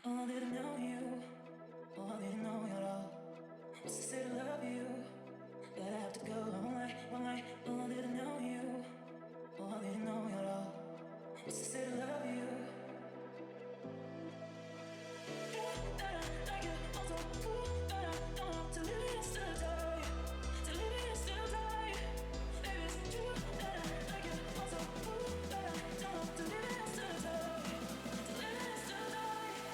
Oh, I didn't know you. Oh, I didn't know you at all. What's to say to love you? That I have to go. I won't lie, won't lie. Oh, I didn't know you. Oh, I didn't know you at all. What's to say to love you? That I like you. Also, ooh, that I don't have to live it still die. To live it still die. Baby, it's true that I like you. Also, ooh, that I don't have to live it still die. To live it still die.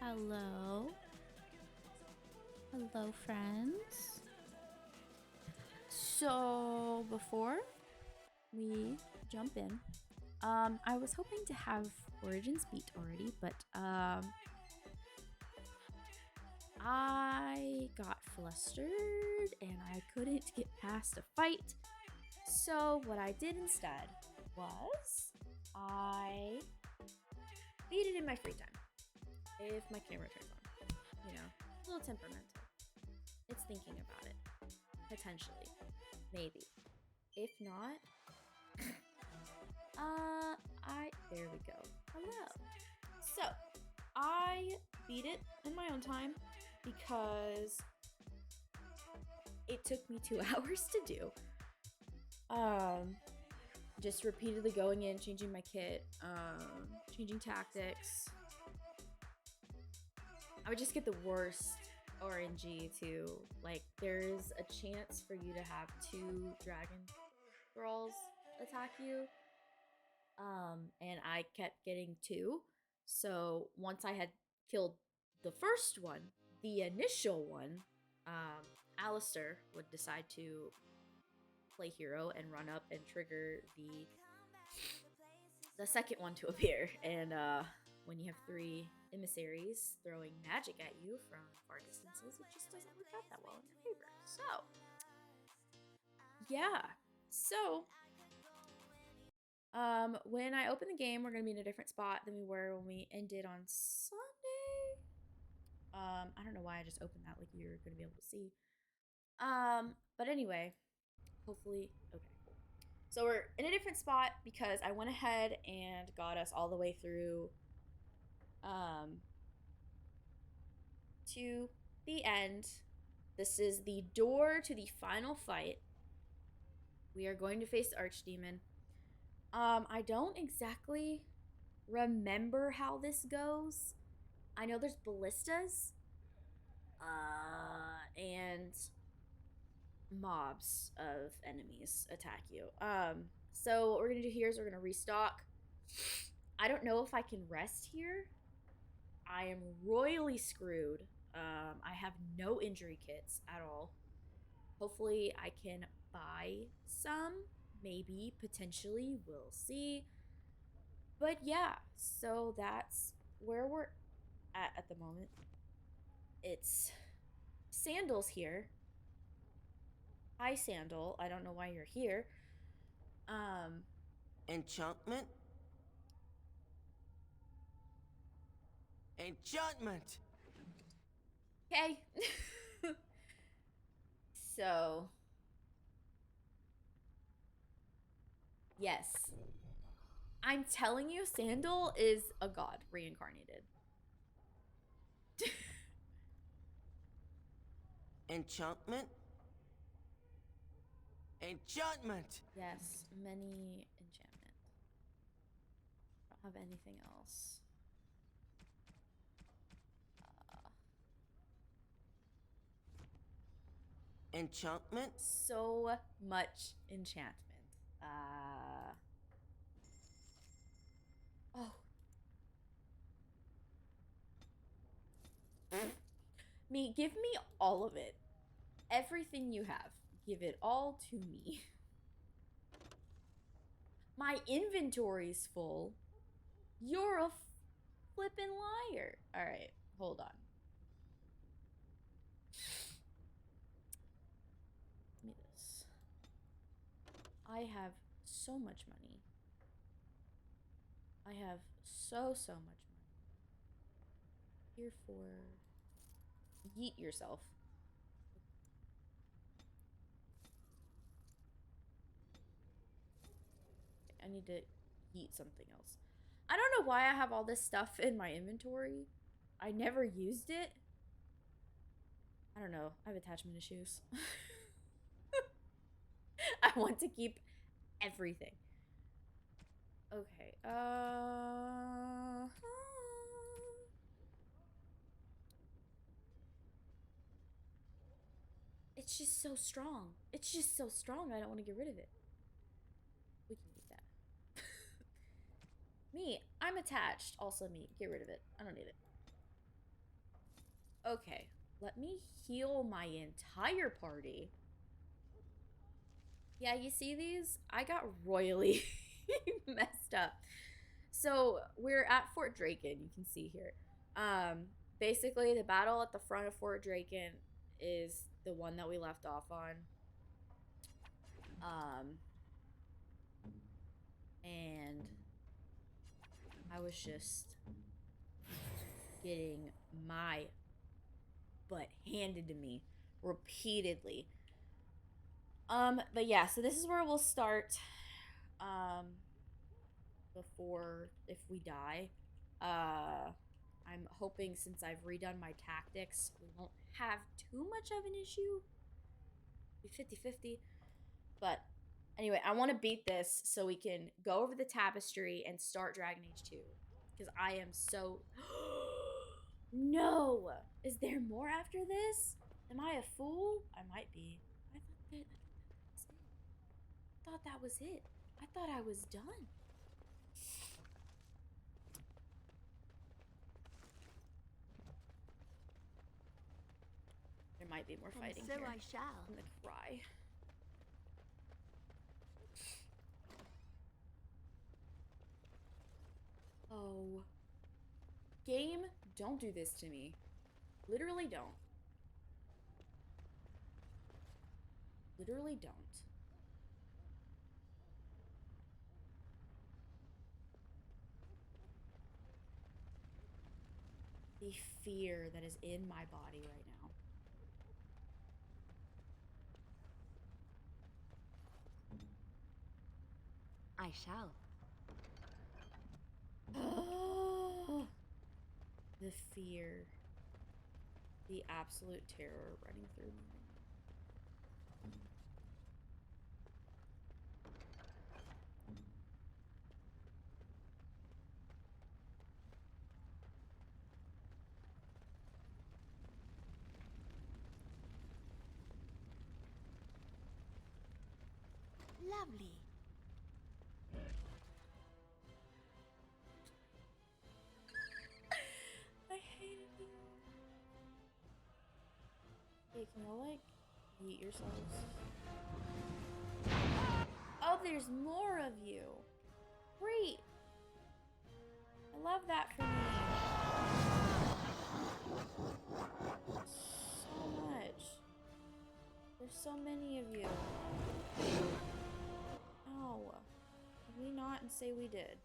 Hello. Hello, friends. So, before we jump in, I was hoping to have Origins beat already, but I got flustered and I couldn't get past a fight. So, what I did instead was I beat it in my free time. If my camera turns on, a little temperamental. It's thinking about it. Potentially. Maybe. If not, there we go. Hello. So, I beat it in my own time because it took me 2 hours to do. Just repeatedly going in, changing my kit, changing tactics. I would just get the worst RNG too. Like, there's a chance for you to have 2 dragon thralls attack you. And I kept getting 2. So once I had killed the first one, the initial one, Alistair would decide to play hero and run up and trigger the second one to appear. And when you have 3 emissaries throwing magic at you from far distances, it just doesn't work out that well in your favor. So, yeah. So, when I open the game, we're going to be in a different spot than we were when we ended on Sunday. I don't know why I just opened that like you're going to be able to see. But anyway, hopefully, okay, cool. So we're in a different spot because I went ahead and got us all the way through to the end. This is the door to the final fight. We are going to face the Archdemon. I don't exactly remember how this goes. I know there's ballistas, and mobs of enemies attack you. So what we're gonna do here is we're gonna restock. I don't know if I can rest here. I am royally screwed. I have no injury kits at all. Hopefully I can buy some. Maybe, potentially, we'll see. But yeah, so that's where we're at the moment. It's Sandals here. Hi, Sandal. I don't know why you're here. Um, Enchantment? Enchantment! okay. So, yes. I'm telling you, Sandal is a god reincarnated. Enchantment? Enchantment! Yes, many enchantment. I don't have anything else. Uh, Enchantment? so much enchantment. Oh. Me, give me all of it. Everything you have. Give it all to me. My inventory's full. You're a flippin' liar. All right, hold on. Give me this. I have so much money. I have so much money. Here for yeet yourself. I need to yeet something else. I don't know why I have all this stuff in my inventory. I never used it. I don't know. I have attachment issues. I want to keep everything. Okay. It's just so strong. It's just so strong. I don't want to get rid of it. We can keep that. Me, I'm attached. Also me. Get rid of it. I don't need it. Okay. Let me heal my entire party. Yeah, you see these? I got royally messed up. So we're at Fort Draken, you can see here. Basically the battle at the front of Fort Draken is the one that we left off on. And I was just getting my butt handed to me repeatedly. But yeah, so this is where we'll start. Before if we die. I'm hoping since I've redone my tactics, we won't have too much of an issue. Be 50-50. But anyway, I want to beat this so we can go over the tapestry and start Dragon Age 2. Because I am so. No! Is there more after this? Am I a fool? I might be. I thought that was it. I thought I was done. There might be more fighting and so here. I shall. I'm gonna cry. Oh. Game, don't do this to me. Literally don't. Literally don't. The fear that is in my body right now. I shall. The fear. The absolute terror running through me right now. Lovely. I hated you. Hey, can y'all like eat yourselves? Oh, there's more of you. Great. I love that for me. So much. There's so many of you. and say we did.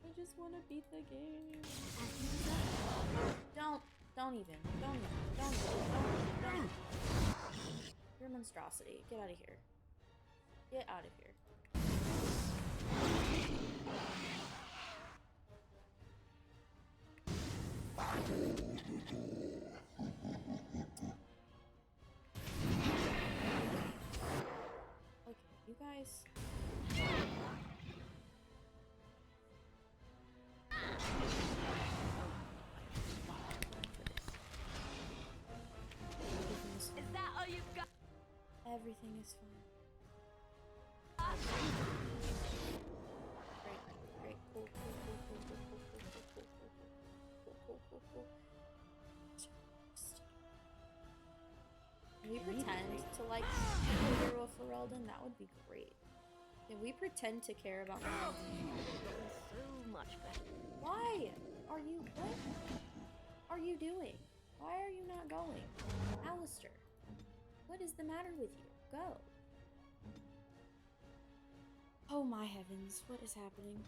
I just want to beat the game. Don't even. You're a monstrosity. Get out of here. Get out of here. Okay, you guys. Is that all you've got? Everything is fine. Great. Cool. Can we pretend to like Hero of Ferelden? That would be great. Can we pretend to care about my So much better. Why are you what are you doing? Why are you not going? Alistair, what is the matter with you? Go. Oh my heavens, what is happening?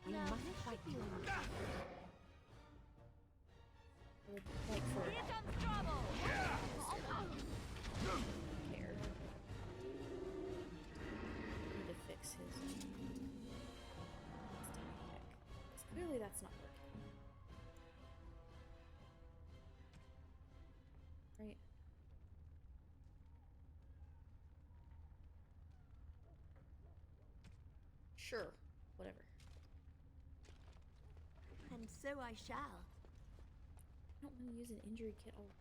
We mustn't fight you. Like for Here comes trouble. care. Need to fix his deck. Clearly that's not working. Right. Sure, whatever. And so I shall. I don't want to use an injury kit already.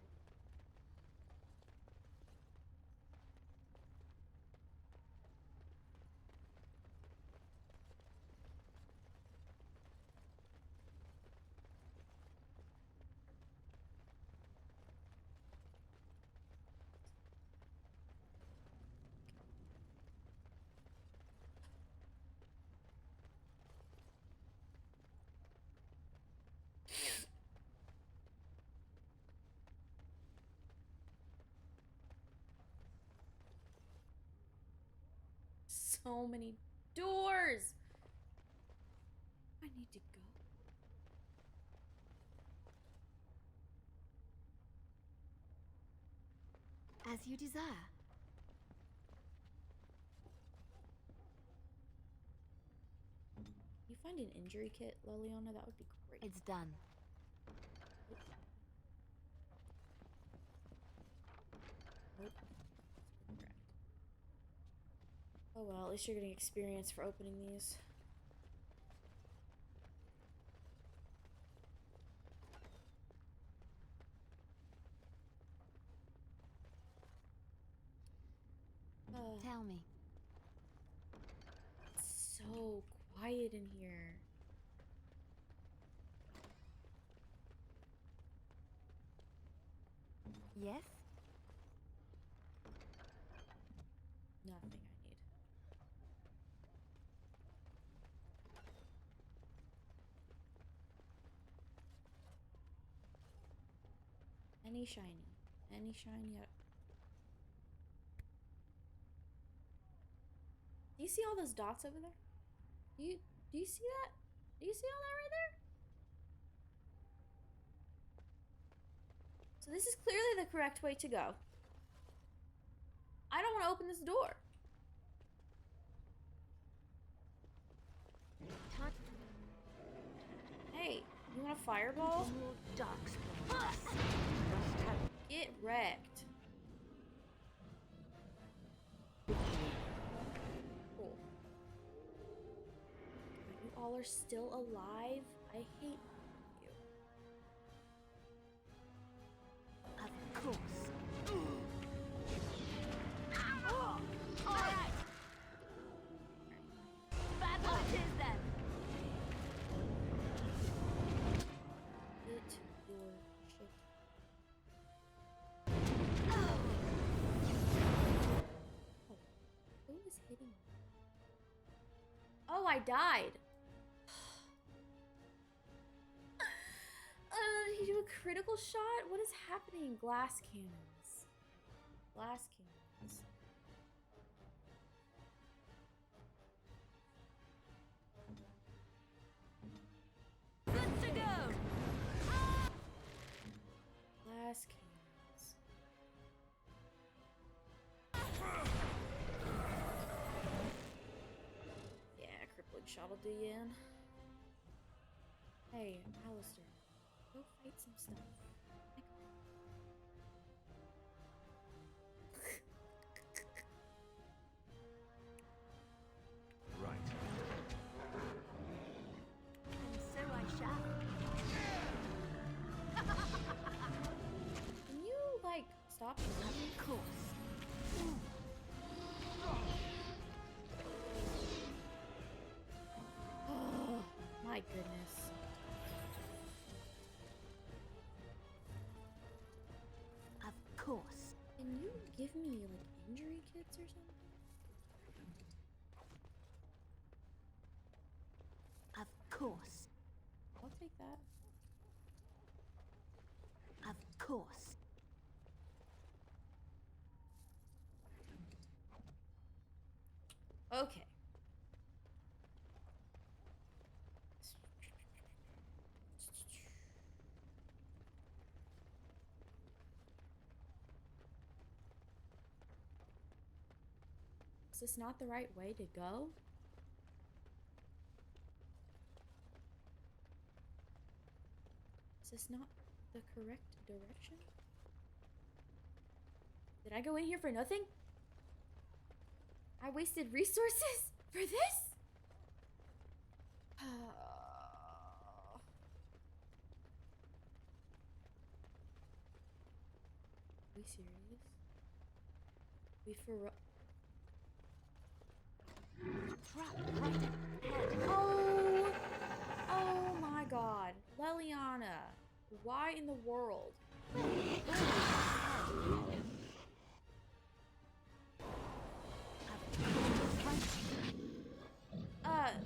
So many doors. I need to go. As you desire. You find an injury kit, Liliana? That would be great. It's done. Nope. Oh well, at least you're getting experience for opening these. Tell me. It's so quiet in here. Yes? Nothing I need. Any shiny. Any shiny. Do you see all those dots over there? Do you see that? Do you see all that right there? So this is clearly the correct way to go. I don't want to open this door. Hey, you want a fireball? More darkspawn. Must have Get wrecked. Cool. You all are still alive? I hate you. Of course. Alright. Bad luck it is then. Get your shit. Oh. Oh, who was hitting me? Oh, I died. you do a critical shot? What is happening? Glass cannons. Glass cannons. Good to go. Glass cannons. Yeah, crippling shot will do you in. Hey, Alistair, go fight some stuff. Right. And so I shall. Can you, like, stop shooting? Of course. Oh, my goodness. Of course. Can you give me, like, injury kits or something? Of course. I'll take that. Of course. Okay. Is this not the right way to go? Is this not the correct direction? Did I go in here for nothing? I wasted resources for this? We serious? We for Trap right ahead. Oh! Oh my god. Leliana. Why in the world?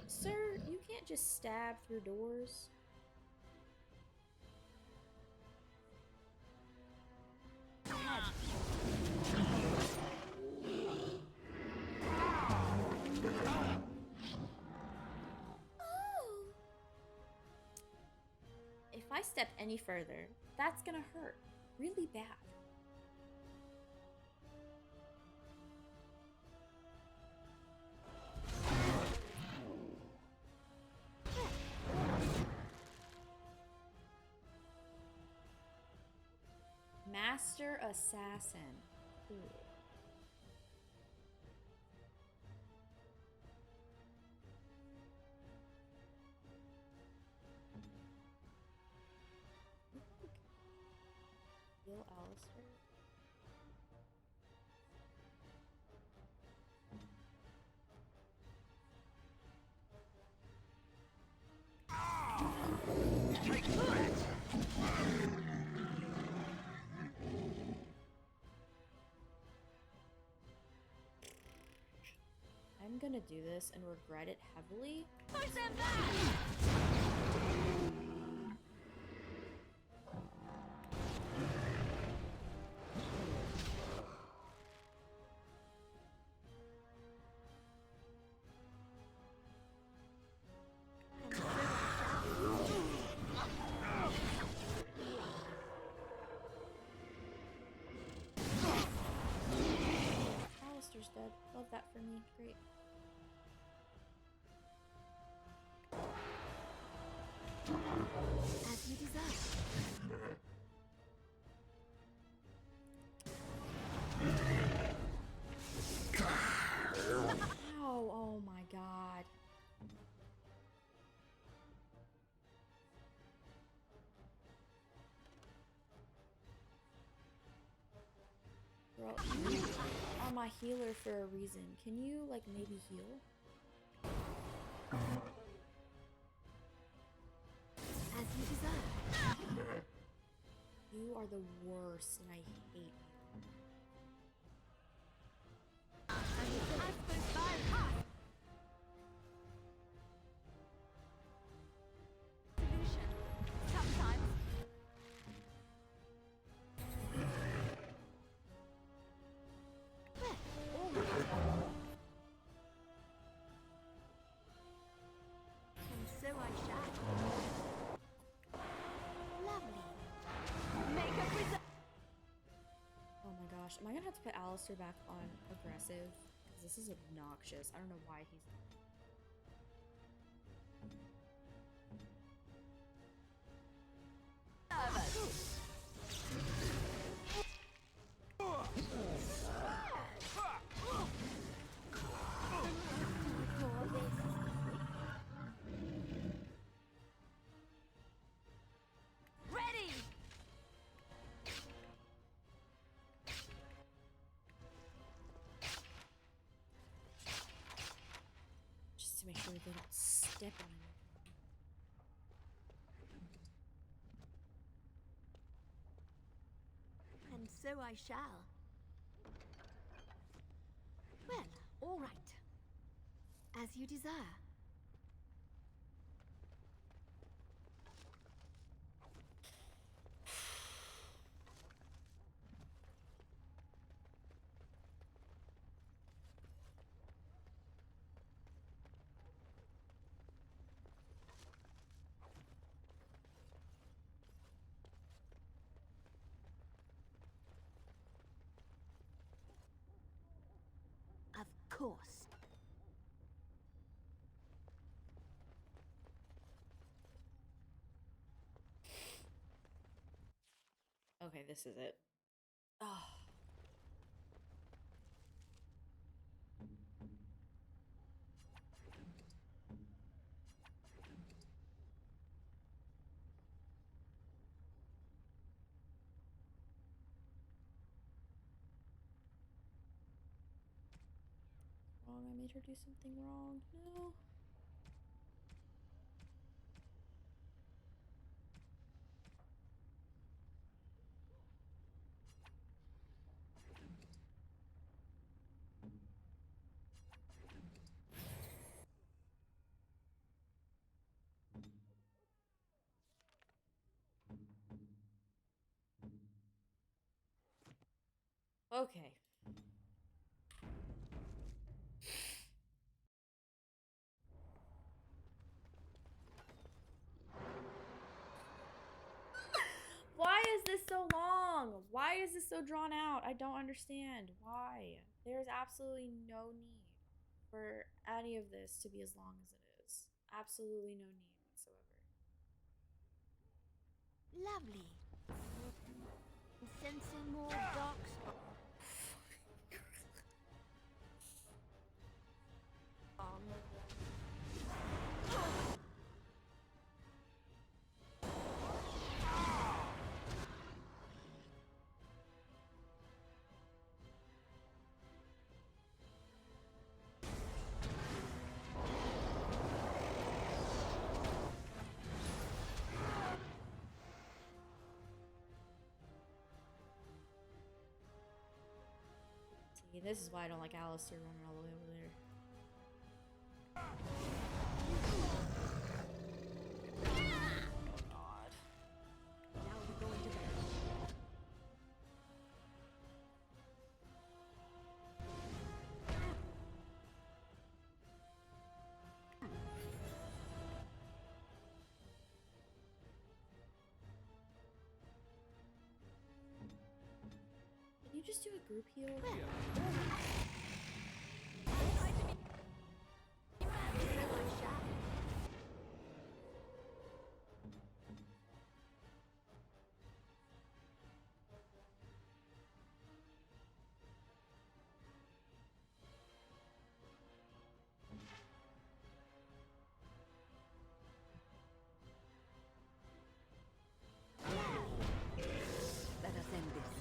Sir, you can't just stab through doors. If I step any further, that's gonna hurt really bad. Master Assassin. Ooh. Heal Alistair. Take that! I'm gonna do this and regret it heavily. Push them back! Alistair's dead. Love that for me. Great. As you desire. Ow, oh my god. Girl, you are my healer for a reason. Can you, like, maybe heal? As you desire. You are the worst, and I hate you. I suppose by solution. Sometimes. gosh, am I gonna have to put Alistair back on aggressive? Because this is obnoxious. I don't know why he's. Ready! Just to make sure they don't step on anything. And so I shall. Well, all right. As you desire. Of course. Okay, this is it. Oh. Wrong, I made her do something wrong. No. Okay. Why is this so long? Why is this so drawn out? I don't understand. Why? There's absolutely no need for any of this to be as long as it is. Absolutely no need whatsoever. Lovely. Sensing more dark spots. See, this is why I don't like Alistair running all the way over there. Now we're going to bed. Can you just do a group heal? Let us end this.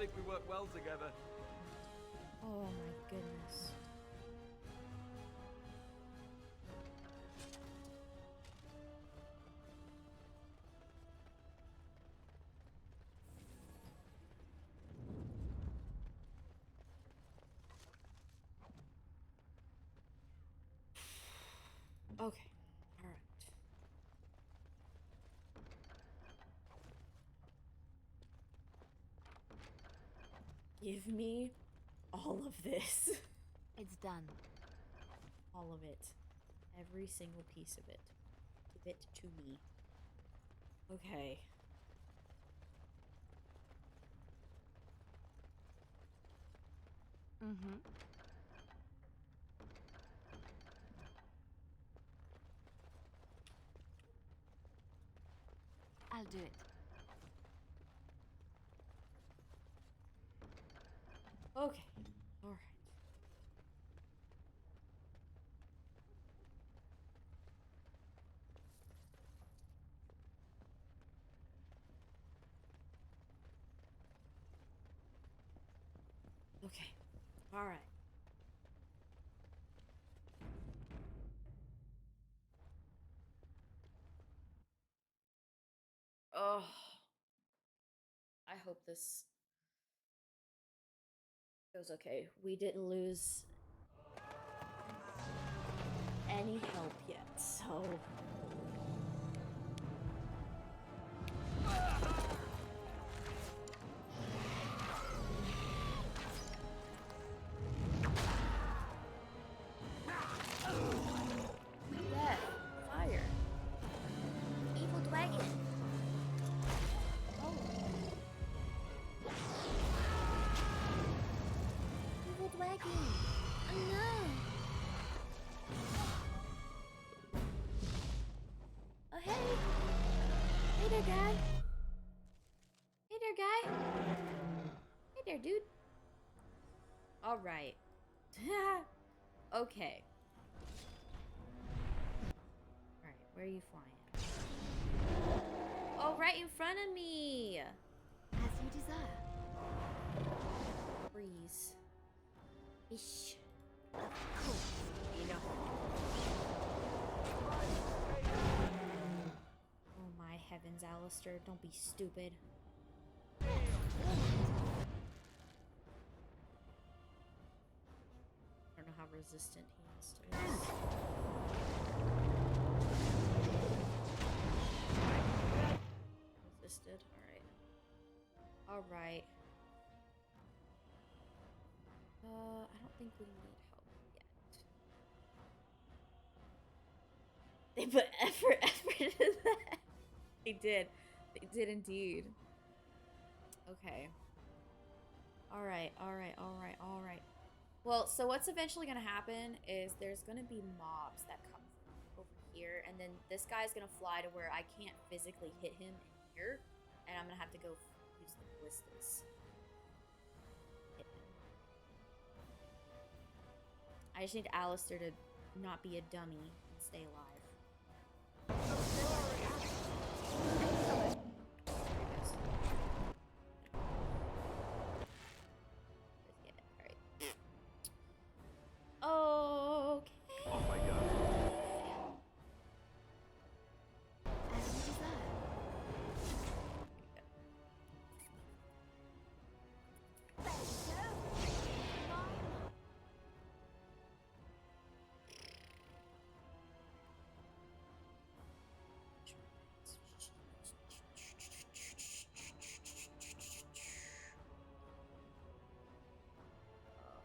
think we work well together. Oh my goodness. Okay. All right. Give me all of this. It's done. All of it. Every single piece of it. Give it to me. Okay. Mm-hmm. I'll do it. Okay. All right. Okay. All right. Oh. I hope this goes okay. We didn't lose any help yet, so. Death. Fire. Evil dragon. Oh. Evil dragon. Oh no. Oh hey. Hey there, guy. Hey there, guy. Hey there, dude. All right. Okay. All right, where are you flying? Oh, right in front of me. As you desire. Freeze. Ish. Of course. Enough. Oh my heavens, Alistair, don't be stupid. I don't know how resistant he is to this. Resisted. All right. I don't think we need help yet. They put effort into that. They did. They did indeed. Okay. All right. Well, so what's eventually going to happen is there's going to be mobs that come from over here, and then this guy's going to fly to where I can't physically hit him in here, and I'm going to have to go use the ballistas. Hit him. I just need Alistair to not be a dummy and stay alive. Okay. Oh my god. As you desire.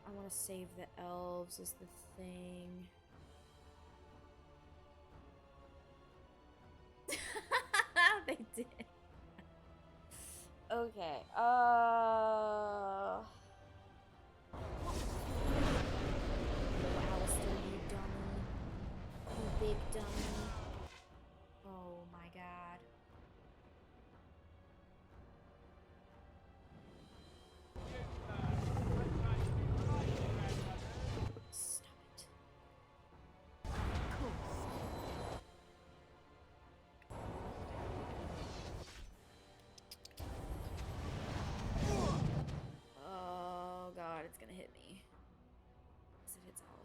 I want to save the elves is the thing. They did. Okay. Alistair, you dummy. You big dummy. Oh my god. Stop it.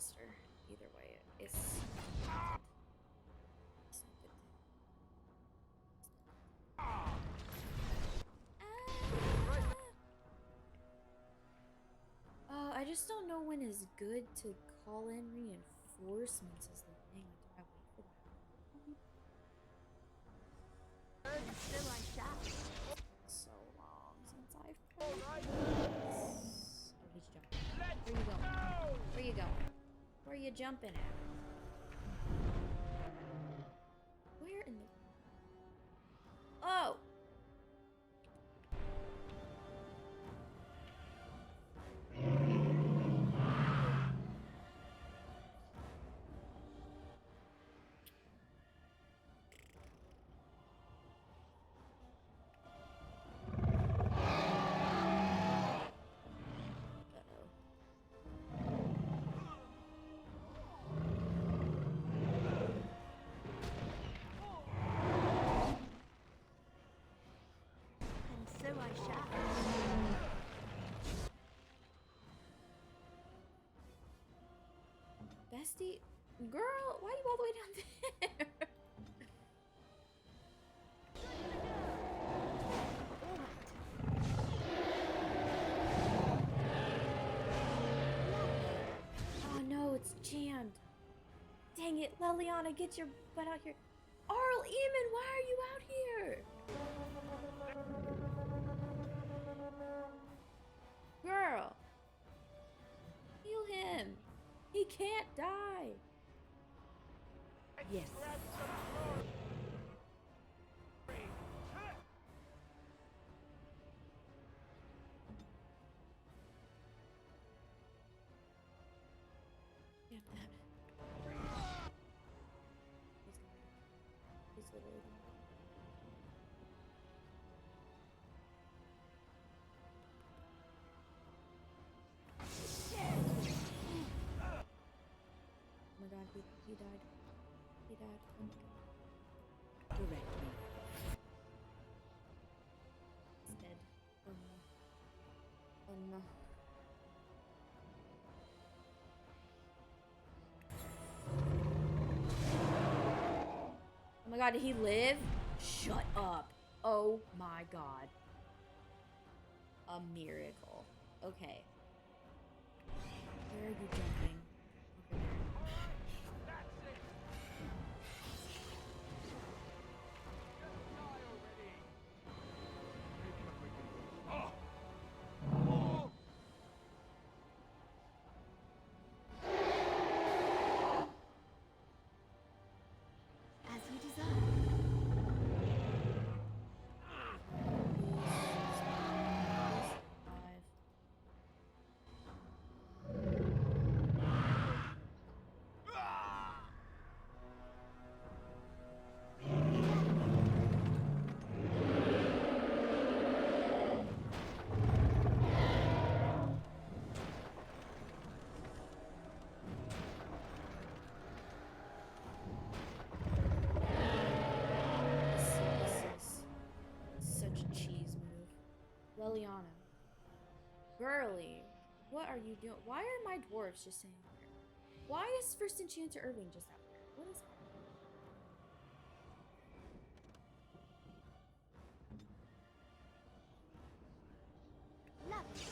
monster. Either way, it's not good. It's not good. I just don't know when is good to call in reinforcements is the thing. Like, do I wait for that? And so I shall. So long since I've played this. Oh, he's jumping. Where you going? Where you going? Where you jumping at? Where in the... Oh! And so I shall. Bestie? Girl, why are you all the way down there? All right. Oh no, it's jammed. Dang it, Leliana, get your butt out here. Arl Eamon, why are you out here? Girl. Heal him. He can't die. Yes. Get that. He's literally gonna... Oh my god, he died. He died. Oh my god. Direct me. He's dead. Oh no. Oh no. Oh my god, did he live? Shut up. Oh my god. A miracle. Okay. Where are you jumping? Over there. As you desire. This is such a cheese move. Leliana. Girly, what are you doing? Why are my dwarves just sitting there? Why is First Enchanter Irving just out there? What is happening? Lovely.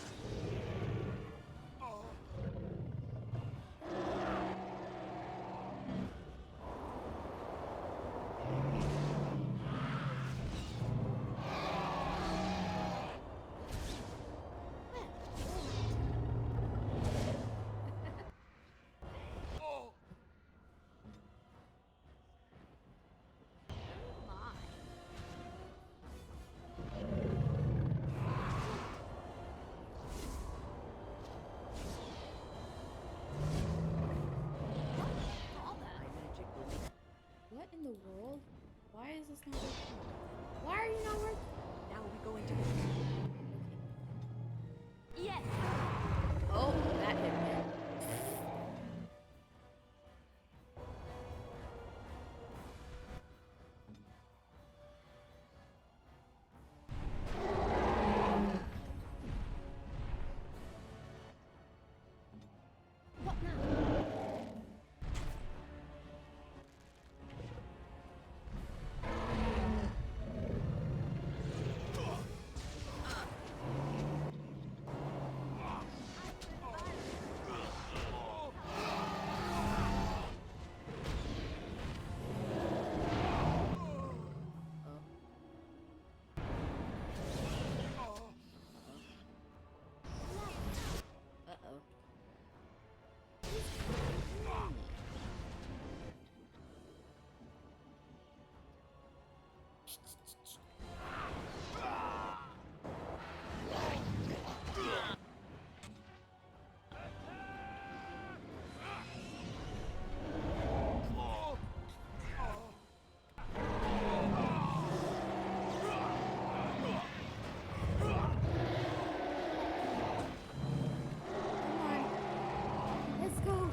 Let's go.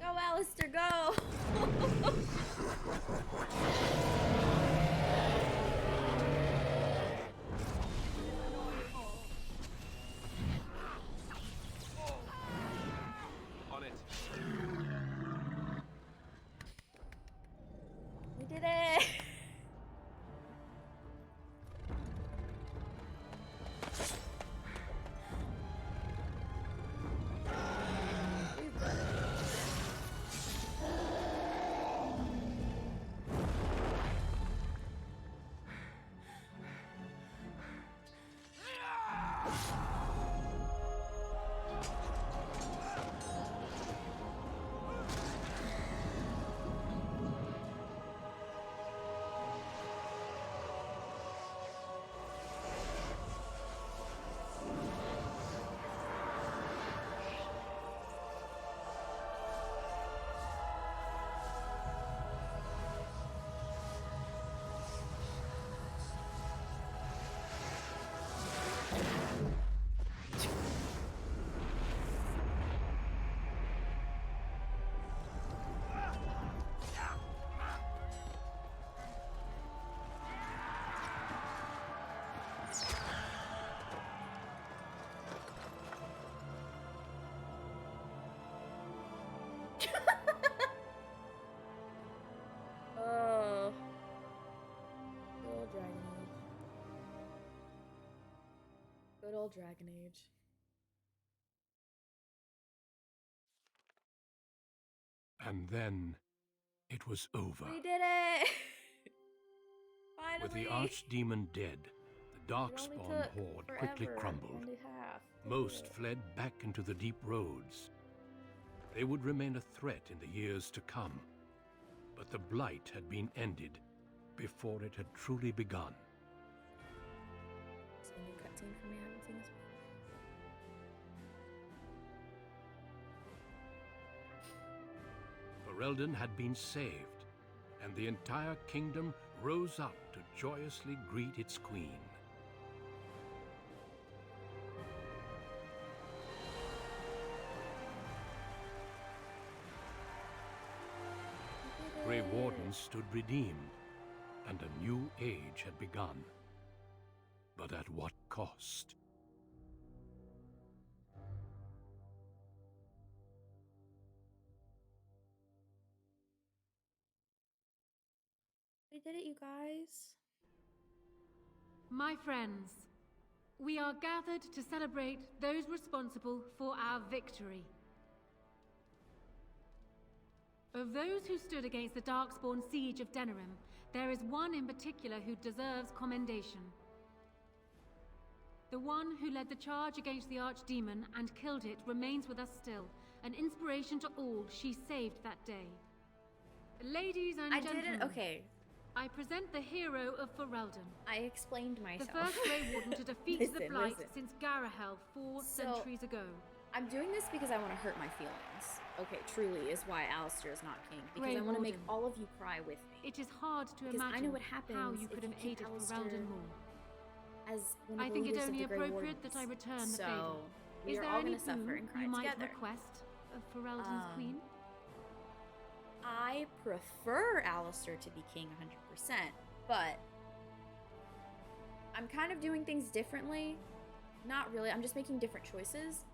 Go, Alistair, go. On it. We did it. We've done it. Oh. Good old Dragon Age. Good old Dragon Age. And then it was over. We did it! Finally! With the archdemon dead, the It only darkspawn took horde quickly forever crumbled. and a half. We Most did it. fled back into the deep roads. They would remain a threat in the years to come. But the blight had been ended before it had truly begun. It's a new cutscene for me. I haven't seen this before. Ferelden had been saved, and the entire kingdom rose up to joyously greet its queen. Grey Warden stood redeemed, and a new age had begun. But at what cost? We did it, you guys. My friends, we are gathered to celebrate those responsible for our victory. Of those who stood against the Darkspawn siege of Denerim, there is one in particular who deserves commendation. The one who led the charge against the Archdemon and killed it remains with us still, an inspiration to all she saved that day. Ladies and I gentlemen, didn't. Okay, I present the Hero of Ferelden, I explained the myself. first Grey Warden to defeat the Listen, Blight listen. since Garahel 4 centuries ago. I'm doing this because I want to hurt my feelings. Okay, truly is why Alistair is not king. Because Grey I want to make Warden. all of you cry with me. It is hard to Because I imagine know what happens how you if could you have keep hated Alistair Ferelden more. As one of I the think it leaders of only the Grey appropriate that I Wardens. return the So, favor. we Is are there all any going to suffer boon and cry you might together. request of Ferelden's queen? I prefer Alistair to be king 100%, but I'm kind of doing things differently. Not really. I'm just making different choices.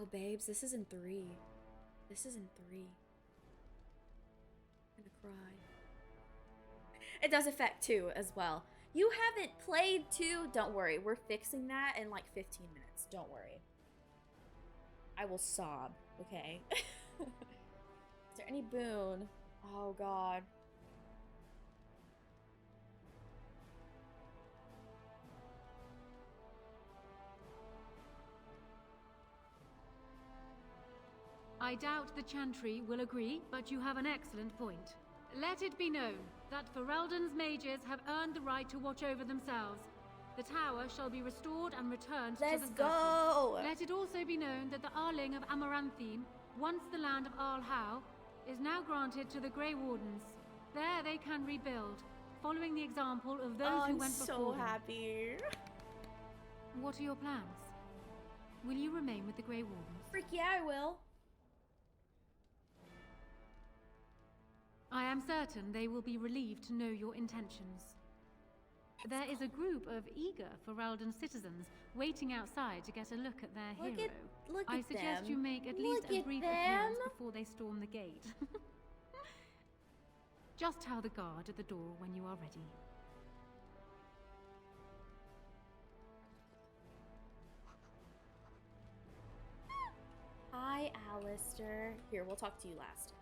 Oh, babes, this is in 3. This is in 3. I'm gonna cry. It does affect 2 as well. You haven't played 2? Don't worry. We're fixing that in like 15 minutes. Don't worry. I will sob, okay? Is there any boon? Oh, God. I doubt the Chantry will agree, but you have an excellent point. Let it be known that Ferelden's mages have earned the right to watch over themselves. The tower shall be restored and returned to the Let's circle. go! Let it also be known that the Arling of Amaranthine, once the land of Arlhow, is now granted to the Grey Wardens. There they can rebuild, following the example of those Oh, who I'm went so before them. happy. What are your plans? Will you remain with the Grey Wardens? Frick yeah, I will. I am certain they will be relieved to know your intentions. There is a group of eager Ferelden citizens waiting outside to get a look at their hero. Look I at suggest them. you make at Look least a at brief them. appearance before they storm the gate. Just tell the guard at the door when you are ready. Hi, Alistair. Here, we'll talk to you last.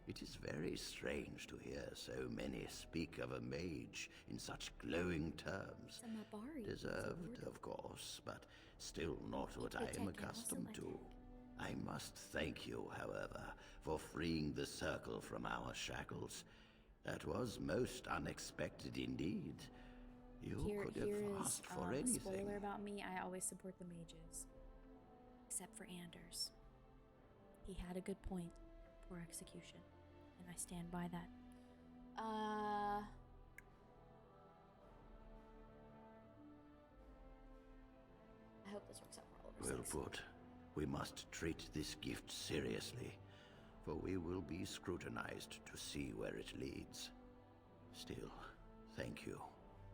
It is very strange to hear so many speak of a mage in such glowing terms. Samabari. Deserved, of course, but still not what I am accustomed to. I must thank you, however, for freeing the circle from our shackles. That was most unexpected indeed. You could have asked for a anything. spoiler about me. I always support the mages. Except for Anders. He had a good point. Poor execution. And I stand by that. I hope this works out for all of us. Well put. We must treat this gift seriously, for we will be scrutinized to see where it leads. Still, thank you.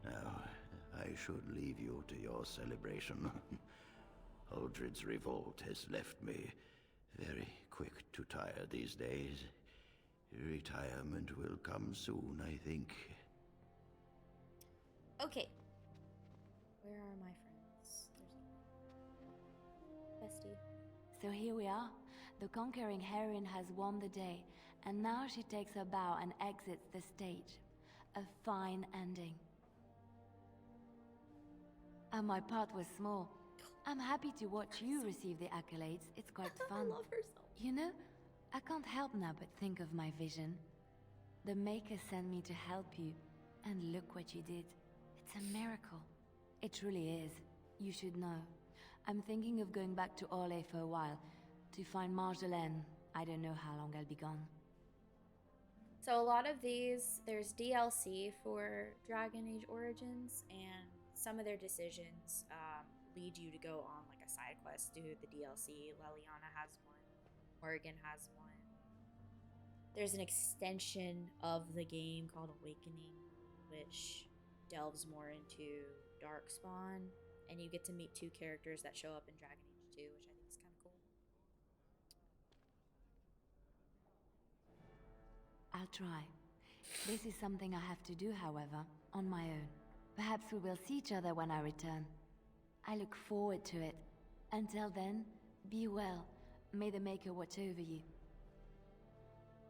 Now, I should leave you to your celebration. Uldred's revolt has left me very quick to tire these days. Retirement will come soon, I think. Okay. Where are my friends? There's Bestie. So here we are. The conquering heroine has won the day, and now she takes her bow and exits the stage. A fine ending. And my part was small. I'm happy to watch you receive the accolades. It's quite I fun. love her so You know, I can't help now but think of my vision. The Maker sent me to help you, and look what you did. It's a miracle. It truly is. You should know. I'm thinking of going back to Orlais for a while, to find Marjolaine. I don't know how long I'll be gone. So a lot of these, there's DLC for Dragon Age Origins, and some of their decisions lead you to go on like a side quest to the DLC. Leliana has one. Morgan has one. There's an extension of the game called Awakening, which delves more into Darkspawn, and you get to meet two characters that show up in Dragon Age 2, which I think is kind of cool. I'll try. This is something I have to do, however, on my own. Perhaps we will see each other when I return. I look forward to it. Until then, be well. May the Maker watch over you.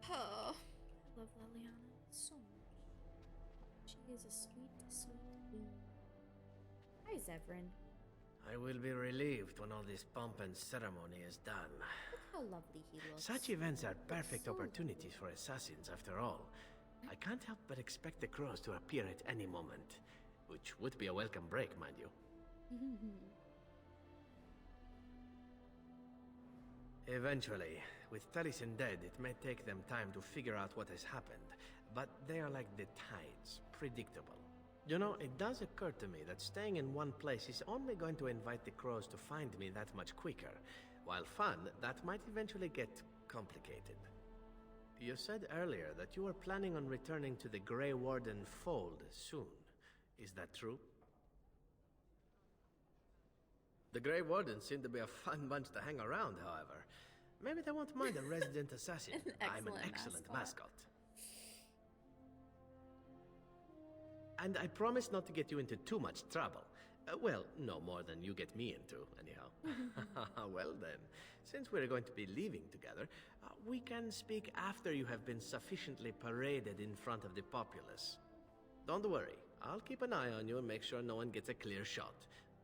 Oh, I love Leliana so much. She is a sweet, sweet queen. Hi, Zevran. I will be relieved when all this pomp and ceremony is done. Look how lovely he looks. Such events are perfect so opportunities for assassins, after all. I can't help but expect the crows to appear at any moment, which would be a welcome break, mind you. Eventually, with Taliesin dead, it may take them time to figure out what has happened, but they are like the tides, predictable. You know, it does occur to me that staying in one place is only going to invite the crows to find me that much quicker. While fun, that might eventually get complicated. You said earlier that you were planning on returning to the Grey Warden fold soon. Is that true? The Grey Wardens seem to be a fun bunch to hang around, however. Maybe they won't mind a resident assassin. I'm an excellent mascot. And I promise not to get you into too much trouble. Well, no more than you get me into, anyhow. Well then, since we're going to be leaving together, we can speak after you have been sufficiently paraded in front of the populace. Don't worry, I'll keep an eye on you and make sure no one gets a clear shot.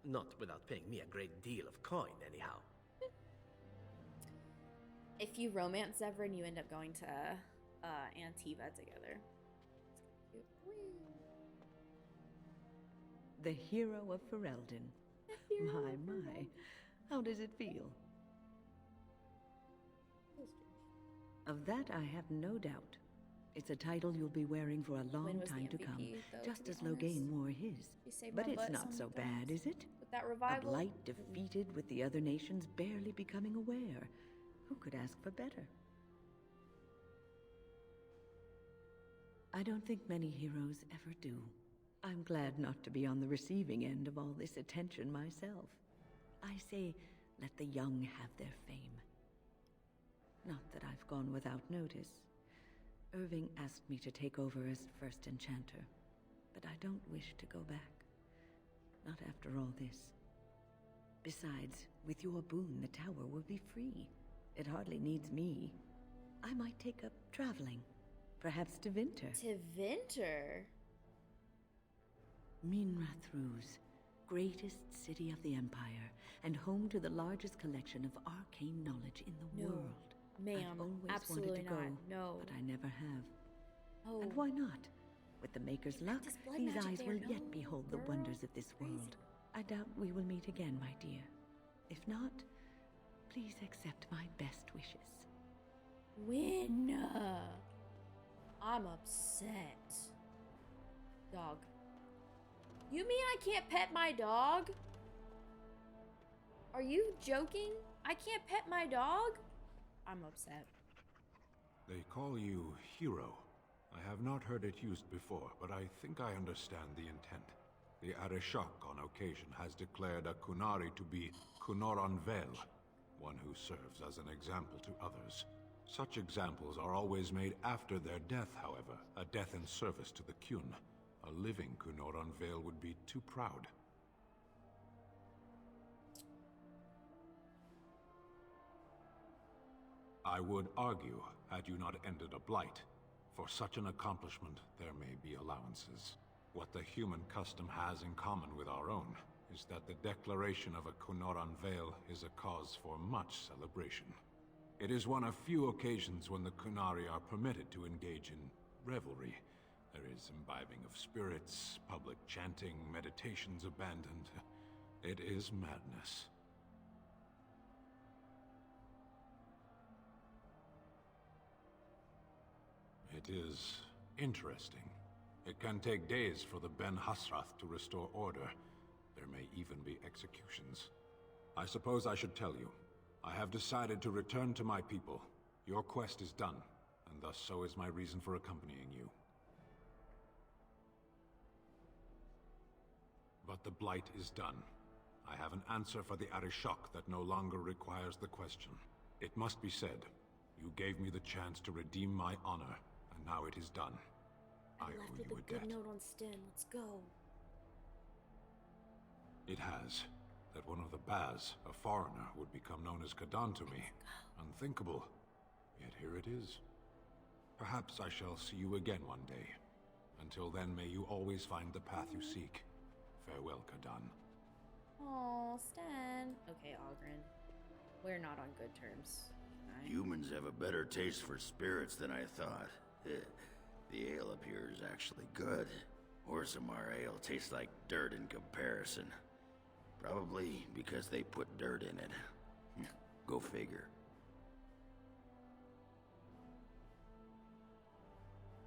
Not without paying me a great deal of coin, anyhow. If you romance Zevran, you end up going to Antiva together. It's cute. The Hero of Ferelden. My. How does it feel? Of that I have no doubt. It's a title you'll be wearing for a long time to come, just as Loghain wore his. But it's not so bad, is it? With that A revival. blight defeated with the other nations barely becoming aware. Who could ask for better? I don't think many heroes ever do. I'm glad not to be on the receiving end of all this attention myself. I say, let the young have their fame. Not that I've gone without notice. Irving asked me to take over as first enchanter, but I don't wish to go back. Not after all this. Besides, with your boon, the tower will be free. It hardly needs me. I might take up traveling. Perhaps to Winter. To Winter? Minrathruz, greatest city of the Empire, and home to the largest collection of arcane knowledge in the No. world. Ma'am, I've always absolutely wanted to go, not. No. but I never have. Oh. And why not? With the Maker's luck, Practice blood these magic eyes there, will no, yet behold the girl. wonders of this Crazy. world. I doubt we will meet again, my dear. If not, please accept my best wishes. Win. I'm upset. Dog. You mean I can't pet my dog? Are you joking? I can't pet my dog? I'm upset. They call you Hero. I have not heard it used before, but I think I understand the intent. The Arishok on occasion has declared a Kunari to be Kunoran Vel, one who serves as an example to others. Such examples are always made after their death, however, a death in service to the Kyun. A living Kunoran Vel would be too proud. I would argue, had you not ended a blight, for such an accomplishment there may be allowances. What the human custom has in common with our own is that the declaration of a Kunoran Vel is a cause for much celebration. It is one of few occasions when the Kunari are permitted to engage in revelry. There is imbibing of spirits, public chanting, meditations abandoned. It is madness. It is interesting. It can take days for the Ben Hasrath to restore order. There may even be executions. I suppose I should tell you. I have decided to return to my people. Your quest is done, and thus so is my reason for accompanying you. But the Blight is done. I have an answer for the Arishok that no longer requires the question. It must be said, you gave me the chance to redeem my honor, and now it is done. I left owe with you a a good debt. note on Sten. Let's go. It has. That one of the Baz, a foreigner, would become known as Kadan to me. Unthinkable. Yet here it is. Perhaps I shall see you again one day. Until then, may you always find the path you seek. Farewell, Kadan. Aw, Stan. Okay, Ogren. We're not on good terms. Right? Humans have a better taste for spirits than I thought. The ale up here is actually good. Orzammar ale tastes like dirt in comparison. Probably because they put dirt in it. Go figure.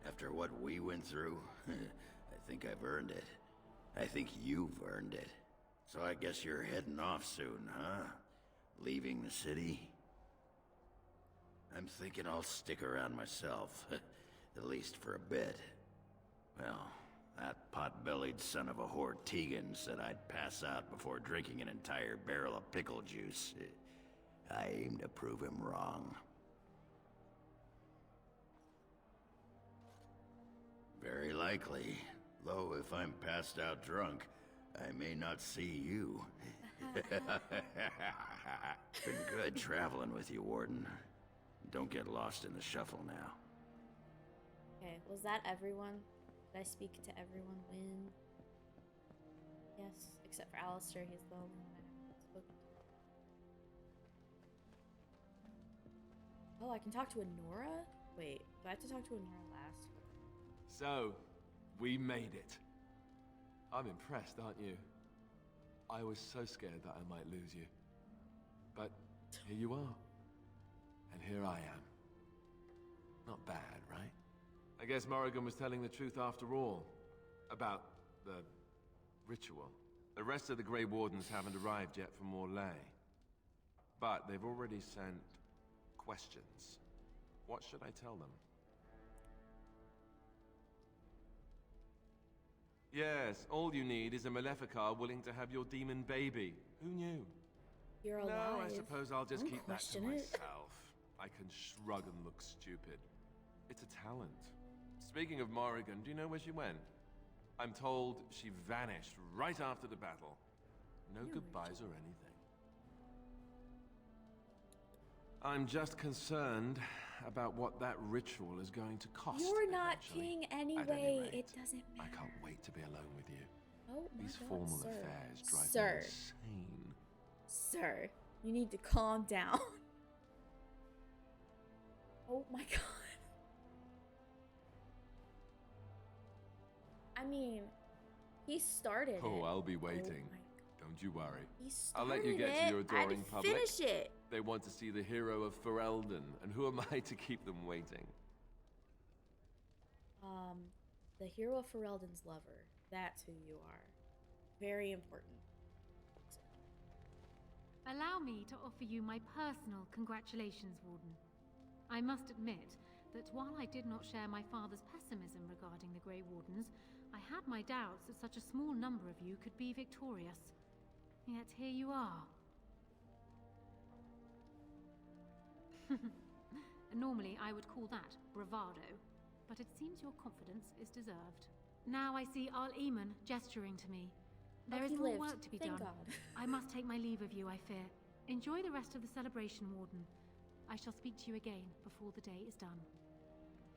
After what we went through, I think I've earned it. I think you've earned it. So I guess you're heading off soon, huh? Leaving the city? I'm thinking I'll stick around myself. At least for a bit. Well, that pot-bellied son of a whore Tegan said I'd pass out before drinking an entire barrel of pickle juice. I aim to prove him wrong. Very likely. Though if I'm passed out drunk, I may not see you. Been good traveling with you, Warden. Don't get lost in the shuffle now. Okay, was that everyone? Did I speak to everyone? Win? Yes, except for Alistair. He's the only one I haven't spoken to. Oh, I can talk to Honora? Wait, do I have to talk to Honora last? So, we made it. I'm impressed, aren't you? I was so scared that I might lose you. But here you are. And here I am. Not bad, right? I guess Morrigan was telling the truth after all. About the ritual. The rest of the Grey Wardens haven't arrived yet from Morlaix. But they've already sent questions. What should I tell them? Yes, all you need is a Maleficar willing to have your demon baby. Who knew? You're alive. No, I suppose I'll just Don't keep that to question it. myself. I can shrug and look stupid. It's a talent. Speaking of Morrigan, do you know where she went? I'm told she vanished right after the battle. No goodbyes or anything. I'm just concerned about what that ritual is going to cost. You're not eventually. king At any anyway. rate, It doesn't matter. I can't wait to be alone with you. Oh my These God, formal sir. affairs drive Sir. me insane. Sir, you need to calm down. Oh my God. I mean, he started Oh, it. I'll be Oh waiting. my Don't you worry. He I'll started let you get it. to your I had adoring to public. finish it. They want to see the hero of Ferelden, and who am I to keep them waiting? The hero of Ferelden's lover. That's who you are. Very important. Allow me to offer you my personal congratulations, Warden. I must admit that while I did not share my father's pessimism regarding the Grey Wardens, I had my doubts that such a small number of you could be victorious. Yet here you are. Normally, I would call that bravado, but it seems your confidence is deserved. Now I see Arl Eamon gesturing to me. There is he more lived. work to be Thank done. God. I must take my leave of you, I fear. Enjoy the rest of the celebration, Warden. I shall speak to you again before the day is done.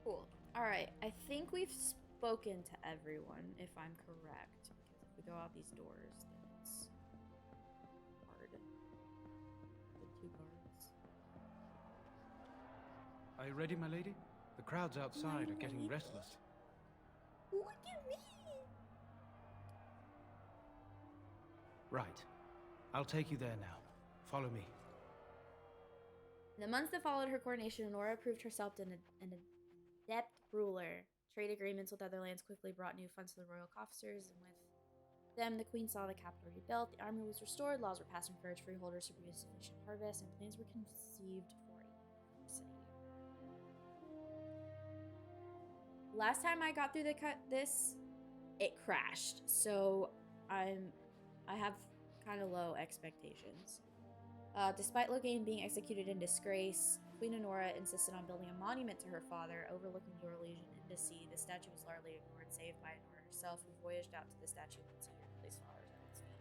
Cool. Alright, I think we've spoken to everyone, if I'm correct. Because if we go out these doors, then it's hard. The two guards. Are you ready, my lady? The crowds outside My are getting lady? restless. Look at me! Right. I'll take you there now. Follow me. In the months that followed her coronation, Nora proved herself an adept ruler. Trade agreements with other lands quickly brought new funds to the royal coffers, and with them, the queen saw the capital rebuilt, the army was restored, laws were passed to encourage freeholders to produce sufficient harvest, and plans were conceived for a university. Last time I got through this, it crashed, so I have kind of low expectations. Despite Loghain being executed in disgrace, Queen Honora insisted on building a monument to her father overlooking the Orlesian Embassy. The statue was largely ignored, save by Honora herself, who voyaged out to the statue once a year to place flowers at its feet.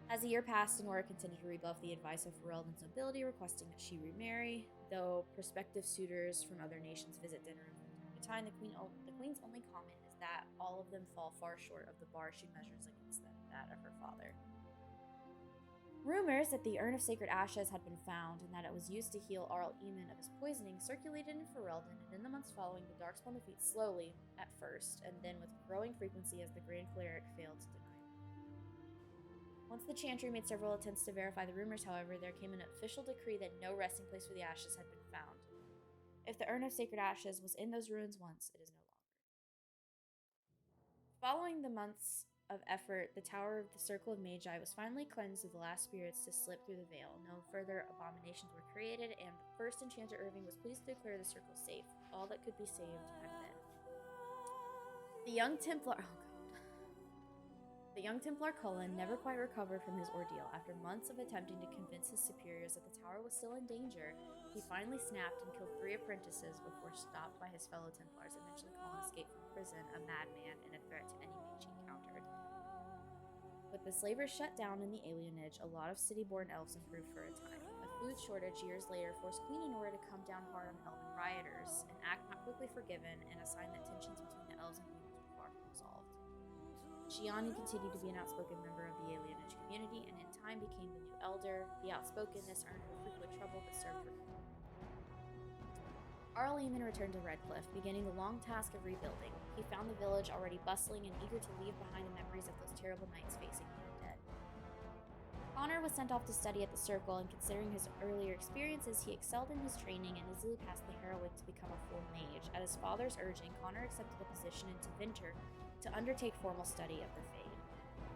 As the year passed, Honora continued to rebuff the advice of Ferelden's nobility, requesting that she remarry. Though prospective suitors from other nations visit dinner from time to time, the Queen's only comment is that all of them fall far short of the bar she measures against them, that of her father. Rumors that the Urn of Sacred Ashes had been found and that it was used to heal Arl Eamon of his poisoning circulated in Ferelden, and in the months following, the Darkspawn defeat slowly, at first, and then with growing frequency as the Grand Cleric failed to deny them. Once the Chantry made several attempts to verify the rumors, however, there came an official decree that no resting place for the ashes had been found. If the Urn of Sacred Ashes was in those ruins once, it is no longer. Following the months of effort, the Tower of the Circle of Magi was finally cleansed of the last spirits to slip through the veil. No further abominations were created, and the first Enchanter Irving was pleased to declare the circle safe. All that could be saved had been. The young Templar Cullen never quite recovered from his ordeal. After months of attempting to convince his superiors that the tower was still in danger, he finally snapped and killed 3 apprentices before stopped by his fellow Templars, eventually Cullen escaped from prison, a madman and a threat to any mage he encountered. With the slavers shut down in the alienage, a lot of city-born elves improved for a time. A food shortage years later forced Queen Honora to come down hard on elven rioters, an act not quickly forgiven, and a sign that tensions between the elves and humans were far from resolved. Gianni continued to be an outspoken member of the alienage community and in time became the new elder. The outspokenness earned her frequent trouble but served her. Arl Eamon returned to Redcliffe, beginning the long task of rebuilding. He found the village already bustling and eager to leave behind the memories of those terrible nights facing the undead. Connor was sent off to study at the Circle, and considering his earlier experiences, he excelled in his training and easily passed the heroic to become a full mage. At his father's urging, Connor accepted a position in Tevinter to undertake formal study of the Fade.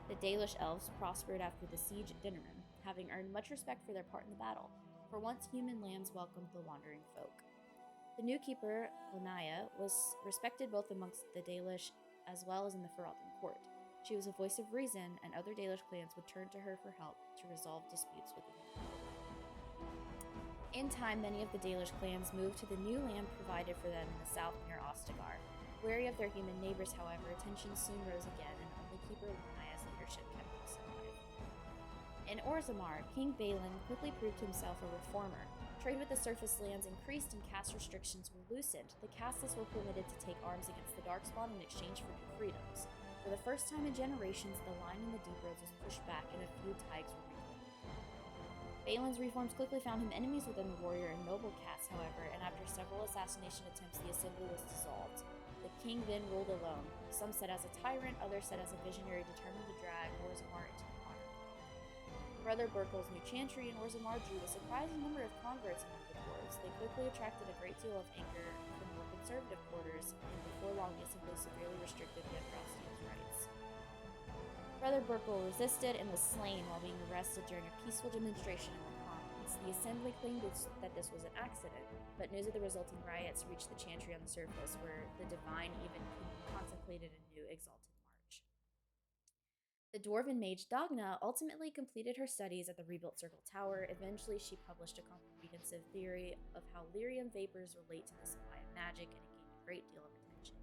The Dalish elves prospered after the siege at Dinnerman, having earned much respect for their part in the battle. For once, human lands welcomed the wandering folk. The new keeper, Lanaya, was respected both amongst the Dalish as well as in the Ferelden court. She was a voice of reason, and other Dalish clans would turn to her for help to resolve disputes within them. In time, many of the Dalish clans moved to the new land provided for them in the south near Ostagar. Wary of their human neighbors, however, tensions soon rose again, and only keeper Lanaya's leadership kept peace alive. In Orzammar, King Balin quickly proved himself a reformer. Trade with the surface lands increased and caste restrictions were loosened. The casteless were permitted to take arms against the Darkspawn in exchange for new freedoms. For the first time in generations, the line in the Deep Roads was pushed back and a few taigs were reclaimed. Balin's reforms quickly found him enemies within the warrior and noble castes, however, and after several assassination attempts, the assembly was dissolved. The king then ruled alone. Some said as a tyrant, others said as a visionary determined to drag Orzammar into the modern world. Brother Burkle's new chantry in Orzammar drew a surprising number of converts among the dwarves. They quickly attracted a great deal of anger from more conservative quarters, and before long the assembly severely restricted the Andrastians' rights. Brother Burkle resisted and was slain while being arrested during a peaceful demonstration in the Commons. The assembly claimed that this was an accident, but news of the resulting riots reached the chantry on the surface, where the divine even contemplated a new exalted march. The dwarven mage Dagna ultimately completed her studies at the rebuilt Circle Tower. Eventually, she published a comprehensive theory of how lyrium vapors relate to the supply of magic, and it gained a great deal of attention.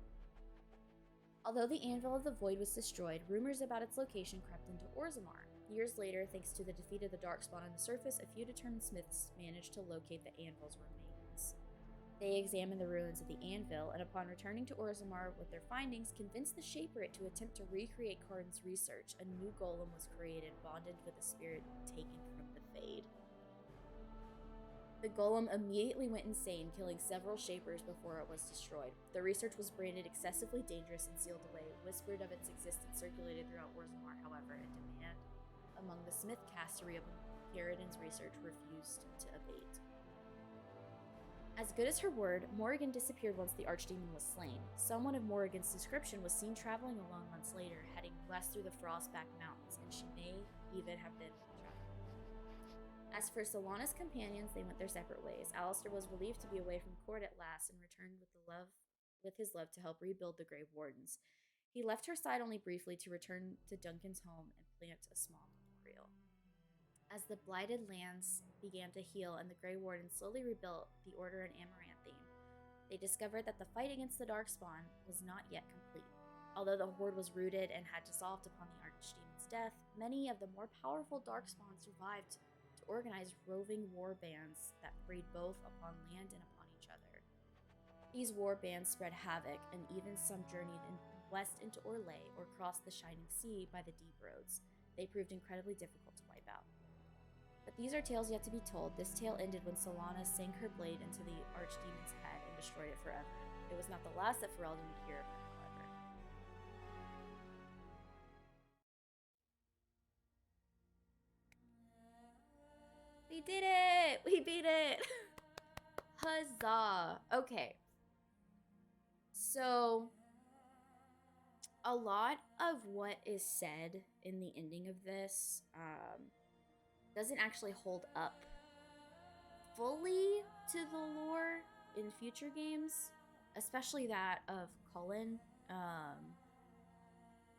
Although the Anvil of the Void was destroyed, rumors about its location crept into Orzammar. Years later, thanks to the defeat of the Darkspawn on the surface, a few determined smiths managed to locate the Anvil's remains. They examined the ruins of the Anvil, and upon returning to Orzammar with their findings, convinced the Shaper to attempt to recreate Cardin's research. A new golem was created, bonded with a spirit taken from the Fade. The golem immediately went insane, killing several Shapers before it was destroyed. The research was branded excessively dangerous and sealed away. Whispered of its existence circulated throughout Orzammar, however, and demand among the Smith caste to reopen Ferelden's research refused to abate. As good as her word, Morrigan disappeared once the Archdemon was slain. Someone of Morrigan's description was seen traveling along months later, heading west through the Frostback Mountains, and she may even have been traveling. As for Solana's companions, they went their separate ways. Alistair was relieved to be away from court at last and returned with his love to help rebuild the Grave Wardens. He left her side only briefly to return to Duncan's home and plant a small memorial. As the blighted lands began to heal and the Grey Wardens slowly rebuilt the Order in Amaranthine, they discovered that the fight against the Darkspawn was not yet complete. Although the Horde was rooted and had dissolved upon the Archdemon's death, many of the more powerful Darkspawn survived to organize roving war bands that preyed both upon land and upon each other. These war bands spread havoc, and even some journeyed west into Orlais or crossed the Shining Sea by the Deep Roads. They proved incredibly difficult to wipe out. But these are tales yet to be told. This tale ended when Solana sank her blade into the Archdemon's head and destroyed it forever. It was not the last that Ferelden would hear of her, however. We did it! We beat it! Huzzah! Okay. So, a lot of what is said in the ending of this doesn't actually hold up fully to the lore in future games, especially that of Cullen.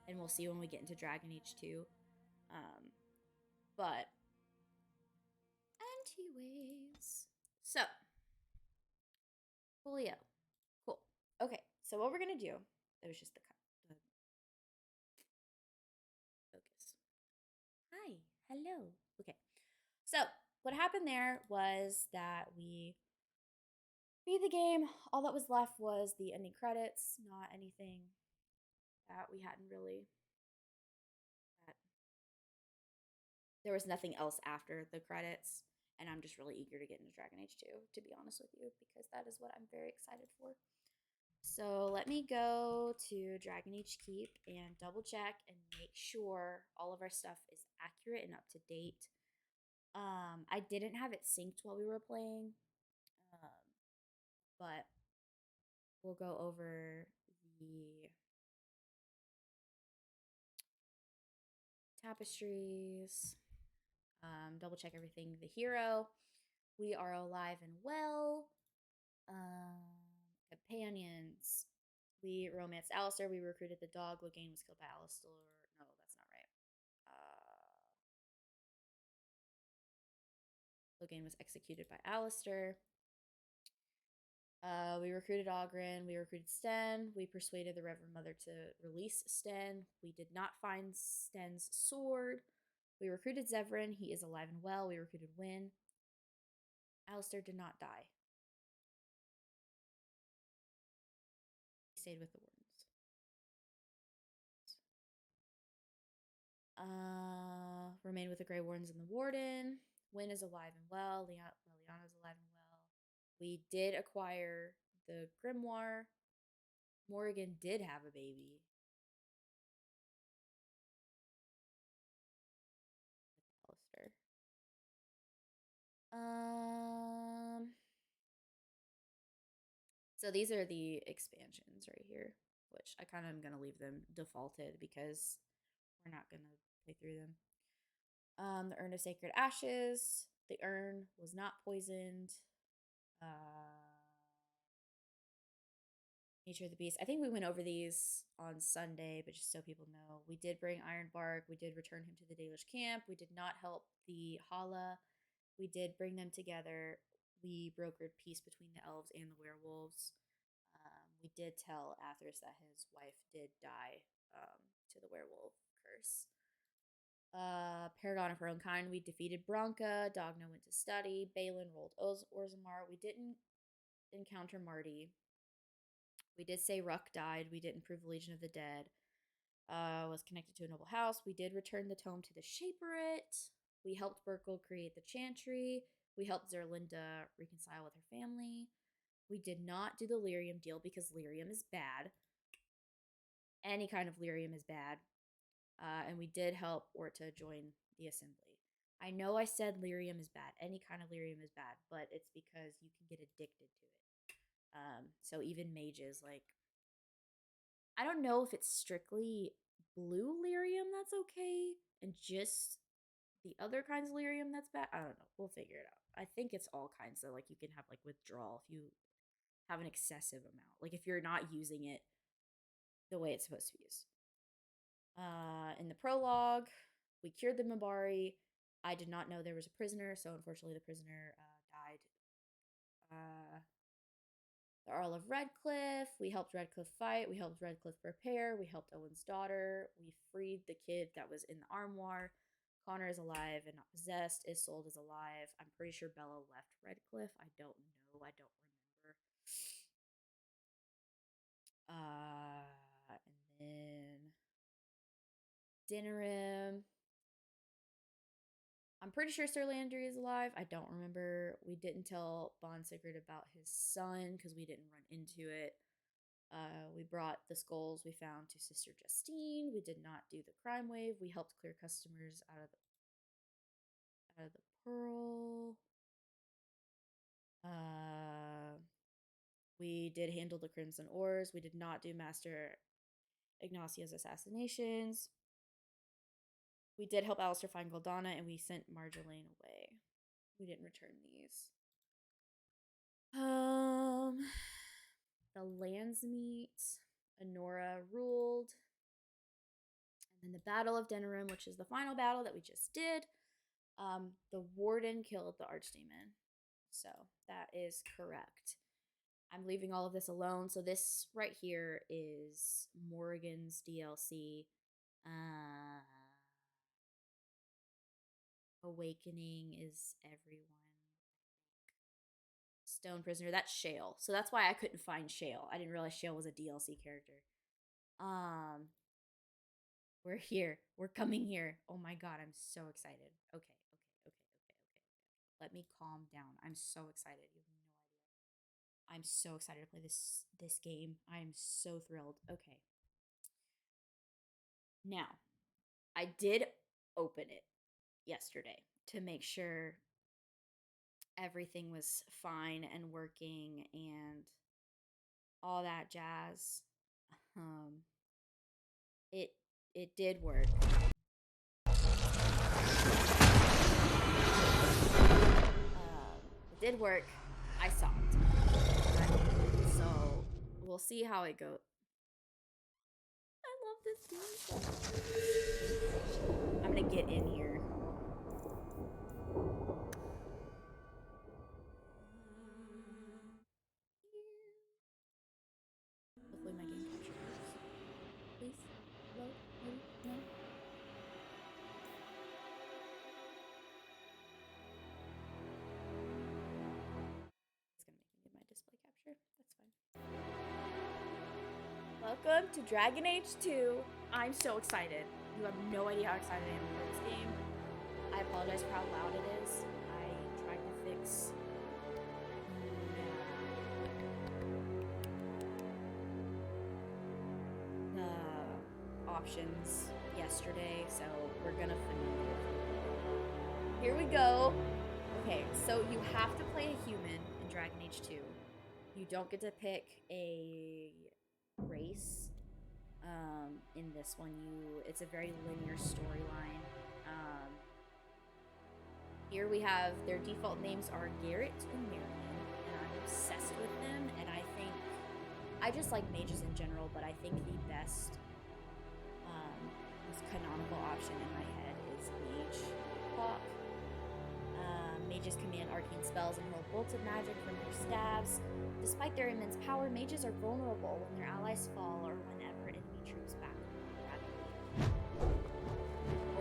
And we'll see when we get into Dragon Age 2. But anyways, so coolio. Cool. Okay, so what we're gonna do, it was just the focus. Hi, hello. Okay, so what happened there was that we beat the game. All that was left was the ending credits, not anything that we hadn't really there was nothing else after the credits, and I'm just really eager to get into Dragon Age 2, to be honest with you, because that is what I'm very excited for. So let me go to Dragon Age Keep and double check and make sure all of our stuff is accurate and up to date. I didn't have it synced while we were playing, but we'll go over the tapestries, double check everything. The hero, we are alive and well. Companions, we romanced Alistair. We recruited the dog. Logain was killed by Alistair. No, that's not right. Logain was executed by Alistair. We recruited Ogren. We recruited Sten. We persuaded the Reverend Mother to release Sten. We did not find Sten's sword. We recruited Zevran. He is alive and well. We recruited Wynne. Alistair did not die. He stayed with the Wardens. Remained with the Grey Wardens and the Warden. Wynne is alive and well. Liliana is alive and well. We did acquire the Grimoire. Morrigan did have a baby. Alistair. So these are the expansions right here, which I kind of am going to leave them defaulted because we're not going to play through them. The Urn of Sacred Ashes. The urn was not poisoned. Nature of the Beast. I think we went over these on Sunday, but just so people know, we did bring Ironbark. We did return him to the Dalish camp. We did not help the Hala. We did bring them together. We brokered peace between the elves and the werewolves. We did tell Athers that his wife did die to the werewolf curse. Paragon of her own kind. We defeated Bronca. Dogna went to study. Balin rolled Orzammar. We didn't encounter Marty. We did say Ruck died. We didn't prove the Legion of the Dead. Was connected to a noble house. We did return the tome to the Shaperate. We helped Burkle create the Chantry. We helped Zerlinda reconcile with her family. We did not do the lyrium deal because lyrium is bad. Any kind of lyrium is bad. And we did help Orta join the assembly. I know I said lyrium is bad. Any kind of lyrium is bad, but it's because you can get addicted to it. So even mages, like, I don't know if it's strictly blue lyrium that's okay and just the other kinds of lyrium that's bad. I don't know. We'll figure it out. I think it's all kinds. So like you can have like withdrawal if you have an excessive amount. Like if you're not using it the way it's supposed to be used. In the prologue, we cured the Mabari. I did not know there was a prisoner, so unfortunately the prisoner died. The Earl of Redcliffe. We helped Redcliffe fight. We helped Redcliffe prepare. We helped Owen's daughter. We freed the kid that was in the armoire. Connor is alive and not possessed. Isolde is alive. I'm pretty sure Bella left Redcliffe. I don't know. I don't remember. And then Dinnerim. I'm pretty sure Sir Landry is alive. I don't remember. We didn't tell Bond Sigurd about his son because we didn't run into it. We brought the skulls we found to Sister Justine. We did not do the crime wave. We helped clear customers out of the pearl. We did handle the Crimson Ores. We did not do Master Ignacio's assassinations. We did help Alistair find Goldana, and we sent Marjolaine away. We didn't return these. The Landsmeet, Honora ruled. And then the Battle of Denerim, which is the final battle that we just did. The Warden killed the Archdemon. So that is correct. I'm leaving all of this alone. So this right here is Morrigan's DLC. Awakening is everyone. Stone Prisoner, that's Shale. So that's why I couldn't find Shale. I didn't realize Shale was a DLC character. We're here. We're coming here. Oh my god, I'm so excited. Okay. Let me calm down. I'm so excited. You have no idea. I'm so excited to play this game. I'm so thrilled. Okay. Now, I did open it yesterday to make sure everything was fine and working and all that jazz. It did work. It did work. I saw it. So we'll see how it goes. I love this game so much. I'm gonna get in here. Hopefully my game capture works. Please load. Maybe no. It's gonna make me need my display capture. That's fine. Welcome to Dragon Age 2. I'm so excited. You have no idea how excited I am for this game. I apologize for how loud it is. I tried to fix the options yesterday, so we're gonna finish it. Here we go. Okay, so you have to play a human in Dragon Age 2. You don't get to pick a race in this one. It's a very linear storyline. Here we have their default names are Garrett and Marion, and I'm obsessed with them, and I just like mages in general, but I think the best most canonical option in my head is Mage Hawk. Mages command arcane spells and hurl bolts of magic from their staves. Despite their immense power, mages are vulnerable when their allies fall or whenever enemy troops back rapidly.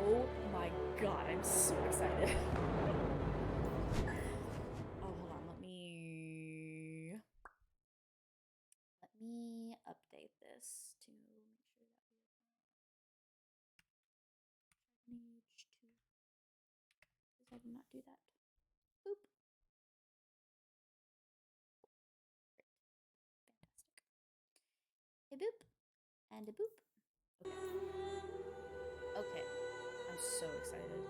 Oh my god, I'm so excited. Oh, hold on, let me update this to make sure that we are Dragon Age 2. Because I did not do that. Boop. Great. Fantastic. A boop. And a boop. Okay. Okay. I'm so excited.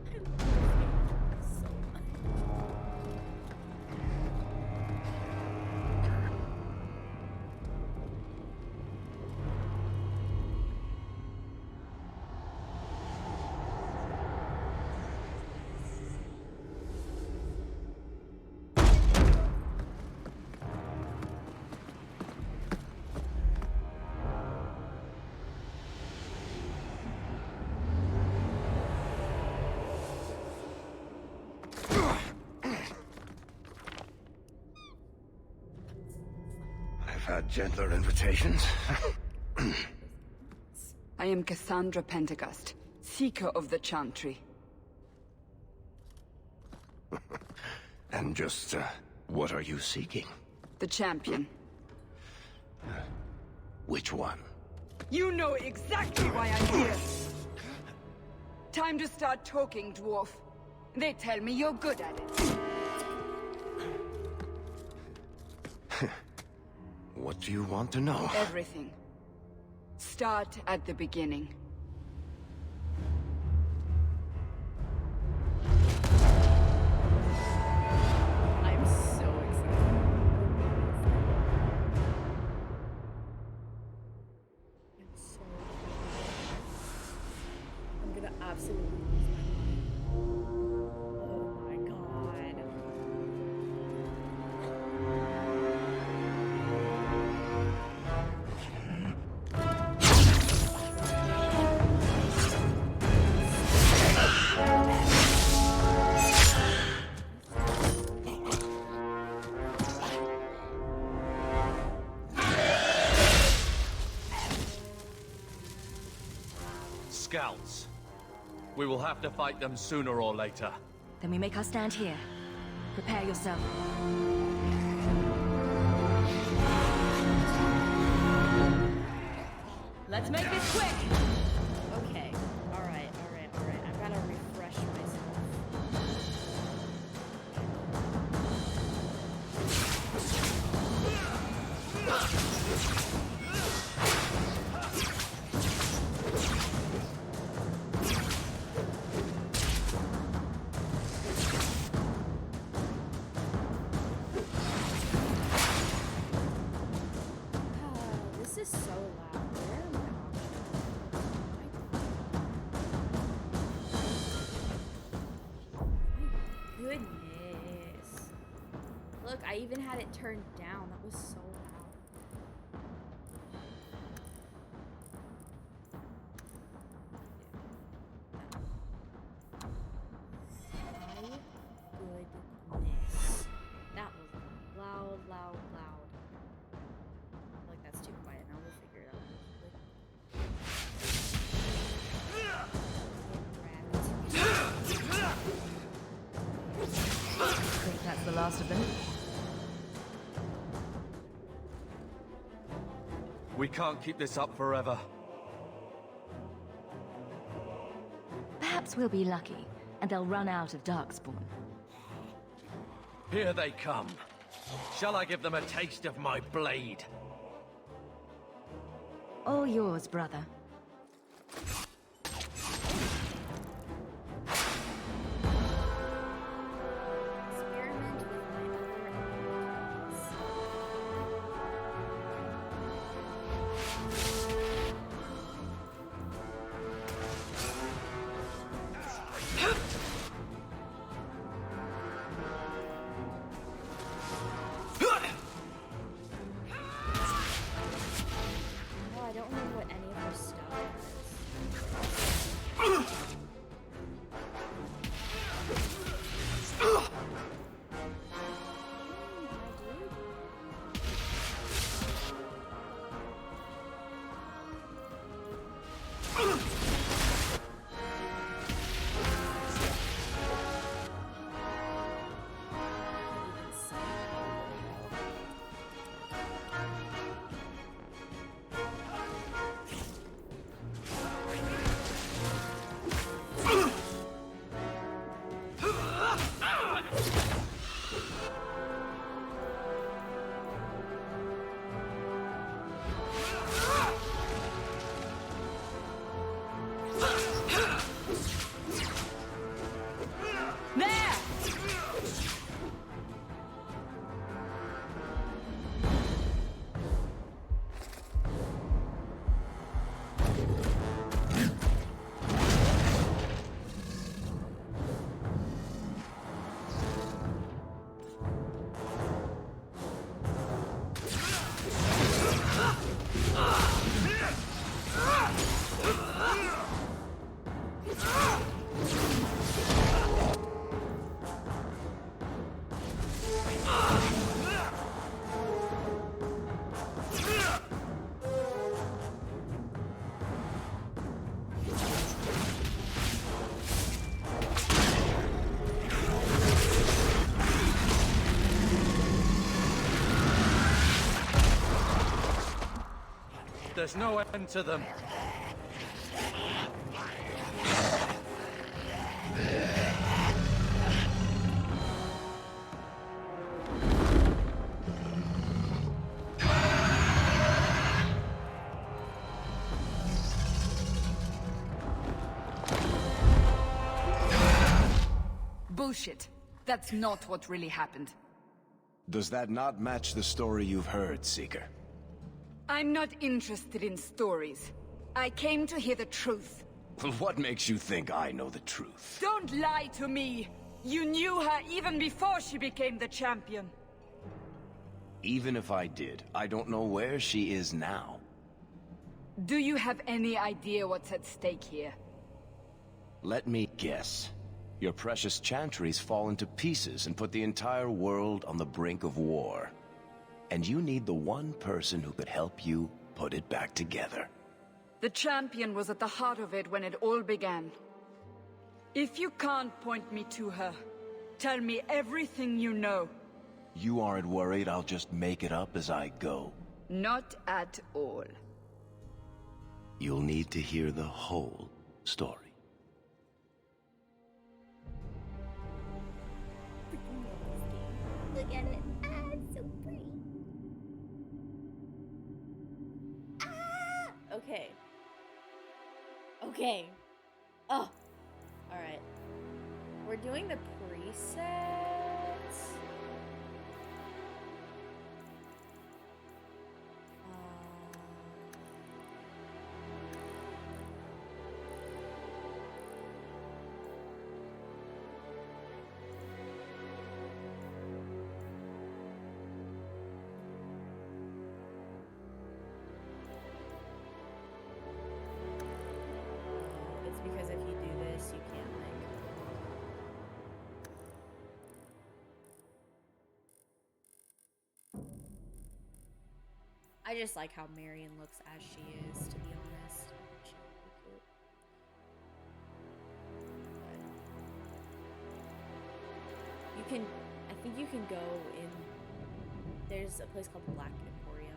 I love this game so much. I've had gentler invitations. I am Cassandra Pentecost, Seeker of the Chantry. And just, what are you seeking? The champion. Which one? You know exactly why I'm here! Time to start talking, dwarf. They tell me you're good at it. What do you want to know? Everything. Start at the beginning. I'm so excited. I'm so excited. I'm gonna absolutely lose my mind. Oh my god. Scouts. We will have to fight them sooner or later. Then we make our stand here. Prepare yourself. Let's make this quick! Okay. Alright. I've got to refresh myself. This is so loud. Where are my options? My goodness. Look, I even had it turned down. That was so loud. My goodness. That was loud. Like that's too quiet. Now we'll figure it out. I think that's the last of them. We can't keep this up forever. Perhaps we'll be lucky, and they'll run out of Darkspawn. Here they come. Shall I give them a taste of my blade? All yours, brother. Experiment with my other abilities. Oh, I don't remember what any of her stuff is. There's no end to them. Bullshit. That's not what really happened. Does that not match the story you've heard, Seeker? I'm not interested in stories. I came to hear the truth. Well, what makes you think I know the truth? Don't lie to me! You knew her even before she became the champion. Even if I did, I don't know where she is now. Do you have any idea what's at stake here? Let me guess. Your precious chantries fall into pieces and put the entire world on the brink of war. And you need the one person who could help you put it back together. The champion was at the heart of it when it all began. If you can't point me to her, tell me everything you know. You aren't worried I'll just make it up as I go? Not at all. you'll need to hear the whole story. Look at it. Ah, it's so pretty. Ah! Okay. Okay. Oh. Alright. We're doing the presets. It's because if you do this, you can't, like... I just like how Marion looks as she is, to be honest. I think she's really cute. But you can, I think you can go in, there's a place called the Black Emporium.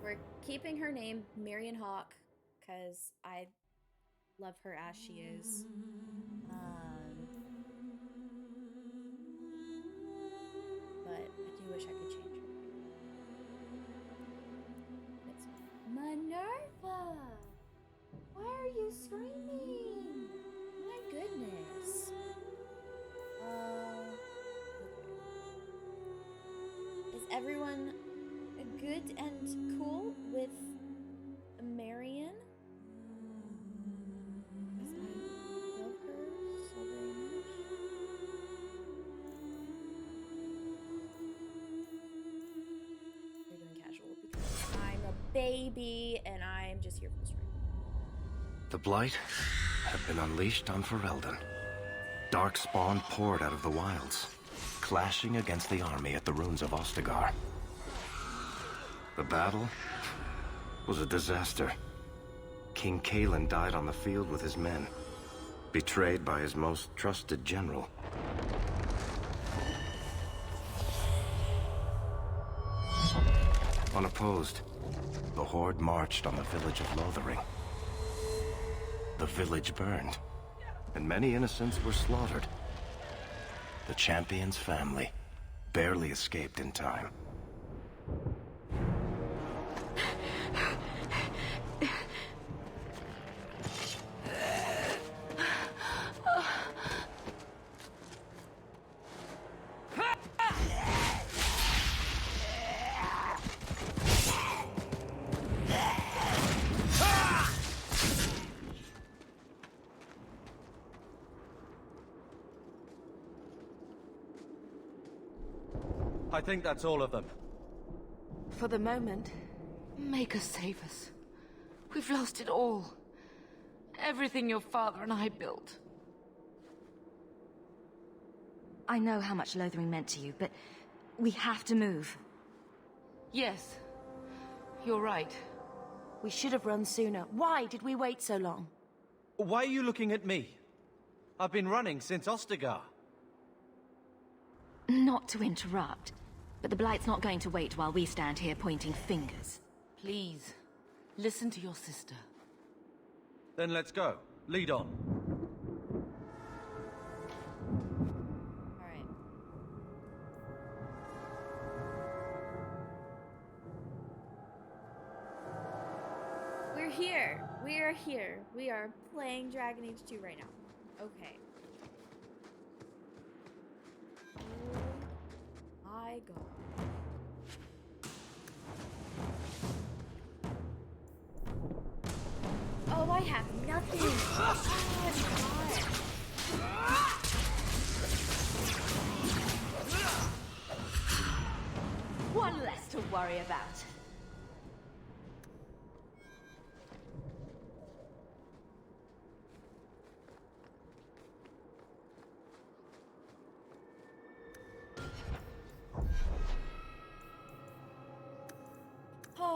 We're keeping her name Marion Hawke because I love her as she is. But I do wish I could change her. It's Minerva! Why are you screaming? My goodness. Is everyone good and cool with Marion? Because I love her so very much. We're doing casual because I'm a baby and I'm just here for the story. The Blight had been unleashed on Ferelden. Darkspawn poured out of the wilds, clashing against the army at the ruins of Ostagar. The battle was a disaster. King Cailan died on the field with his men, betrayed by his most trusted general. Unopposed, the Horde marched on the village of Lothering. The village burned, and many innocents were slaughtered. The champion's family barely escaped in time. I think that's all of them. For the moment, make us save us. We've lost it all. Everything your father and I built. I know how much Lothering meant to you, but we have to move. Yes, you're right. We should have run sooner. Why did we wait so long? Why are you looking at me? I've been running since Ostagar. Not to interrupt, but the Blight's not going to wait while we stand here pointing fingers. Please, listen to your sister. Then let's go. Lead on. Alright. We're here. We are here. We are playing Dragon Age 2 right now. Okay. Oh my god. Oh, I have nothing. Oh, God. One less to worry about.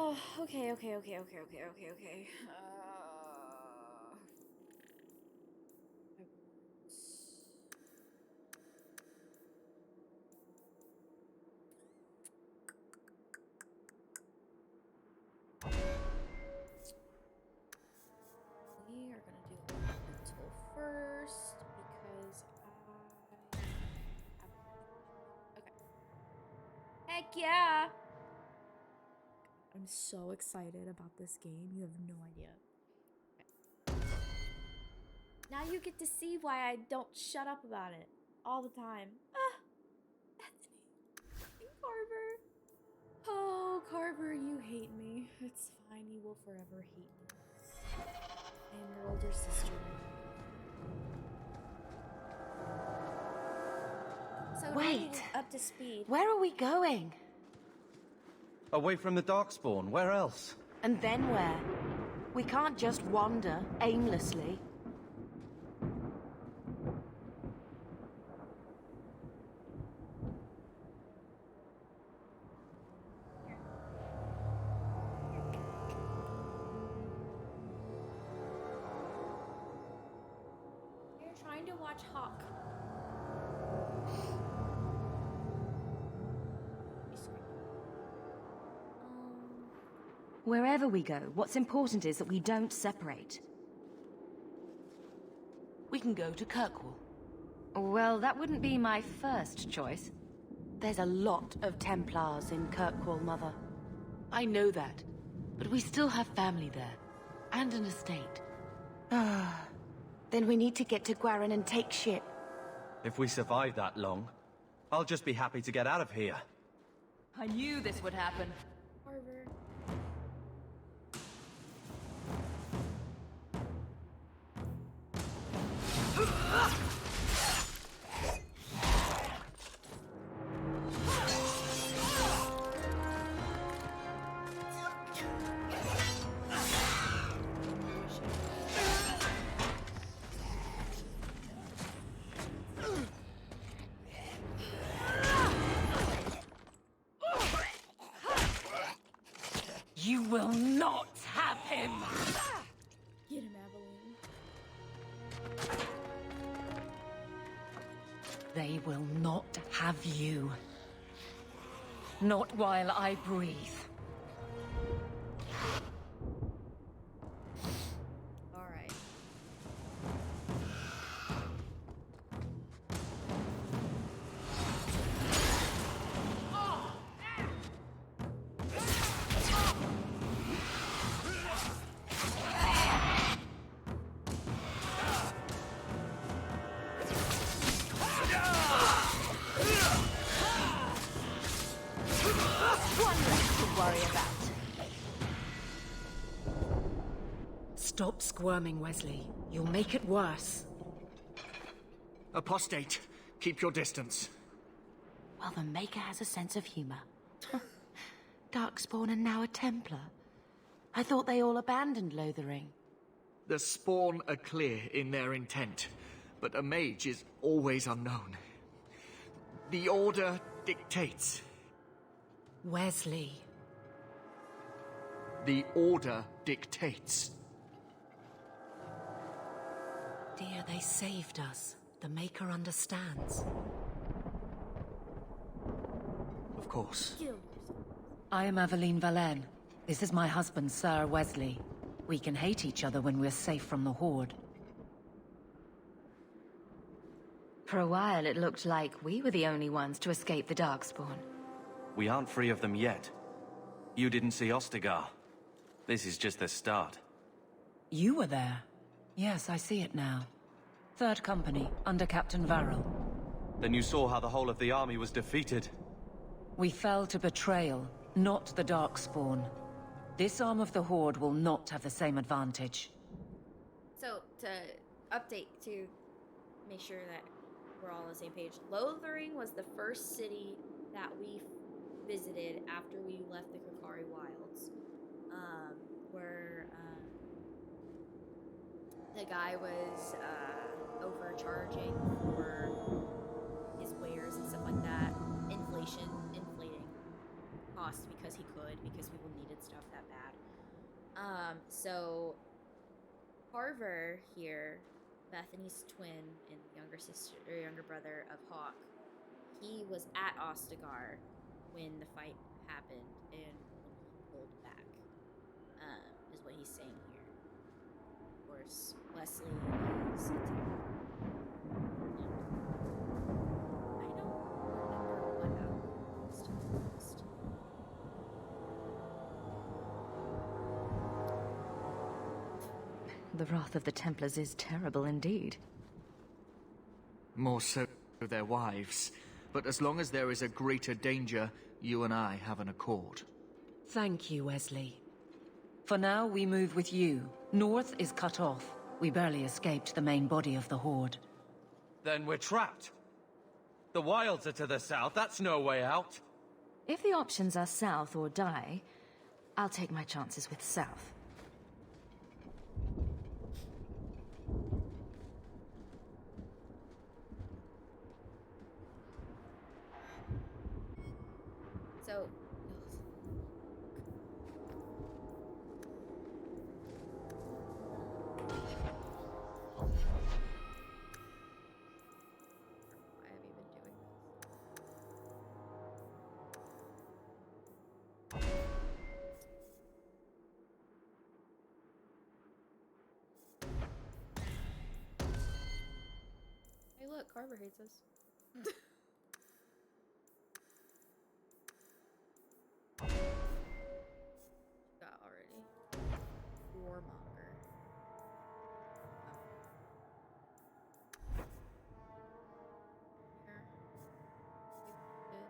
Okay. We are gonna do elemental first because I have okay. Heck yeah! I'm so excited about this game. You have no idea. Okay. Now you get to see why I don't shut up about it all the time. Ah, Bethany and Carver. Oh, Carver, you hate me. It's fine. You will forever hate me. I am your older sister. So Wait. Up to speed. Where are we going? Away from the Darkspawn, where else? And then where? We can't just wander aimlessly. You're trying to watch Hawk. Wherever we go, what's important is that we don't separate. We can go to Kirkwall. Well, that wouldn't be my first choice. There's a lot of Templars in Kirkwall, Mother. I know that, but we still have family there, and an estate. Then we need to get to Gwarin and take ship. If we survive that long, I'll just be happy to get out of here. I knew this would happen. Carver. You will not have him! Get him, Aveline. They will not have you. Not while I breathe. Alright. Stop squirming, Wesley. You'll make it worse. Apostate, keep your distance. Well, the Maker has a sense of humor. Darkspawn and now a Templar. I thought they all abandoned Lothering. The Spawn are clear in their intent, but a mage is always unknown. The Order dictates. Wesley. The Order dictates. Dear, they saved us. The Maker understands. Of course. I am Aveline Valenne. This is my husband, Sir Wesley. We can hate each other when we're safe from the Horde. For a while, it looked like we were the only ones to escape the Darkspawn. We aren't free of them yet. You didn't see Ostagar. This is just the start. You were there. Yes, I see it now. Third Company, under Captain Varel. Then you saw how the whole of the army was defeated. We fell to betrayal, not the Darkspawn. This arm of the Horde will not have the same advantage. So, to update, to make sure that we're all on the same page, Lothering was the first city that we visited after we left the Kakari Wilds. Where the guy was overcharging for his wares and stuff like that. Inflating costs because he could, because people needed stuff that So Carver here, Bethany's twin and younger sister or younger brother of Hawke, he was at Ostagar when the fight happened and he pulled back. Is what he's saying here. Of course, Wesley is The wrath of the Templars is terrible indeed. More so their wives. But as long as there is a greater danger, you and I have an accord. Thank you, Wesley. For now, we move with you. North is cut off. We barely escaped the main body of the Horde. Then we're trapped. The wilds are to the south, that's no way out. If the options are south or die, I'll take my chances with south. So, why have you been doing this? Hey, look, Carver hates us. Got already. Warmonger. Here.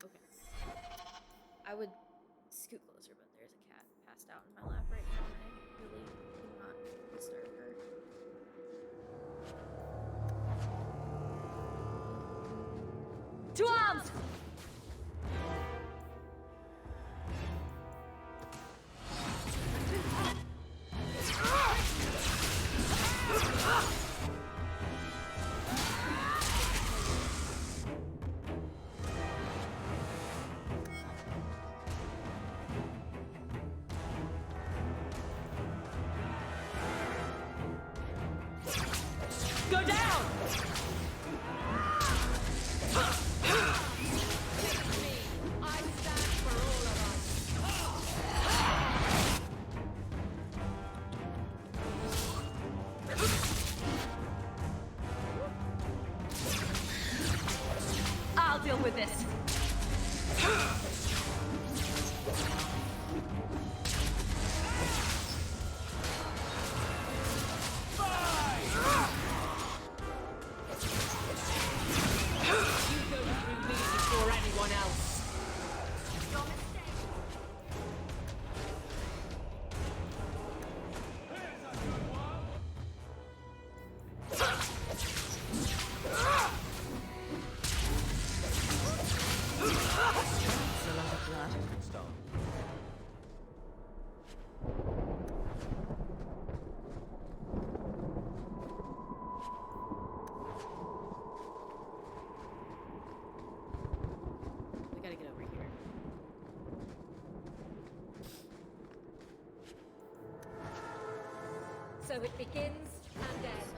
Okay. I would scoot closer, but there's a cat passed out in my lap right now, and I really cannot disturb her. To arms! Go down! I'll deal with this. We gotta get over here. So it begins and ends.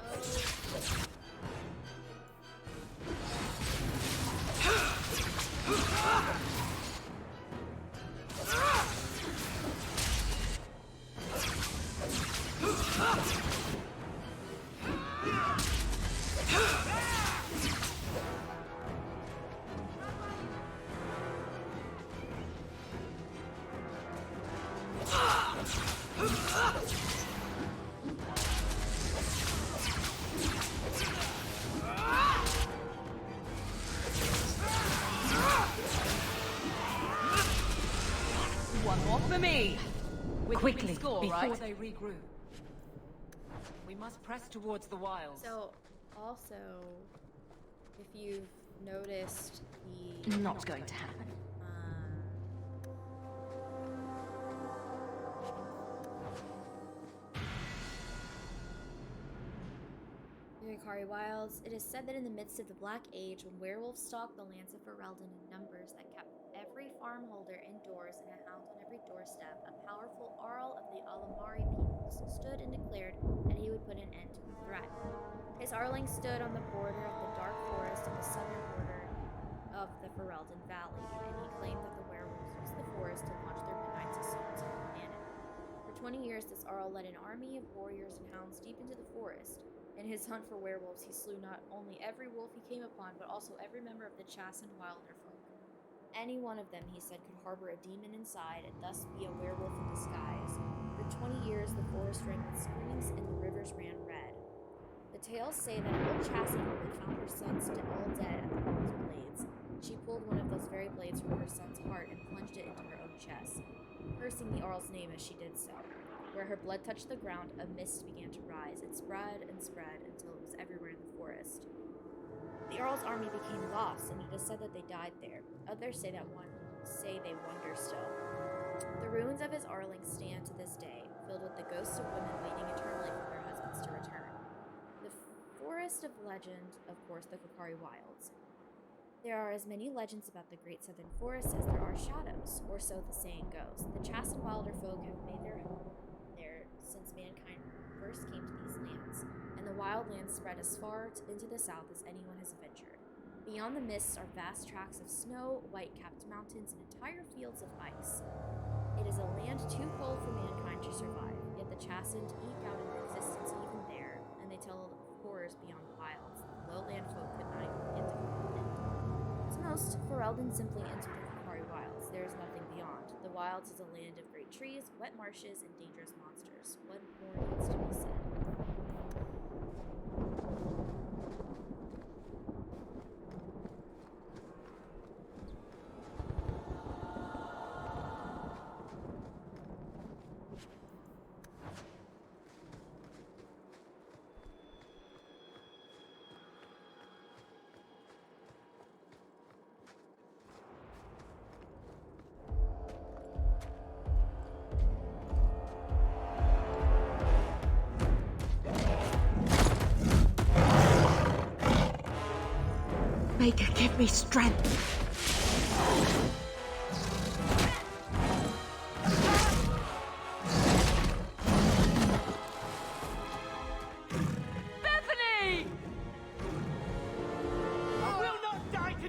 One more for me. Quickly, score, before right? they regroup. We must press towards the wilds. So, also, if you've noticed the... Not going to happen. The Hikari Wilds. It is said that in the midst of the Black Age, when werewolves stalked the lands of Ferelden in numbers that kept every farmholder indoors and a hound on every doorstep, a powerful Arl of the Alamari peoples stood and declared that he would put an end to the threat. His Arling stood on the border of the dark forest on the southern border of the Ferelden Valley, and he claimed that the werewolves used the forest to launch their midnight assaults on humanity. For 20 years, this Arl led an army of warriors and hounds deep into the forest. In his hunt for werewolves, he slew not only every wolf he came upon, but also every member of the chastened wilder folk. Any one of them, he said, could harbor a demon inside and thus be a werewolf in disguise. For 20 years, the forest rang with screams and the rivers ran red. The tales say that an old chastened woman found her sons all dead at the Arl's blades. She pulled one of those very blades from her son's heart and plunged it into her own chest, cursing the Arl's name as she did so. Where her blood touched the ground, a mist began to rise. It spread and spread until it was everywhere in the forest. The Earl's army became lost, and it is said that they died there. Others say they wander still. The ruins of his Arling stand to this day, filled with the ghosts of women waiting eternally for their husbands to return. The forest of legend, of course, the Hikari Wilds. There are as many legends about the Great Southern Forest as there are shadows, or so the saying goes. The chastened wilder folk have made their home there since mankind first came to these lands, and the wild lands spread as far into the south as anyone has ventured. Beyond the mists are vast tracts of snow, white-capped mountains, and entire fields of ice. It is a land too cold for mankind to survive, yet the chastened eke out an existence even there, and they tell of horrors beyond the wilds. The lowland folk could not even begin to comprehend. To most, Ferelden simply entered the Hikari Wilds. There is nothing beyond. The wilds is a land of great trees, wet marshes, and dangerous monsters. What more needs to be said? Maker, give me strength. Bethany! I will not die to...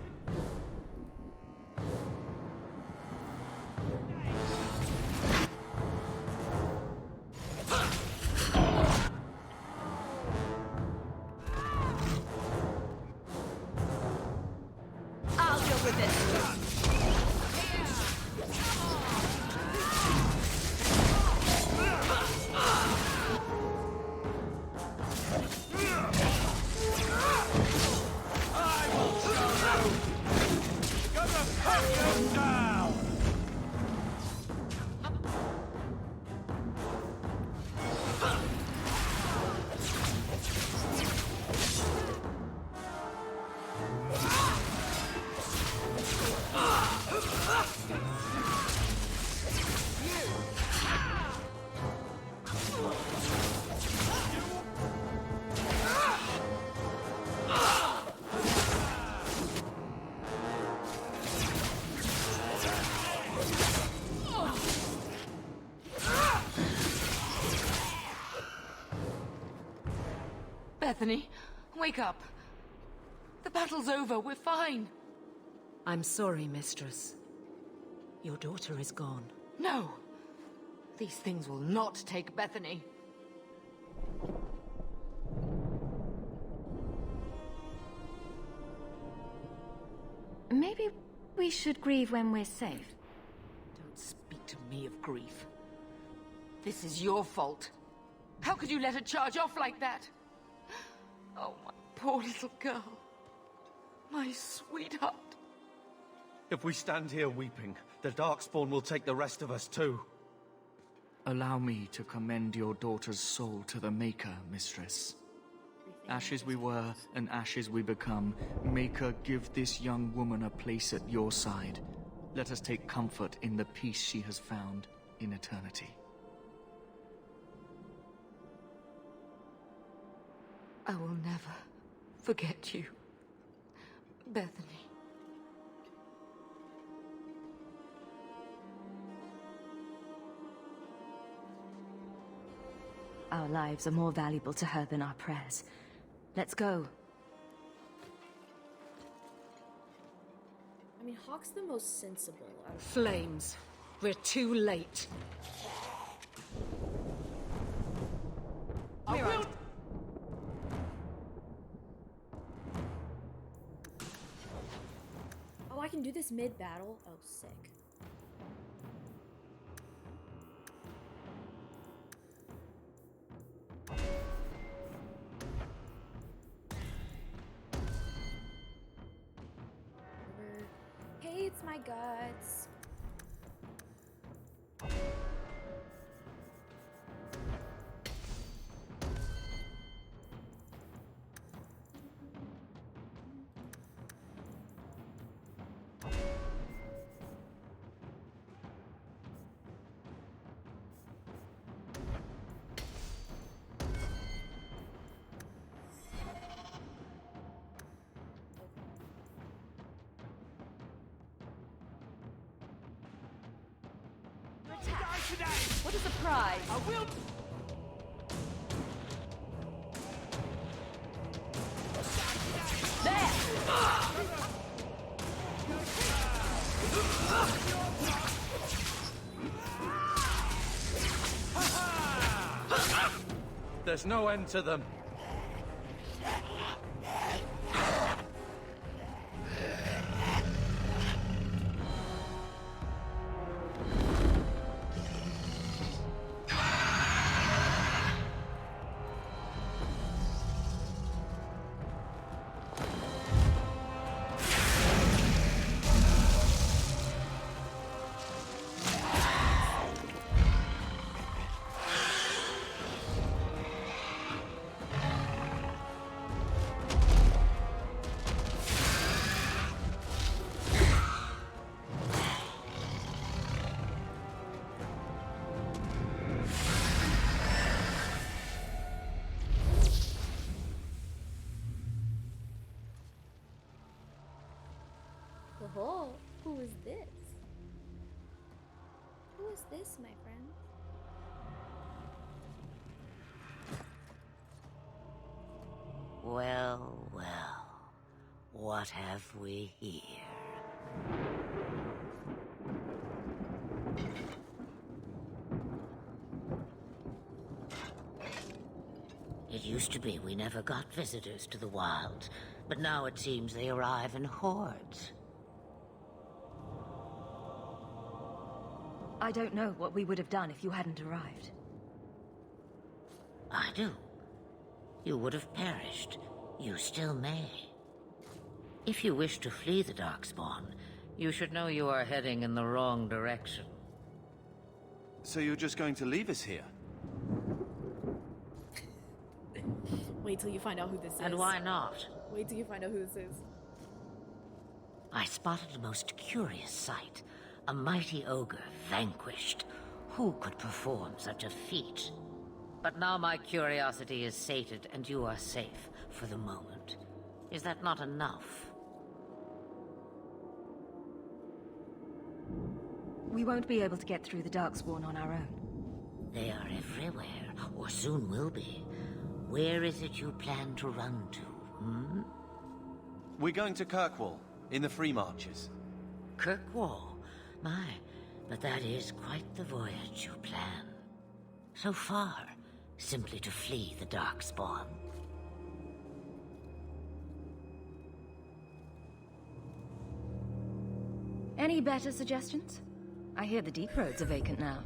I'll deal with this. Bethany, wake up. The battle's over. We're fine. I'm sorry, mistress. Your daughter is gone. No. These things will not take Bethany. Maybe we should grieve when we're safe. Don't speak to me of grief. This is your fault. How could you let her charge off like that? Oh, my poor little girl. My sweetheart. If we stand here weeping, the Darkspawn will take the rest of us too. Allow me to commend your daughter's soul to the Maker, mistress. Ashes we were, and ashes we become. Maker, give this young woman a place at your side. Let us take comfort in the peace she has found in eternity. I will never forget you, Bethany. Our lives are more valuable to her than our prayers. Let's go. I mean, Hawke's the most sensible out of Flames. We're too late. I will. Oh, I can do this mid-battle? Oh, sick. Hey, it's my guts. What a surprise! I will. There's no end to them. Oh, who is this? Who is this, my friend? Well, well. What have we here? It used to be we never got visitors to the wilds, but now it seems they arrive in hordes. I don't know what we would have done if you hadn't arrived. I do. You would have perished. You still may. If you wish to flee the Darkspawn, you should know you are heading in the wrong direction. So you're just going to leave us here? Wait till you find out who this is. And why not? Wait till you find out who this is. I spotted a most curious sight. A mighty ogre vanquished. Who could perform such a feat? But now my curiosity is sated, and you are safe for the moment. Is that not enough? We won't be able to get through the Darkspawn on our own. They are everywhere, or soon will be. Where is it you plan to run to, hmm? We're going to Kirkwall, in the Free Marches. Kirkwall? My, but that is quite the voyage you plan. So far, simply to flee the Darkspawn. Any better suggestions? I hear the deep roads are vacant now.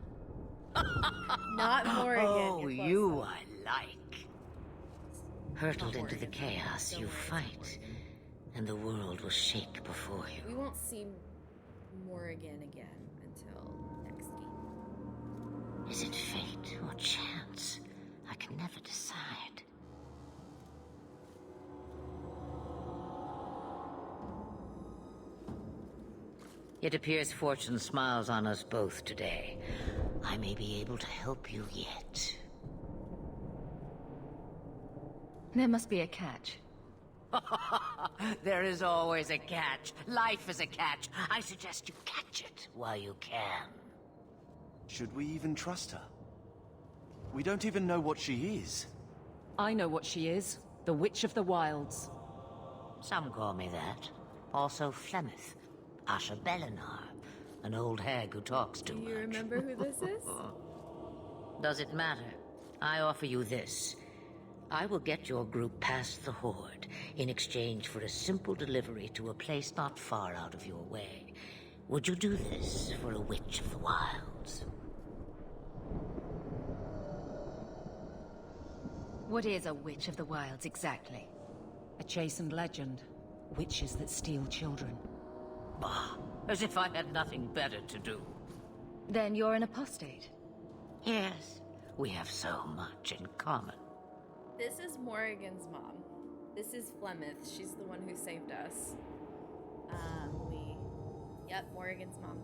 Not more again. Oh, you I like. Hurtled into the chaos, you fight, and the world will shake before you. We won't see Morrigan again until next game. Is it fate or chance? I can never decide. It appears fortune smiles on us both today. I may be able to help you yet. There must be a catch. There is always a catch. Life is a catch. I suggest you catch it while you can. Should we even trust her? We don't even know what she is. I know what she is. The Witch of the Wilds. Some call me that. Also Flemeth. Asha Belinar. An old hag who talks too much. Do you remember who this is? Does it matter? I offer you this. I will get your group past the Horde in exchange for a simple delivery to a place not far out of your way. Would you do this for a Witch of the Wilds? What is a Witch of the Wilds exactly? A chastened legend. Witches that steal children. Bah, as if I had nothing better to do. Then you're an apostate. Yes, we have so much in common. This is Morrigan's mom. This is Flemeth. She's the one who saved us. Yep, Morrigan's mom.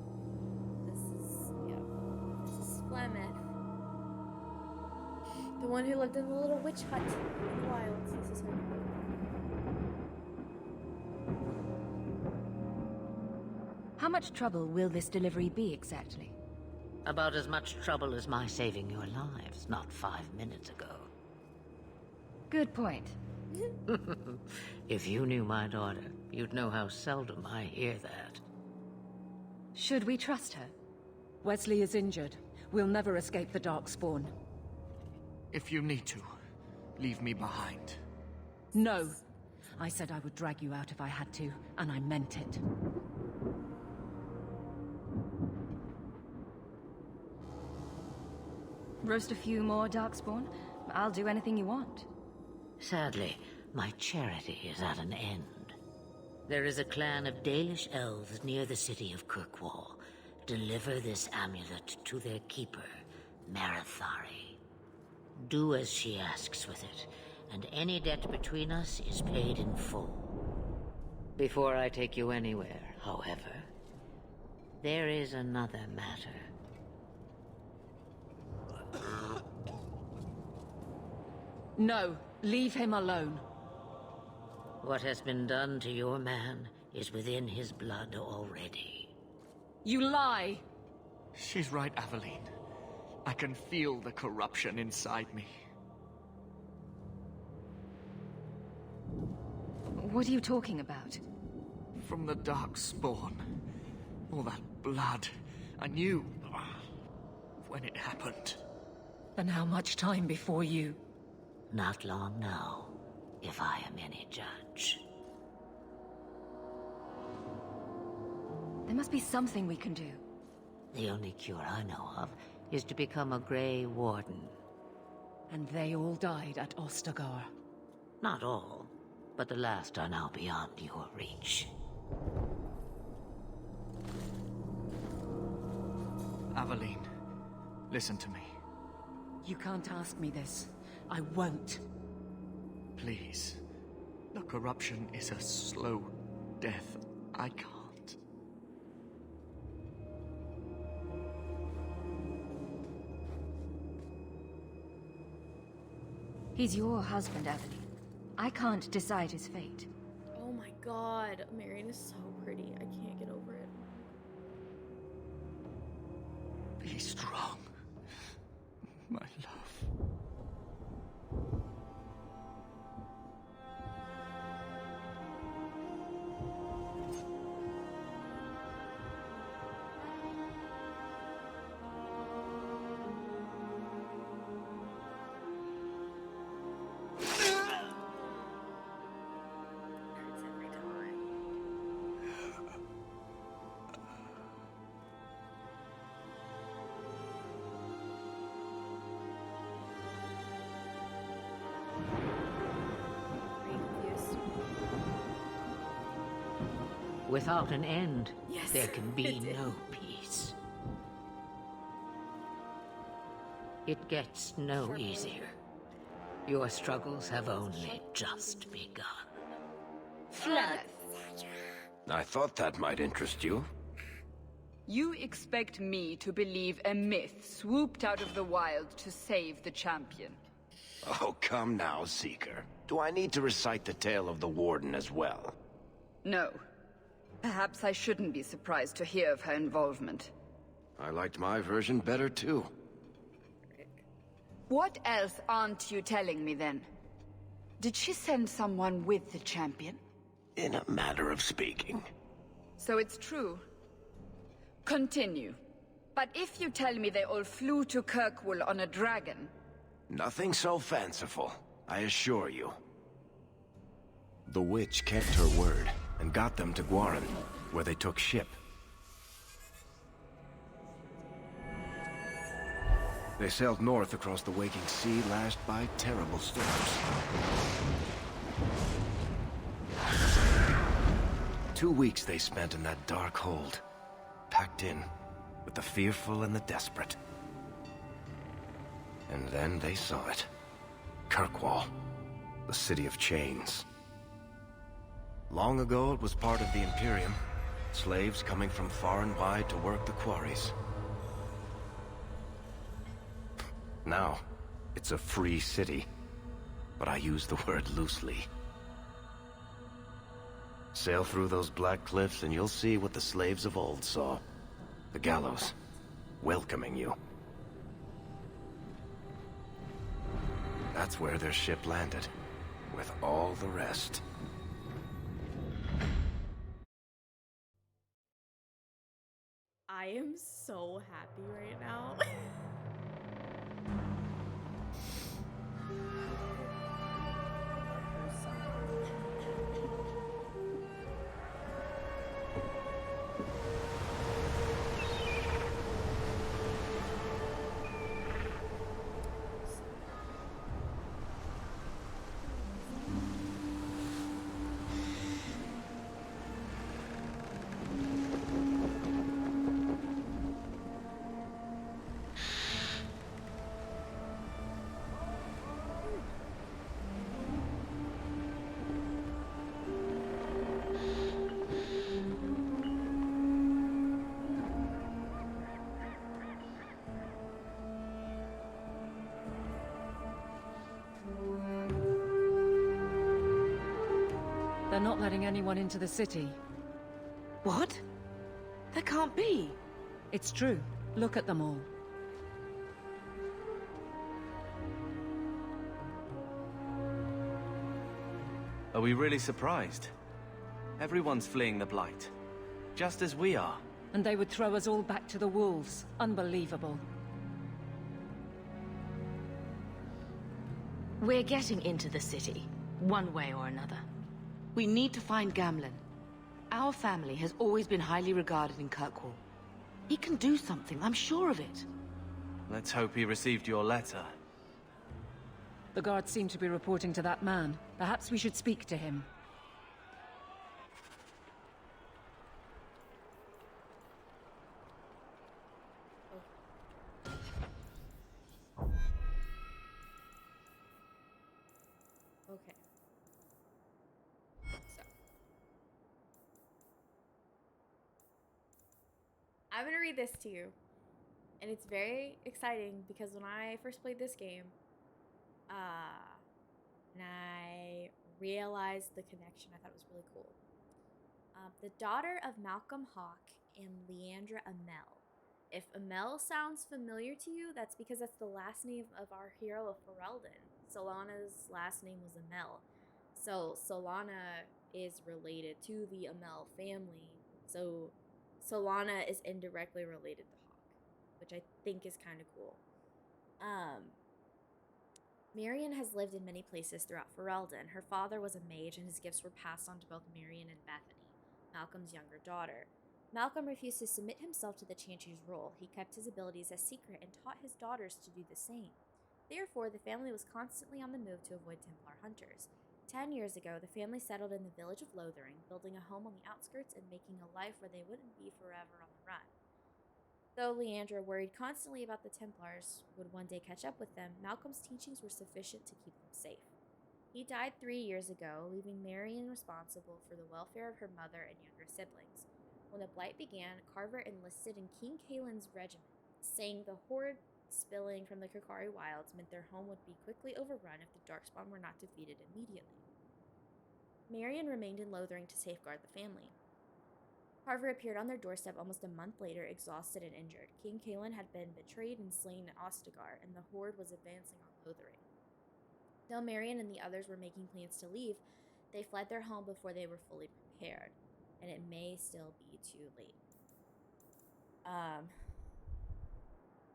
This is Flemeth. The one who lived in the little witch hut in the wilds. This is her. How much trouble will this delivery be exactly? About as much trouble as my saving your lives not 5 minutes ago. Good point. If you knew my daughter, you'd know how seldom I hear that. Should we trust her? Wesley is injured. We'll never escape the Darkspawn. If you need to, leave me behind. No. I said I would drag you out if I had to, and I meant it. Roast a few more Darkspawn? I'll do anything you want. Sadly, my charity is at an end. There is a clan of Dalish elves near the city of Kirkwall. Deliver this amulet to their keeper, Marithari. Do as she asks with it, and any debt between us is paid in full. Before I take you anywhere, however, there is another matter. No, leave him alone. What has been done to your man is within his blood already. You lie! She's right, Aveline. I can feel the corruption inside me. What are you talking about? From the Darkspawn. All that blood. I knew when it happened. And how much time before you? Not long now, if I am any judge. There must be something we can do. The only cure I know of is to become a Grey Warden. And they all died at Ostagar. Not all, but the last are now beyond your reach. Aveline, listen to me. You can't ask me this. I won't. Please. The corruption is a slow death. I can't. He's your husband, Aveline. I can't decide his fate. Oh my god, Marion is so pretty. I can't get over it. Be strong, my love. Without an end, Yes, there can be it did. no peace. It gets no easier. Your struggles have only just begun. I thought that might interest you. You expect me to believe a myth swooped out of the wild to save the champion? Oh, come now, Seeker. Do I need to recite the tale of the Warden as well? No. Perhaps I shouldn't be surprised to hear of her involvement. I liked my version better, too. What else aren't you telling me, then? Did she send someone with the champion? In a matter of speaking. So it's true. Continue. But if you tell me they all flew to Kirkwall on a dragon... Nothing so fanciful, I assure you. The witch kept her word, and got them to Guaran, where they took ship. They sailed north across the waking sea, lashed by terrible storms. 2 weeks they spent in that dark hold, packed in with the fearful and the desperate. And then they saw it. Kirkwall, the city of chains. Long ago it was part of the Imperium, slaves coming from far and wide to work the quarries. Now, it's a free city, but I use the word loosely. Sail through those black cliffs and you'll see what the slaves of old saw. The gallows, welcoming you. That's where their ship landed, with all the rest. I am so happy right now. They're not letting anyone into the city. What? That can't be. It's true. Look at them all. Are we really surprised? Everyone's fleeing the Blight. Just as we are. And they would throw us all back to the wolves. Unbelievable. We're getting into the city, one way or another. We need to find Gamlen. Our family has always been highly regarded in Kirkwall. He can do something, I'm sure of it. Let's hope he received your letter. The guards seem to be reporting to that man. Perhaps we should speak to him. Okay. So. I'm gonna read this to you. And it's very exciting because when I first played this game, and I realized the connection, I thought it was really cool. The daughter of Malcolm Hawke and Leandra Amel. If Amel sounds familiar to you, that's because that's the last name of our hero of Ferelden. Solana's last name was Amel. So Solana is related to the Amel family. So Solana is indirectly related to Hawke, which I think is kind of cool. Marion has lived in many places throughout Ferelden. Her father was a mage, and his gifts were passed on to both Marion and Bethany, Malcolm's younger daughter. Malcolm refused to submit himself to the Chantry's role. He kept his abilities a secret and taught his daughters to do the same. Therefore, the family was constantly on the move to avoid Templar hunters. 10 years ago, the family settled in the village of Lothering, building a home on the outskirts and making a life where they wouldn't be forever on the run. Though Leandra worried constantly about the Templars would one day catch up with them, Malcolm's teachings were sufficient to keep them safe. He died 3 years ago, leaving Marion responsible for the welfare of her mother and younger siblings. When the Blight began, Carver enlisted in King Kaelin's regiment, saying the Horde spilling from the Kokari wilds meant their home would be quickly overrun if the Darkspawn were not defeated immediately. Marion remained in Lothering to safeguard the family. Carver appeared on their doorstep almost a month later, exhausted and injured. King Kaelin had been betrayed and slain at Ostagar, and the Horde was advancing on Lothering. Though Marion and the others were making plans to leave, they fled their home before they were fully prepared, and it may still be too late.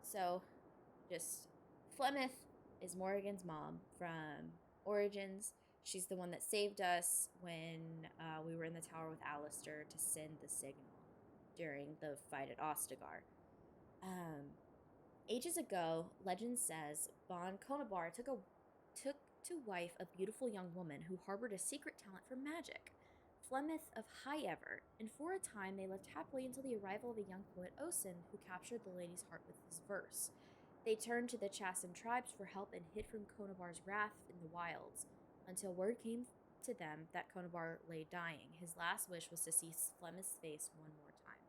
So, just, Flemeth is Morrigan's mom from Origins. She's the one that saved us when we were in the tower with Alistair to send the signal during the fight at Ostagar. Ages ago, legend says Bon Konabar took to wife a beautiful young woman who harbored a secret talent for magic, Flemeth of Highever, and for a time they lived happily until the arrival of a young poet Osin, who captured the lady's heart with his verse. They turned to the Chasm tribes for help and hid from Konabar's wrath in the wilds, until word came to them that Konabar lay dying. His last wish was to see Flemeth's face one more time.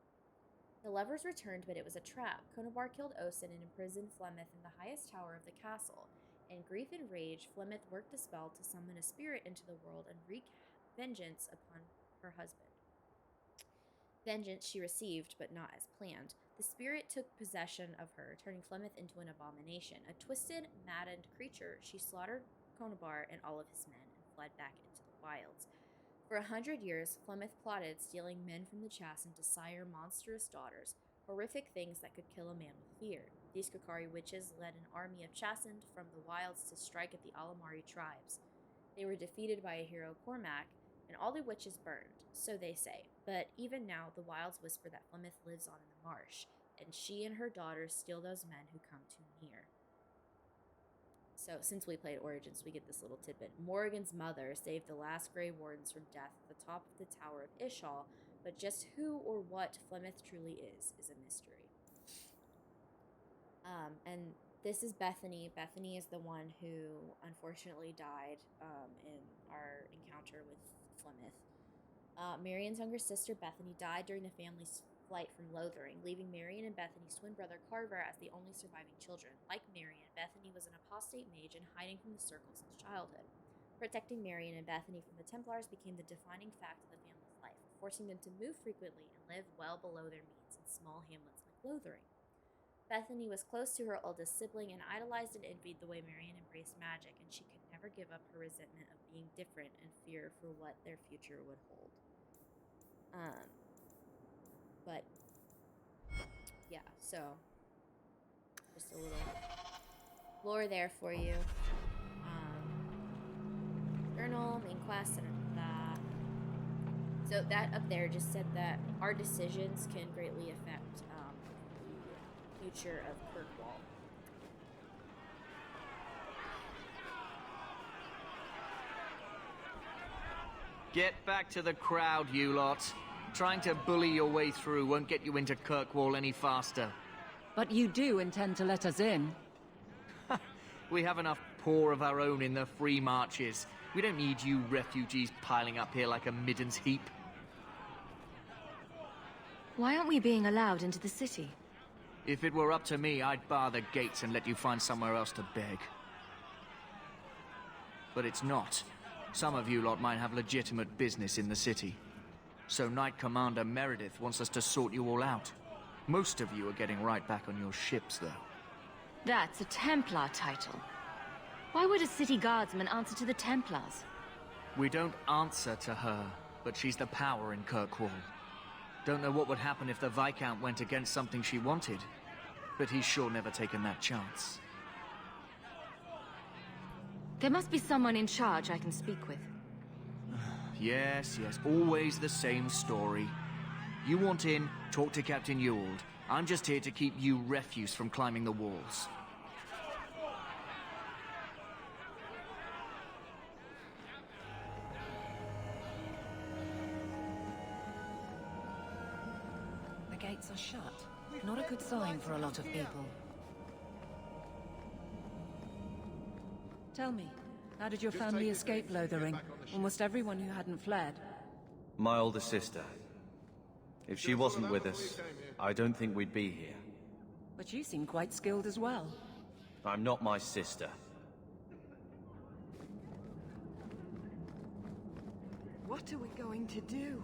The lovers returned, but it was a trap. Konabar killed Osin and imprisoned Flemeth in the highest tower of the castle. In grief and rage, Flemeth worked a spell to summon a spirit into the world and wreak vengeance upon her husband. Vengeance she received, but not as planned. The spirit took possession of her, turning Flemeth into an abomination. A twisted, maddened creature, she slaughtered Konabar and all of his men and fled back into the wilds. For 100 years, Flemeth plotted, stealing men from the Chasm to sire monstrous daughters, horrific things that could kill a man with fear. These Kokari witches led an army of Chasm from the wilds to strike at the Alamari tribes. They were defeated by a hero, Cormac, and all the witches burned, so they say. But even now, the wilds whisper that Flemeth lives on in the marsh, and she and her daughters steal those men who come too near. So, since we played Origins, we get this little tidbit. Morrigan's mother saved the last Grey Wardens from death at the top of the Tower of Ishal, but just who or what Flemeth truly is a mystery. And this is Bethany. Bethany is the one who unfortunately died in our encounter with Flemeth. Marion's younger sister, Bethany, died during the family's flight from Lothering, leaving Marion and Bethany's twin brother Carver as the only surviving children. Like Marion, Bethany was an apostate mage and hiding from the circle since childhood. Protecting Marion and Bethany from the Templars became the defining fact of the family's life, forcing them to move frequently and live well below their means in small hamlets like Lothering. Bethany was close to her oldest sibling and idolized and envied the way Marion embraced magic, and she could never give up her resentment of being different and fear for what their future would hold. But yeah, so just a little lore there for you. Journal, main quest, and that. So that up there just said that our decisions can greatly affect the future of Kirkwall. Get back to the crowd, you lot. Trying to bully your way through won't get you into Kirkwall any faster. But you do intend to let us in? We have enough poor of our own in the free marches. We don't need you refugees piling up here like a middens heap. Why aren't we being allowed into the city? If it were up to me, I'd bar the gates and let you find somewhere else to beg. But it's not. Some of you lot might have legitimate business in the city. So Knight Commander Meredith wants us to sort you all out. Most of you are getting right back on your ships, though. That's a Templar title. Why would a city guardsman answer to the Templars? We don't answer to her, but she's the power in Kirkwall. Don't know what would happen if the Viscount went against something she wanted, but he's sure never taken that chance. There must be someone in charge I can speak with. Yes, always the same story. You want in, talk to Captain Ewald. I'm just here to keep you refuse from climbing the walls. The gates are shut. Not a good sign for a lot of people. Tell me, how did your family escape Lothering? Almost everyone who hadn't fled. My older sister. If she wasn't with us, I don't think we'd be here. But you seem quite skilled as well. I'm not my sister. What are we going to do?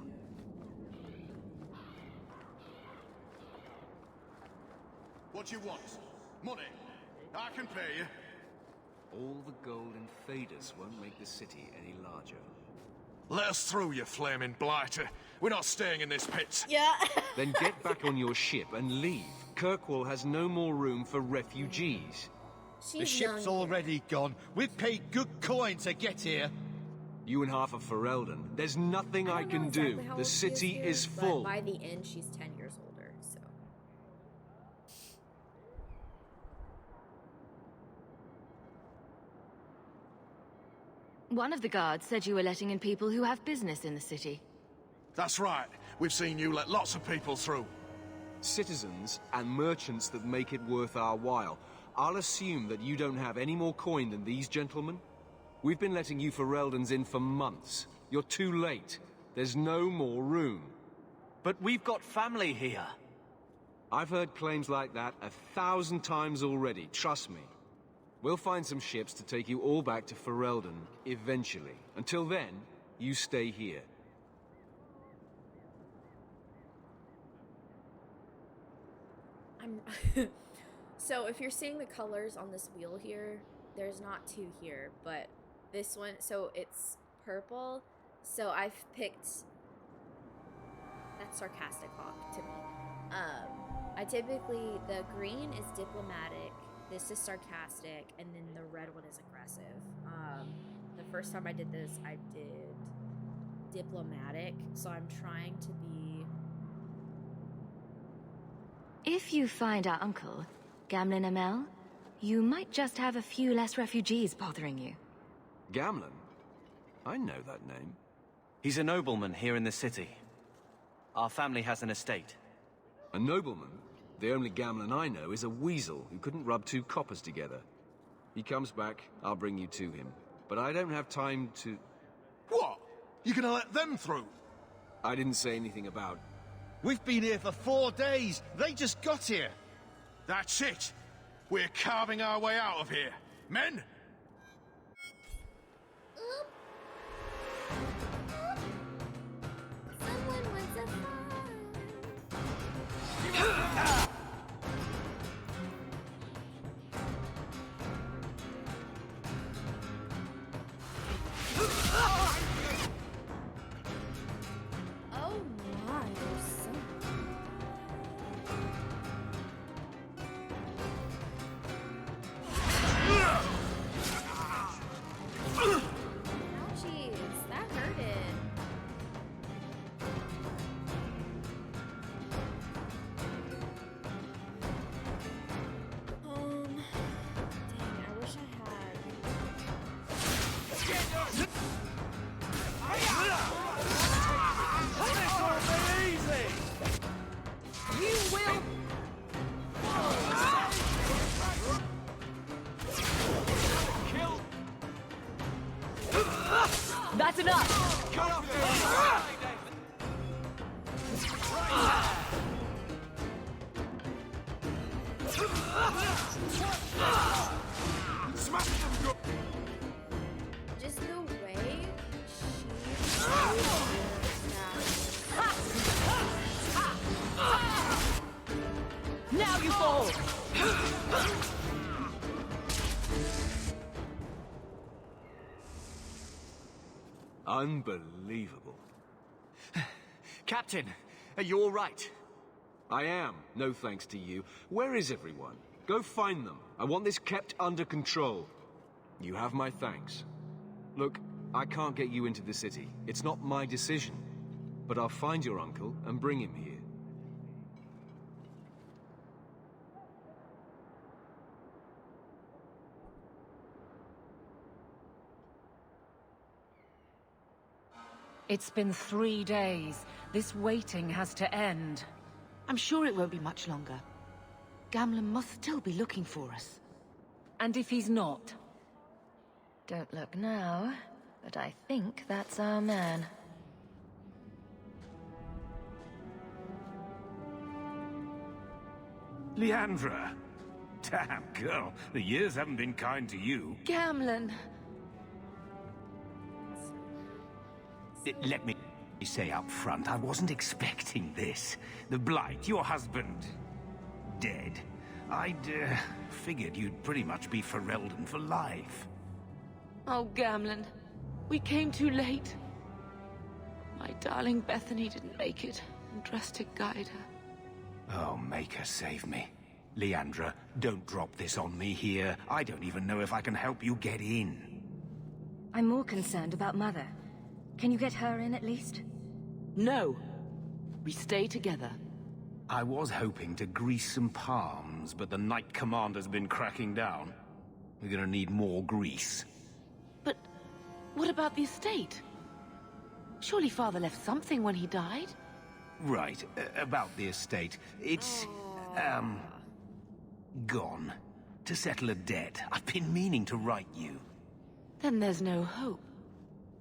What do you want? Money? I can pay you. All the gold and faders won't make the city any larger. Let us through, you flaming blighter. We're not staying in this pit. Yeah. Then get back on your ship and leave. Kirkwall has no more room for refugees. She's the ship's young. already gone. We've paid good coin to get here. You and half of Ferelden. There's nothing I don't know can exactly do. how The old she city here, is but full. by the end, she's 10 years older, so. One of the guards said you were letting in people who have business in the city. That's right. We've seen you let lots of people through. Citizens and merchants that make it worth our while. I'll assume that you don't have any more coin than these gentlemen. We've been letting you Fereldans in for months. You're too late. There's no more room. But we've got family here. I've heard claims like that 1,000 times already, trust me. We'll find some ships to take you all back to Ferelden, eventually. Until then, you stay here. So if you're seeing the colors on this wheel here, there's not two here, but this one, so it's purple, so I've picked, that's sarcastic, Hawke, to me. I typically, the green is diplomatic, this is sarcastic, and then the red one is aggressive. The first time I did this, I did diplomatic, so I'm trying to be... If you find our uncle, Gamlen Amel, you might just have a few less refugees bothering you. Gamlen? I know that name. He's a nobleman here in the city. Our family has an estate. A nobleman? The only Gamlen I know is a weasel who couldn't rub two coppers together. He comes back, I'll bring you to him. But I don't have time to... What? You gonna let them through? I didn't say anything about... We've been here for 4 days. They just got here. That's it. We're carving our way out of here. Men? Someone wants a Oh my, there's so Ouchies, that hurted. Dang, I wish I had. You will... Kill! That's enough! Cut off Smash them good! Just the way Now you fall! Unbelievable. Captain, are you all right? I am, no thanks to you. Where is everyone? Go find them. I want this kept under control. You have my thanks. Look, I can't get you into the city. It's not my decision. But I'll find your uncle and bring him here. It's been 3 days. This waiting has to end. I'm sure it won't be much longer. Gamlen must still be looking for us. And if he's not? Don't look now, but I think that's our man. Leandra! Damn, girl, the years haven't been kind to you. Gamlen. Let me say up front, I wasn't expecting this. The Blight, your husband, dead. I'd figured you'd pretty much be Ferelden for life. Oh, Gamlen. We came too late. My darling Bethany didn't make it, and dressed to guide her. Oh, make her save me. Leandra, don't drop this on me here. I don't even know if I can help you get in. I'm more concerned about Mother. Can you get her in at least? No. We stay together. I was hoping to grease some palms, but the Knight Commander's been cracking down. We're gonna need more grease. But what about the estate? Surely Father left something when he died? Right, about the estate. It's, gone. To settle a debt. I've been meaning to write you. Then there's no hope.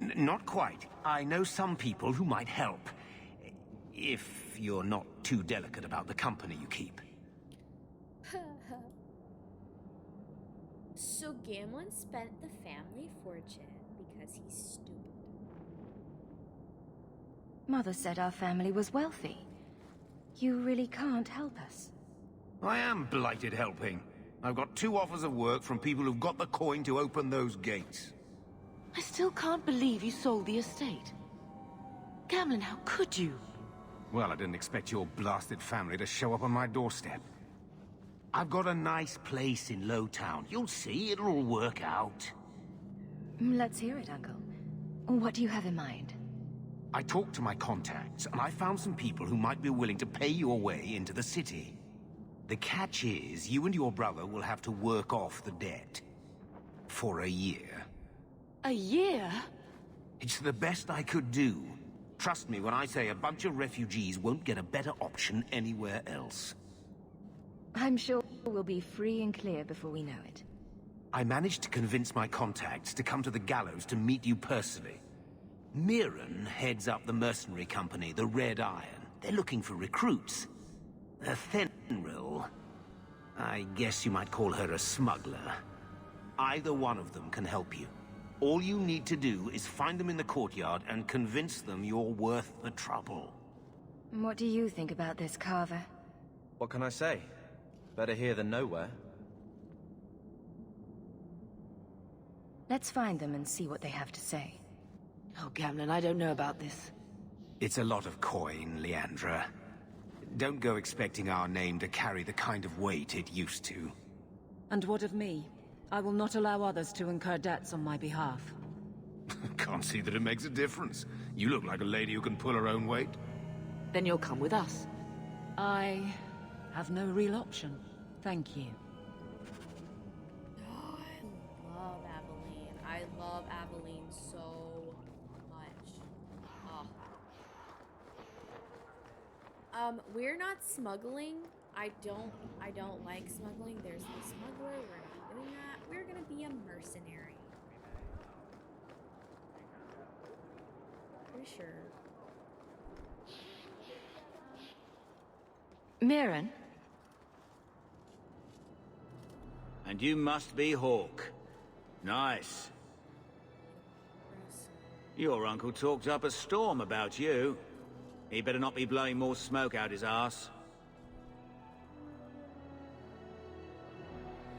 Not quite. I know some people who might help. If you're not too delicate about the company you keep. So Gamlen spent the family fortune because he's stupid. Mother said our family was wealthy. You really can't help us. I am blighted helping. I've got 2 offers of work from people who've got the coin to open those gates. I still can't believe you sold the estate. Gamlen, how could you? Well, I didn't expect your blasted family to show up on my doorstep. I've got a nice place in Lowtown. You'll see, it'll all work out. Let's hear it, Uncle. What do you have in mind? I talked to my contacts, and I found some people who might be willing to pay your way into the city. The catch is, you and your brother will have to work off the debt. For a year. A year? It's the best I could do. Trust me when I say a bunch of refugees won't get a better option anywhere else. I'm sure we'll be free and clear before we know it. I managed to convince my contacts to come to the gallows to meet you personally. Mirren heads up the mercenary company, the Red Iron. They're looking for recruits. Fenril, I guess you might call her a smuggler. Either one of them can help you. All you need to do is find them in the courtyard and convince them you're worth the trouble. What do you think about this, Carver? What can I say? Better here than nowhere. Let's find them and see what they have to say. Oh, Gamlen, I don't know about this. It's a lot of coin, Leandra. Don't go expecting our name to carry the kind of weight it used to. And what of me? I will not allow others to incur debts on my behalf. Can't see that it makes a difference. You look like a lady who can pull her own weight. Then you'll come with us. I have no real option. Thank you. Oh, I love Aveline. I love Aveline so much. Oh. We're not smuggling. I don't like smuggling. There's the smuggler. We're not doing that. We're gonna be a mercenary. Pretty sure. Mirren? And you must be Hawke. Nice. Your uncle talked up a storm about you. He better not be blowing more smoke out his ass.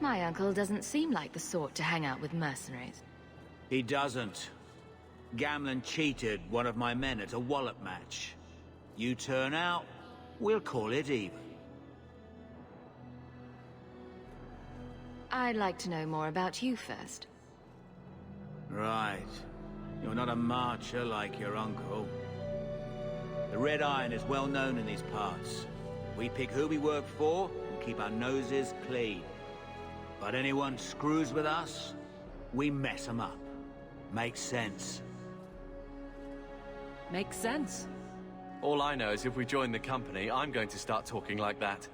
My uncle doesn't seem like the sort to hang out with mercenaries. He doesn't. Gamlen cheated one of my men at a wallop match. You turn out, we'll call it even. I'd like to know more about you first. Right. You're not a marcher like your uncle. The Red Iron is well known in these parts. We pick who we work for and keep our noses clean. But anyone screws with us, we mess them up. Makes sense. Makes sense. All I know is if we join the company, I'm going to start talking like that.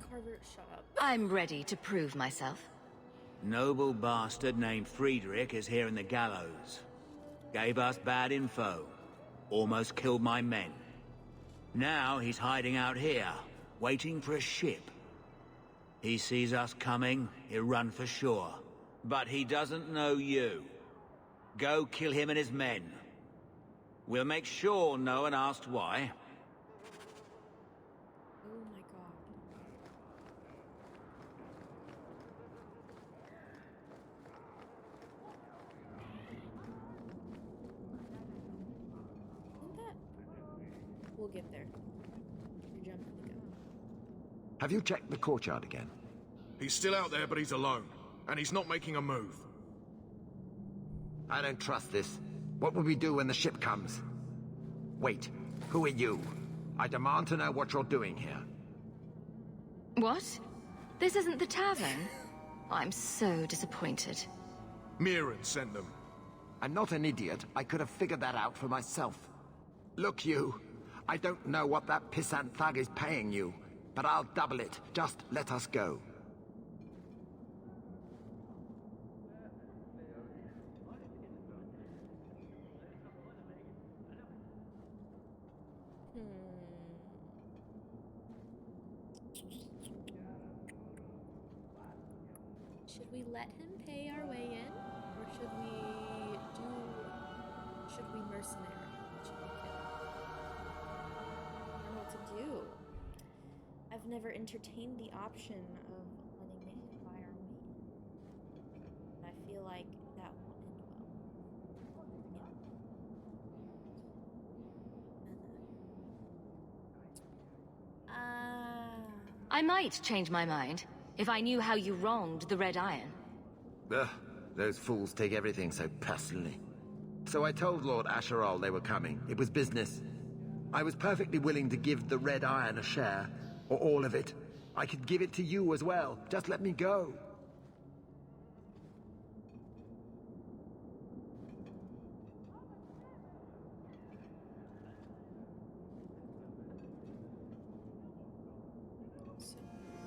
Carver, shut up. I'm ready to prove myself. Noble bastard named Friedrich is here in the gallows. Gave us bad info. Almost killed my men. Now he's hiding out here, waiting for a ship. He sees us coming, he'll run for sure. But he doesn't know you. Go kill him and his men. We'll make sure no one asked why. Oh my god. Isn't that... We'll get there. You're jumping the gun. Have you checked the courtyard again? He's still out there, but he's alone. And he's not making a move. I don't trust this. What will we do when the ship comes? Wait, who are you? I demand to know what you're doing here. What? This isn't the tavern? I'm so disappointed. Mirren sent them. I'm not an idiot. I could have figured that out for myself. Look, you. I don't know what that pissant thug is paying you, but I'll double it. Just let us go. Should we let him pay our way in? Or should we mercenary? Should we kill him? I don't know what to do. I've never entertained the option of letting him buy our way in. But I feel like that won't end well. I might change my mind if I knew how you wronged the Red Iron. Ugh, those fools take everything so personally. So I told Lord Asheral they were coming. It was business. I was perfectly willing to give the Red Iron a share, or all of it. I could give it to you as well. Just let me go.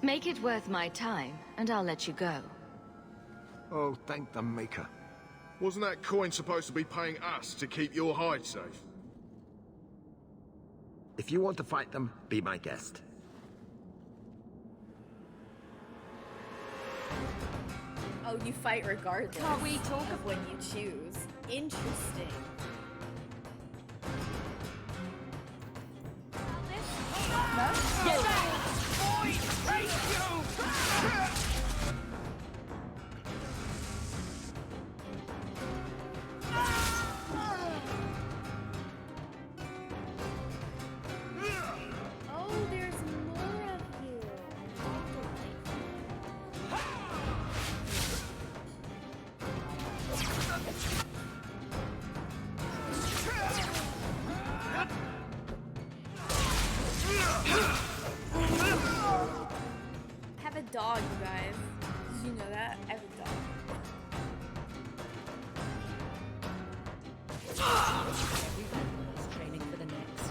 Make it worth my time, and I'll let you go. Oh, thank the Maker. Wasn't that coin supposed to be paying us to keep your hide safe? If you want to fight them, be my guest. Oh, you fight regardless. Can't we talk of when you choose? Interesting. Get back! Boy, take you! Oh, there's more of you. I have a dog, you guys. Did you know that? I have a dog. Everyone is training for the next.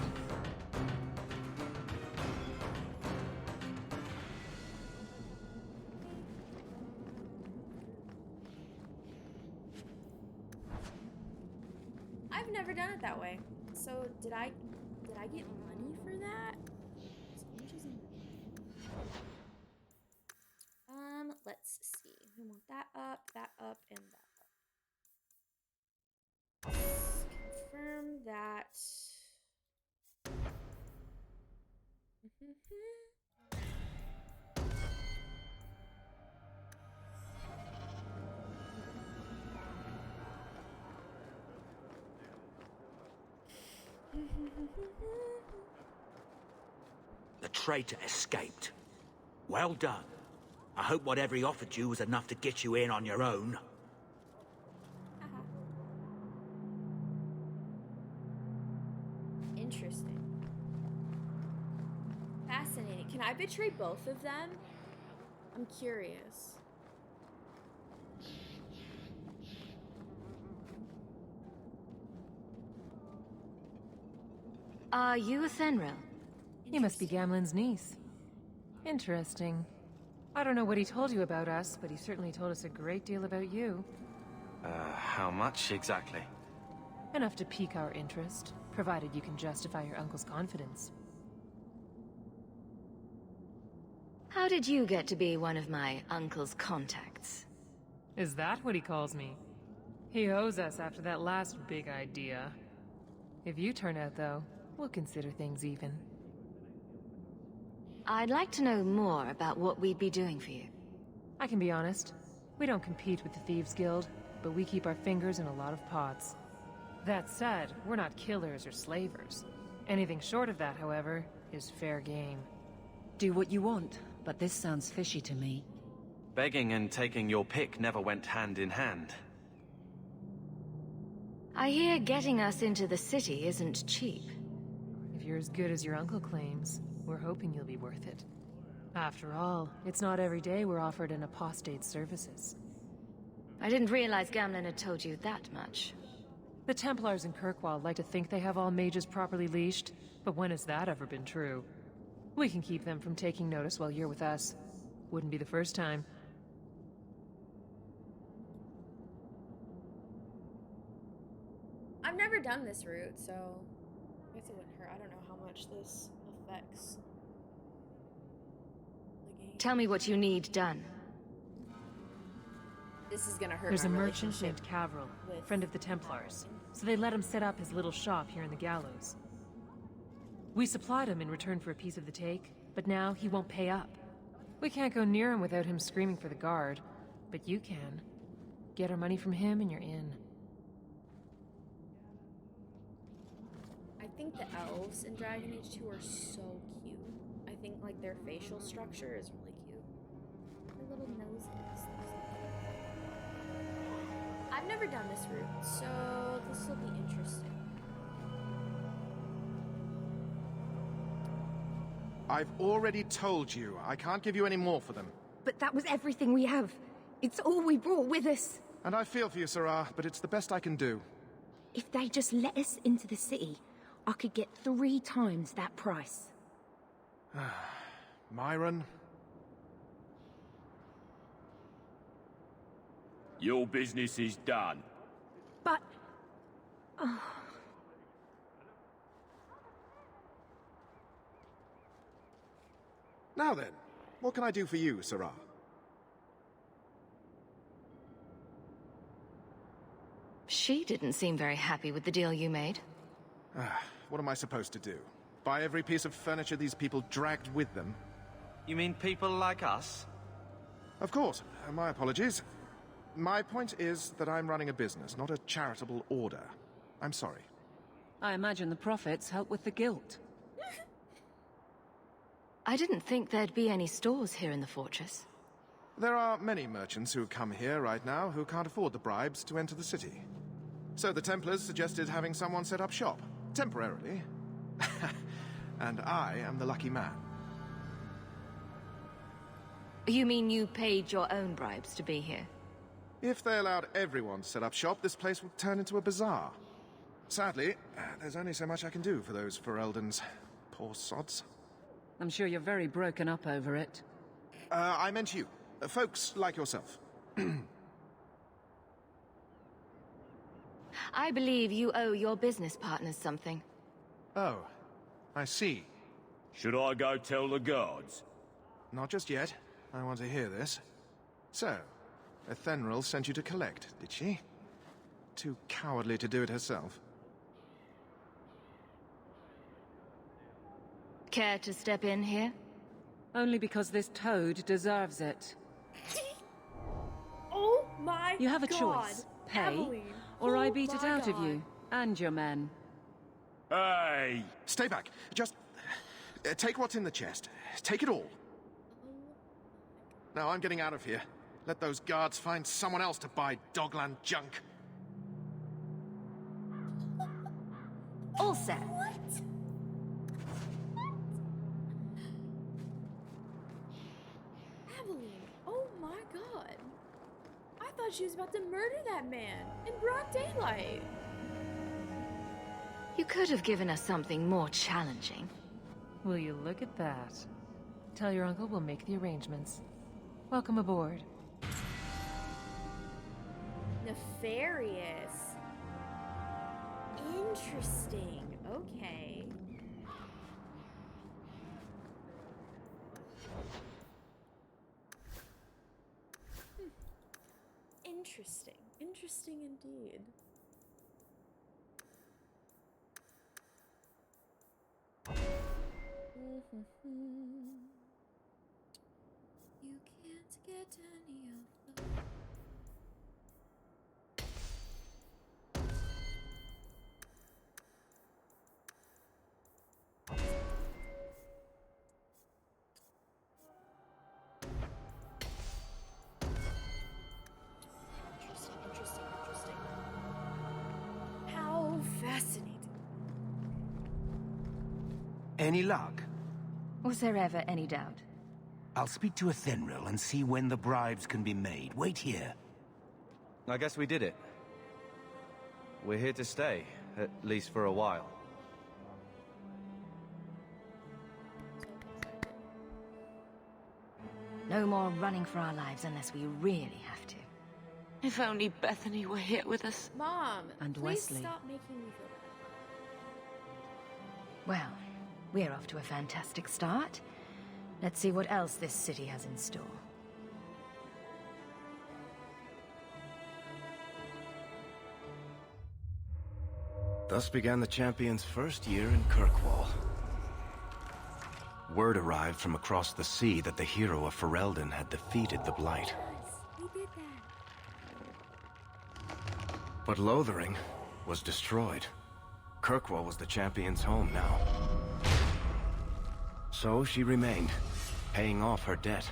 I've never done it that way. So did I get money for that? Let's see. We want that up, and that up. Confirm that. The traitor escaped. Well done. I hope whatever he offered you was enough to get you in on your own. Interesting. Fascinating. Can I betray both of them? I'm curious. Are you a Fenrir? You must be Gamlen's niece. Interesting. I don't know what he told you about us, but he certainly told us a great deal about you. How much exactly? Enough to pique our interest, provided you can justify your uncle's confidence. How did you get to be one of my uncle's contacts? Is that what he calls me? He owes us after that last big idea. If you turn out, though, we'll consider things even. I'd like to know more about what we'd be doing for you. I can be honest. We don't compete with the Thieves Guild, but we keep our fingers in a lot of pots. That said, we're not killers or slavers. Anything short of that, however, is fair game. Do what you want, but this sounds fishy to me. Begging and taking your pick never went hand in hand. I hear getting us into the city isn't cheap. If you're as good as your uncle claims, we're hoping you'll be worth it. After all, it's not every day we're offered an apostate's services. I didn't realize Gamlen had told you that much. The Templars in Kirkwall like to think they have all mages properly leashed, but when has that ever been true? We can keep them from taking notice while you're with us. Wouldn't be the first time. I've never done this route, so I guess it wouldn't hurt. I don't know how much this affects the game. Tell me what you need done. This is gonna hurt. There's a my merchant named relationship Cavril, with friend of the Templars, so they let him set up his little shop here in the Gallows. We supplied him in return for a piece of the take, but now he won't pay up. We can't go near him without him screaming for the guard, but you can. Get our money from him and you're in. I think the elves in Dragon Age 2 are so cute. I think like their facial structure is really cute. Their little noses. I've never done this route, so this will be interesting. I've already told you, I can't give you any more for them. But that was everything we have. It's all we brought with us. And I feel for you, Sarah, but it's the best I can do. If they just let us into the city, I could get 3 times that price. Myron? Your business is done. But... Oh. Now then, what can I do for you, Sarah? She didn't seem very happy with the deal you made. What am I supposed to do? Buy every piece of furniture these people dragged with them? You mean people like us? Of course. My apologies. My point is that I'm running a business, not a charitable order. I'm sorry. I imagine the profits help with the guilt. I didn't think there'd be any stores here in the fortress. There are many merchants who come here right now who can't afford the bribes to enter the city. So the Templars suggested having someone set up shop, temporarily. And I am the lucky man. You mean you paid your own bribes to be here? If they allowed everyone to set up shop, this place would turn into a bazaar. Sadly, there's only so much I can do for those Fereldens. Poor sods. I'm sure you're very broken up over it. I meant you. Folks like yourself. I believe you owe your business partners something. Oh, I see. Should I go tell the guards? Not just yet. I want to hear this. So, Ethenril sent you to collect, did she? Too cowardly to do it herself. Care to step in here? Only because this toad deserves it. Oh my god! You have a choice. Pay, Aveline. or Oh I beat it my out of God. you. And your men. Hey! Stay back. Just... take what's in the chest. Take it all. Now I'm getting out of here. Let those guards find someone else to buy Dogland junk. All set. Aveline, oh my god. I thought she was about to murder that man in broad daylight. You could have given us something more challenging. Will you look at that? Tell your uncle we'll make the arrangements. Welcome aboard. Nefarious. Interesting. Okay. Interesting. Interesting indeed. You can't get any of the... Interesting. How fascinating. Any luck? Was there ever any doubt? I'll speak to Athenril and see when the bribes can be made. Wait here. I guess we did it. We're here to stay, at least for a while. No more running for our lives unless we really have to. If only Bethany were here with us. Mom, And please Wesley. stop making me feel bad. Well, we're off to a fantastic start. Let's see what else this city has in store. Thus began the champion's first year in Kirkwall. Word arrived from across the sea that the Hero of Ferelden had defeated the Blight. We did that. But Lothering was destroyed. Kirkwall was the champion's home now. So she remained, paying off her debt.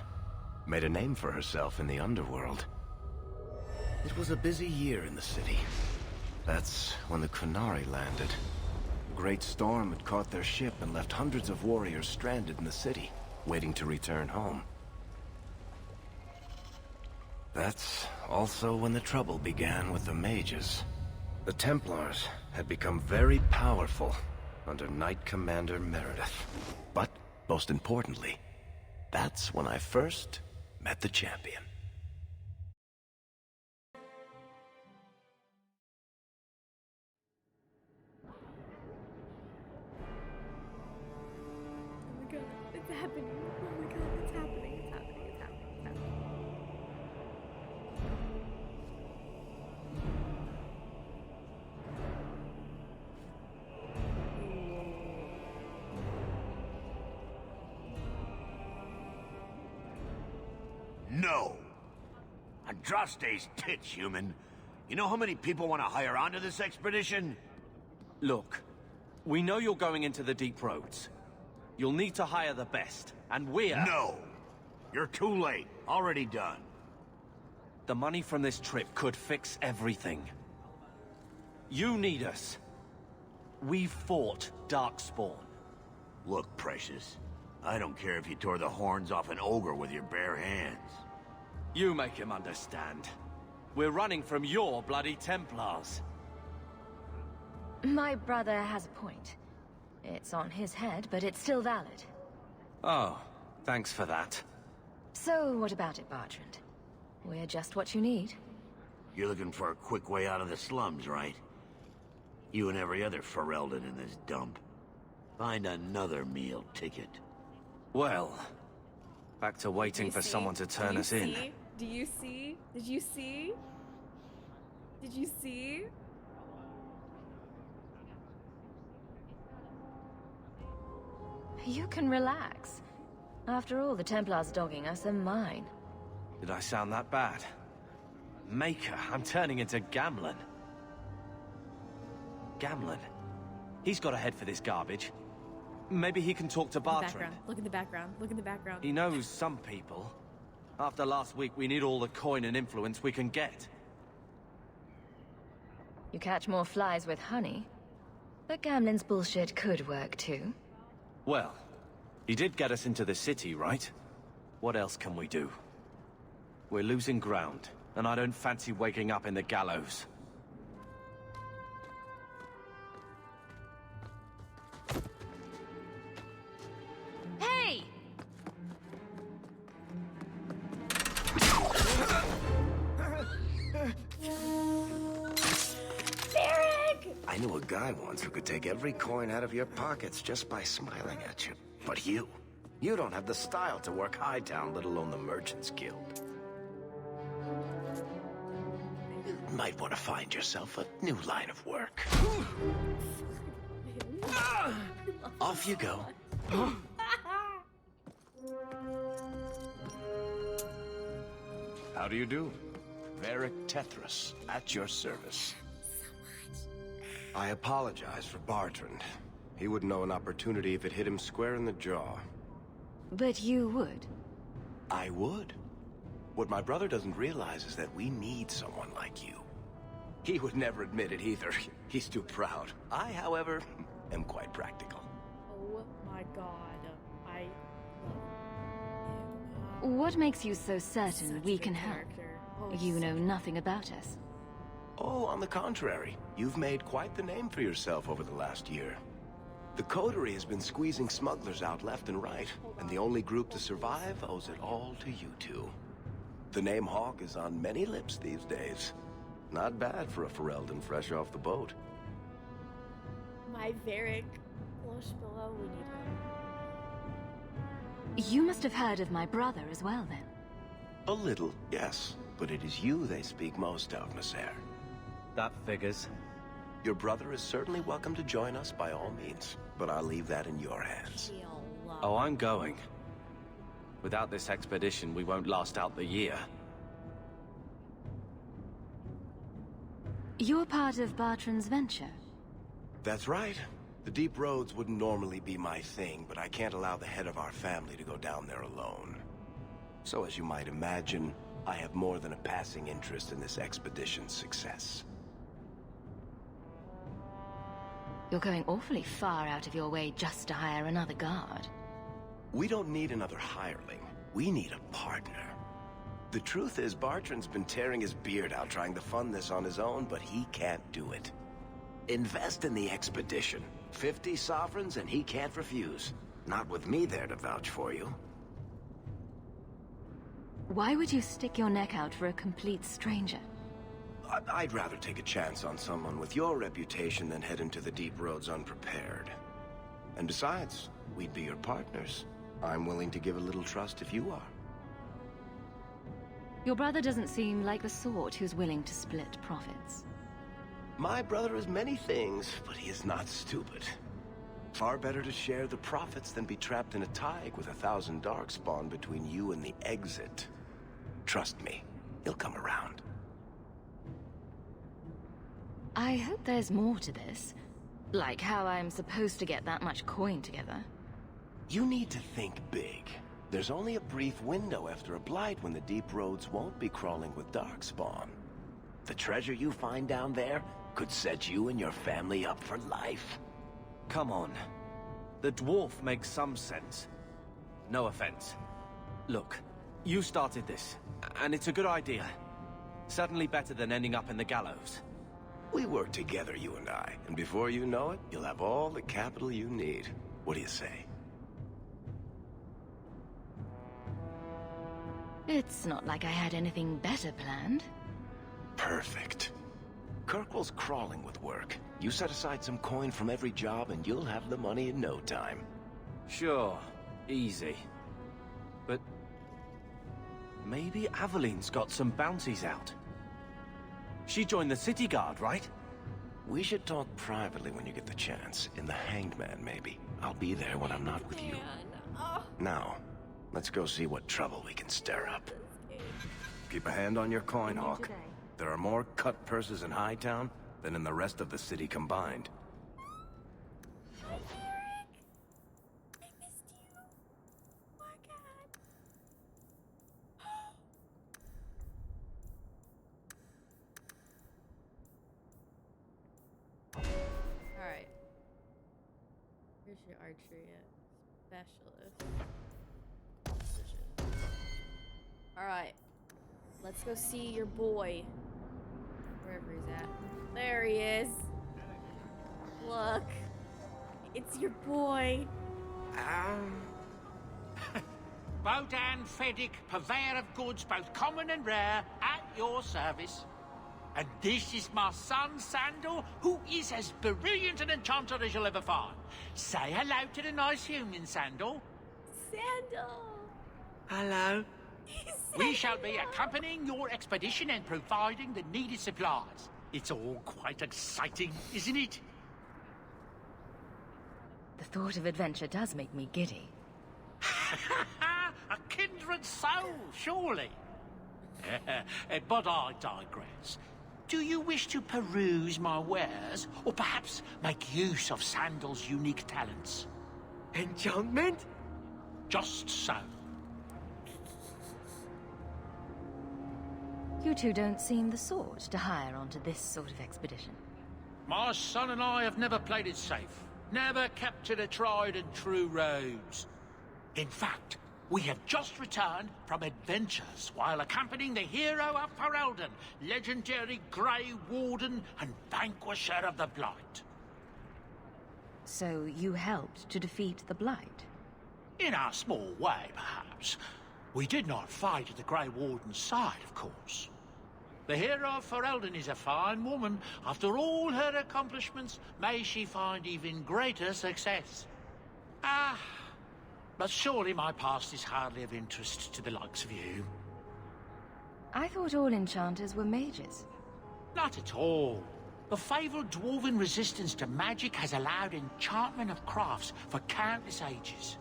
Made a name for herself in the underworld. It was a busy year in the city. That's when the Kunari landed. A great storm had caught their ship and left hundreds of warriors stranded in the city, waiting to return home. That's also when the trouble began with the mages. The Templars had become very powerful under Knight Commander Meredith. But, most importantly, that's when I first met the champion. Oh my god, it's happening. Oh my god, it's happening. It's happening. It's happening. It's happening. No! Andraste's tits, human. You know how many people want to hire onto this expedition? Look, we know you're going into the deep roads. You'll need to hire the best, and we're... No! You're too late. Already done. The money from this trip could fix everything. You need us. We fought Darkspawn. Look, Precious. I don't care if you tore the horns off an ogre with your bare hands. You make him understand. We're running from your bloody Templars. My brother has a point. It's on his head, but it's still valid. Oh, thanks for that. So, what about it, Bartrand? We're just what you need. You're looking for a quick way out of the slums, right? You and every other Ferelden in this dump. Find another meal ticket. Well, back to waiting for someone to turn us in. Do you see? Did you see? Did you see? You can relax. After all, the Templars dogging us are mine. Did I sound that bad? Maker, I'm turning into Gamlen. Gamlen? He's got a head for this garbage. Maybe he can talk to Bartrand. Look in the background. Look in the background. He knows some people. After last week, we need all the coin and influence we can get. You catch more flies with honey. But Gamlen's bullshit could work too. Well, he did get us into the city, right? What else can we do? We're losing ground, and I don't fancy waking up in the gallows. Hey! I knew a guy once who could take every coin out of your pockets just by smiling at you. But you don't have the style to work Hightown, let alone the Merchants Guild. might want to find yourself a new line of work. Off you go. How do you do? Varric Tethras, at your service. I apologize for Bartrand. He wouldn't know an opportunity if it hit him square in the jaw. But you would. I would. What my brother doesn't realize is that we need someone like you. He would never admit it either. He's too proud. I, however, am quite practical. Oh my god. I What makes you so certain we can help? You know nothing about us. Oh, on the contrary. You've made quite the name for yourself over the last year. The Coterie has been squeezing smugglers out left and right, and the only group to survive owes it all to you two. The name Hawke is on many lips these days. Not bad for a Ferelden fresh off the boat. My Varric. Close below, we need him. You must have heard of my brother as well, then. A little, yes. But it is you they speak most of, Nasser. That figures. Your brother is certainly welcome to join us by all means, but I'll leave that in your hands. Oh, I'm going. Without this expedition, we won't last out the year. You're part of Bartrand's venture. That's right. The deep roads wouldn't normally be my thing, but I can't allow the head of our family to go down there alone. So as you might imagine, I have more than a passing interest in this expedition's success. You're going awfully far out of your way just to hire another guard. We don't need another hireling. We need a partner. The truth is, Bartrand's been tearing his beard out trying to fund this on his own, but he can't do it. Invest in the expedition. 50 sovereigns and he can't refuse. Not with me there to vouch for you. Why would you stick your neck out for a complete stranger? I'd rather take a chance on someone with your reputation than head into the deep roads unprepared. And besides, we'd be your partners. I'm willing to give a little trust if you are. Your brother doesn't seem like the sort who's willing to split profits. My brother is many things, but he is not stupid. Far better to share the profits than be trapped in a tide with 1,000 darkspawn between you and the exit. Trust me, he'll come around. I hope there's more to this. Like how I'm supposed to get that much coin together. You need to think big. There's only a brief window after a blight when the deep roads won't be crawling with darkspawn. The treasure you find down there could set you and your family up for life. Come on. The dwarf makes some sense. No offense. Look, you started this, and it's a good idea. Certainly better than ending up in the gallows. We work together, you and I, and before you know it, you'll have all the capital you need. What do you say? It's not like I had anything better planned. Perfect. Kirkwall's crawling with work. You set aside some coin from every job and you'll have the money in no time. Sure, easy. But maybe Aveline's got some bounties out. She joined the city guard, right? We should talk privately when you get the chance. In the Hanged Man, maybe. I'll be there when I'm not with you. Now, let's go see what trouble we can stir up. Keep a hand on your coin, Hawke. There are more cut purses in Hightown than in the rest of the city combined. Alright. Where's your archery at? Specialist. Alright. Let's go see your boy. Wherever he's at. There he is. Look. It's your boy. Bodan Feddick, purveyor of goods both common and rare, at your service. And this is my son, Sandor, who is as brilliant an enchanter as you'll ever find. Say hello to the nice human, Sandor. Sandor. Hello. We shall be accompanying your expedition and providing the needed supplies. It's all quite exciting, isn't it? The thought of adventure does make me giddy. A kindred soul, surely. But I digress. Do you wish to peruse my wares, or perhaps make use of Sandal's unique talents? Enchantment? Just so. You two don't seem the sort to hire onto this sort of expedition. My son and I have never played it safe. Never kept to the tried and true roads. In fact, we have just returned from adventures while accompanying the Hero of Ferelden, legendary Grey Warden and vanquisher of the Blight. So you helped to defeat the Blight? In our small way, perhaps. We did not fight at the Grey Warden's side, of course. The Hero of Ferelden is a fine woman. After all her accomplishments, may she find even greater success. But surely my past is hardly of interest to the likes of you. I thought all enchanters were mages. Not at all. The fabled dwarven resistance to magic has allowed enchantment of crafts for countless ages.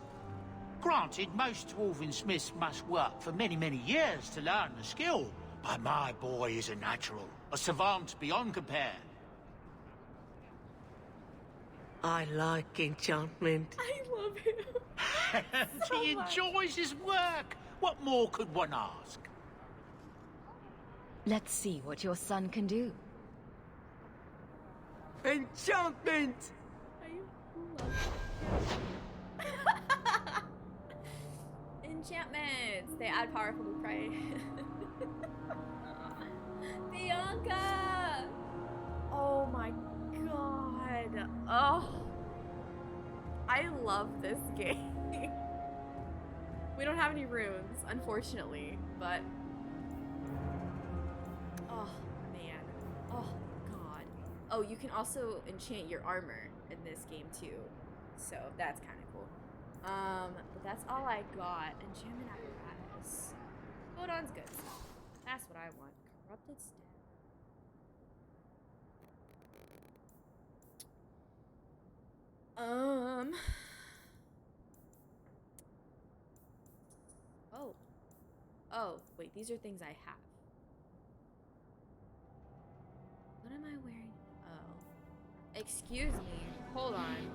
Granted, most dwarven smiths must work for many, many years to learn the skill, but my boy is a natural, a savant beyond compare. I like enchantment. I love him. He enjoys his work. What more could one ask? Let's see what your son can do. Enchantment! Enchantments! They add powerful to prey. Bianca! Oh my god. Oh. I love this game. We don't have any runes, unfortunately, but... Oh, man. Oh, god. Oh, you can also enchant your armor in this game, too. So, that's kind of cool. But that's all I got. Enchantment apparatus. Hold on's good. That's what I want. Corrupted staff. Oh. Oh, wait, these are things I have. What am I wearing? Oh. Excuse me. Hold on.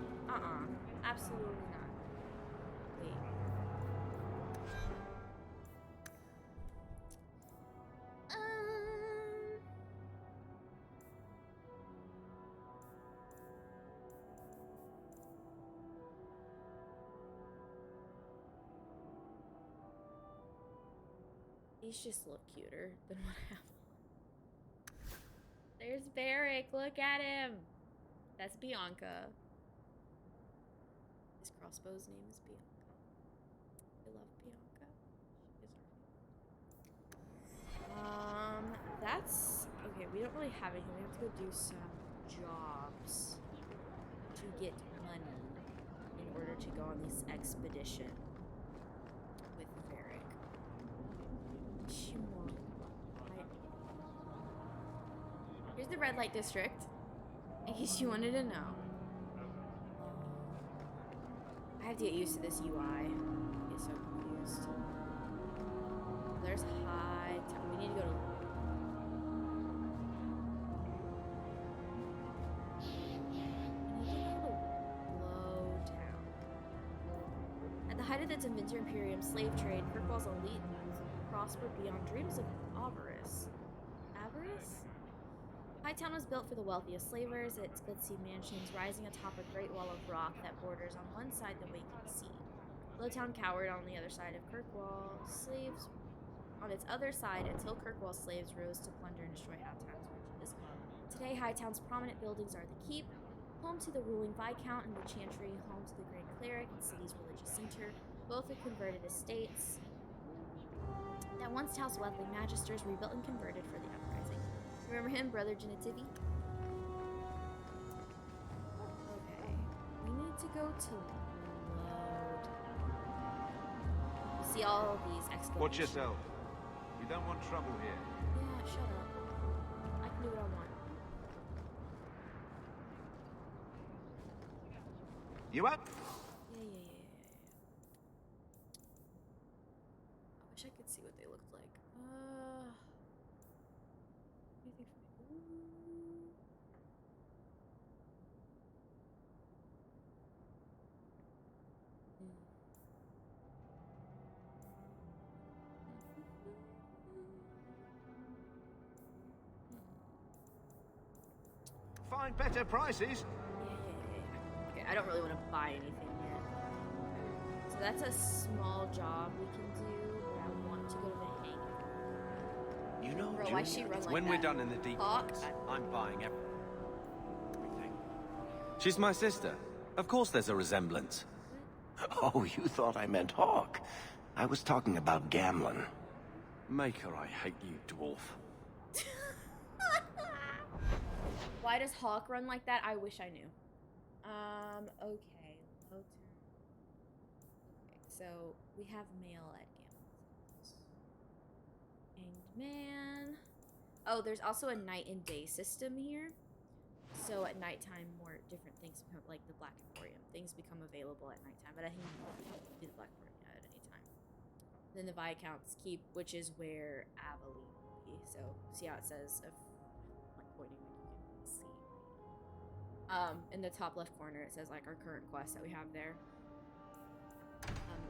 Absolutely not. Wait. These just look cuter than what I have. There's Barrick. Look at him. That's Bianca. His crossbow's name is Bianca. I love Bianca. She is our favorite. That's okay. We don't really have anything. We have to go do some jobs to get money in order to go on this expedition with Varric. Here's the red light district, in case you wanted to know. I have to get used to this UI. I get so confused. There's high town. We need to go to... Low town. At the height of the Dementor Imperium slave trade, Kirkwall's elite prospered beyond dreams of avarice. Avarice? Hightown was built for the wealthiest slavers, its glitzy mansions rising atop a great wall of rock that borders on one side the waking sea. Lowtown cowered on the other side of Kirkwall. Slaves on its other side until Kirkwall slaves rose to plunder and destroy Hightown's riches. Today, Hightown's prominent buildings are the Keep, home to the ruling Viscount, and the Chantry, home to the Grand Cleric and city's religious center. Both are converted estates that once housed wealthy magisters, rebuilt and converted for the uprising. Remember him, Brother Genitivi? Okay. We need to go to Load. see all of these exclamations. Watch yourself. You don't want trouble here. Yeah, shut up. I can do what I want. You up? Yeah. I wish I could see what they looked like. Anything for me? Find better prices. Okay, I don't really want to buy anything yet. So that's a small job we can do, but I want to go to the hang. You know, Bro, why she run like when that? we're done in the deep Hawke? woods, I'm buying everything. She's my sister. Of course there's a resemblance. Oh, you thought I meant Hawke. I was talking about Gamlen. Maker, I hate you, dwarf. Why does Hawke run like that? I wish I knew. Okay. Low turn. Okay, so we have mail at Gamlen's. Hanged man. Oh, there's also a night and day system here. So at nighttime, more different things become, like the Black Emporium. Things become available at nighttime, but I think you can do the Black Emporium at any time. Then the Viscount's Keep, which is where Aveline will be. So see how it says of like pointing when you can see. In the top left corner, it says like our current quest that we have there.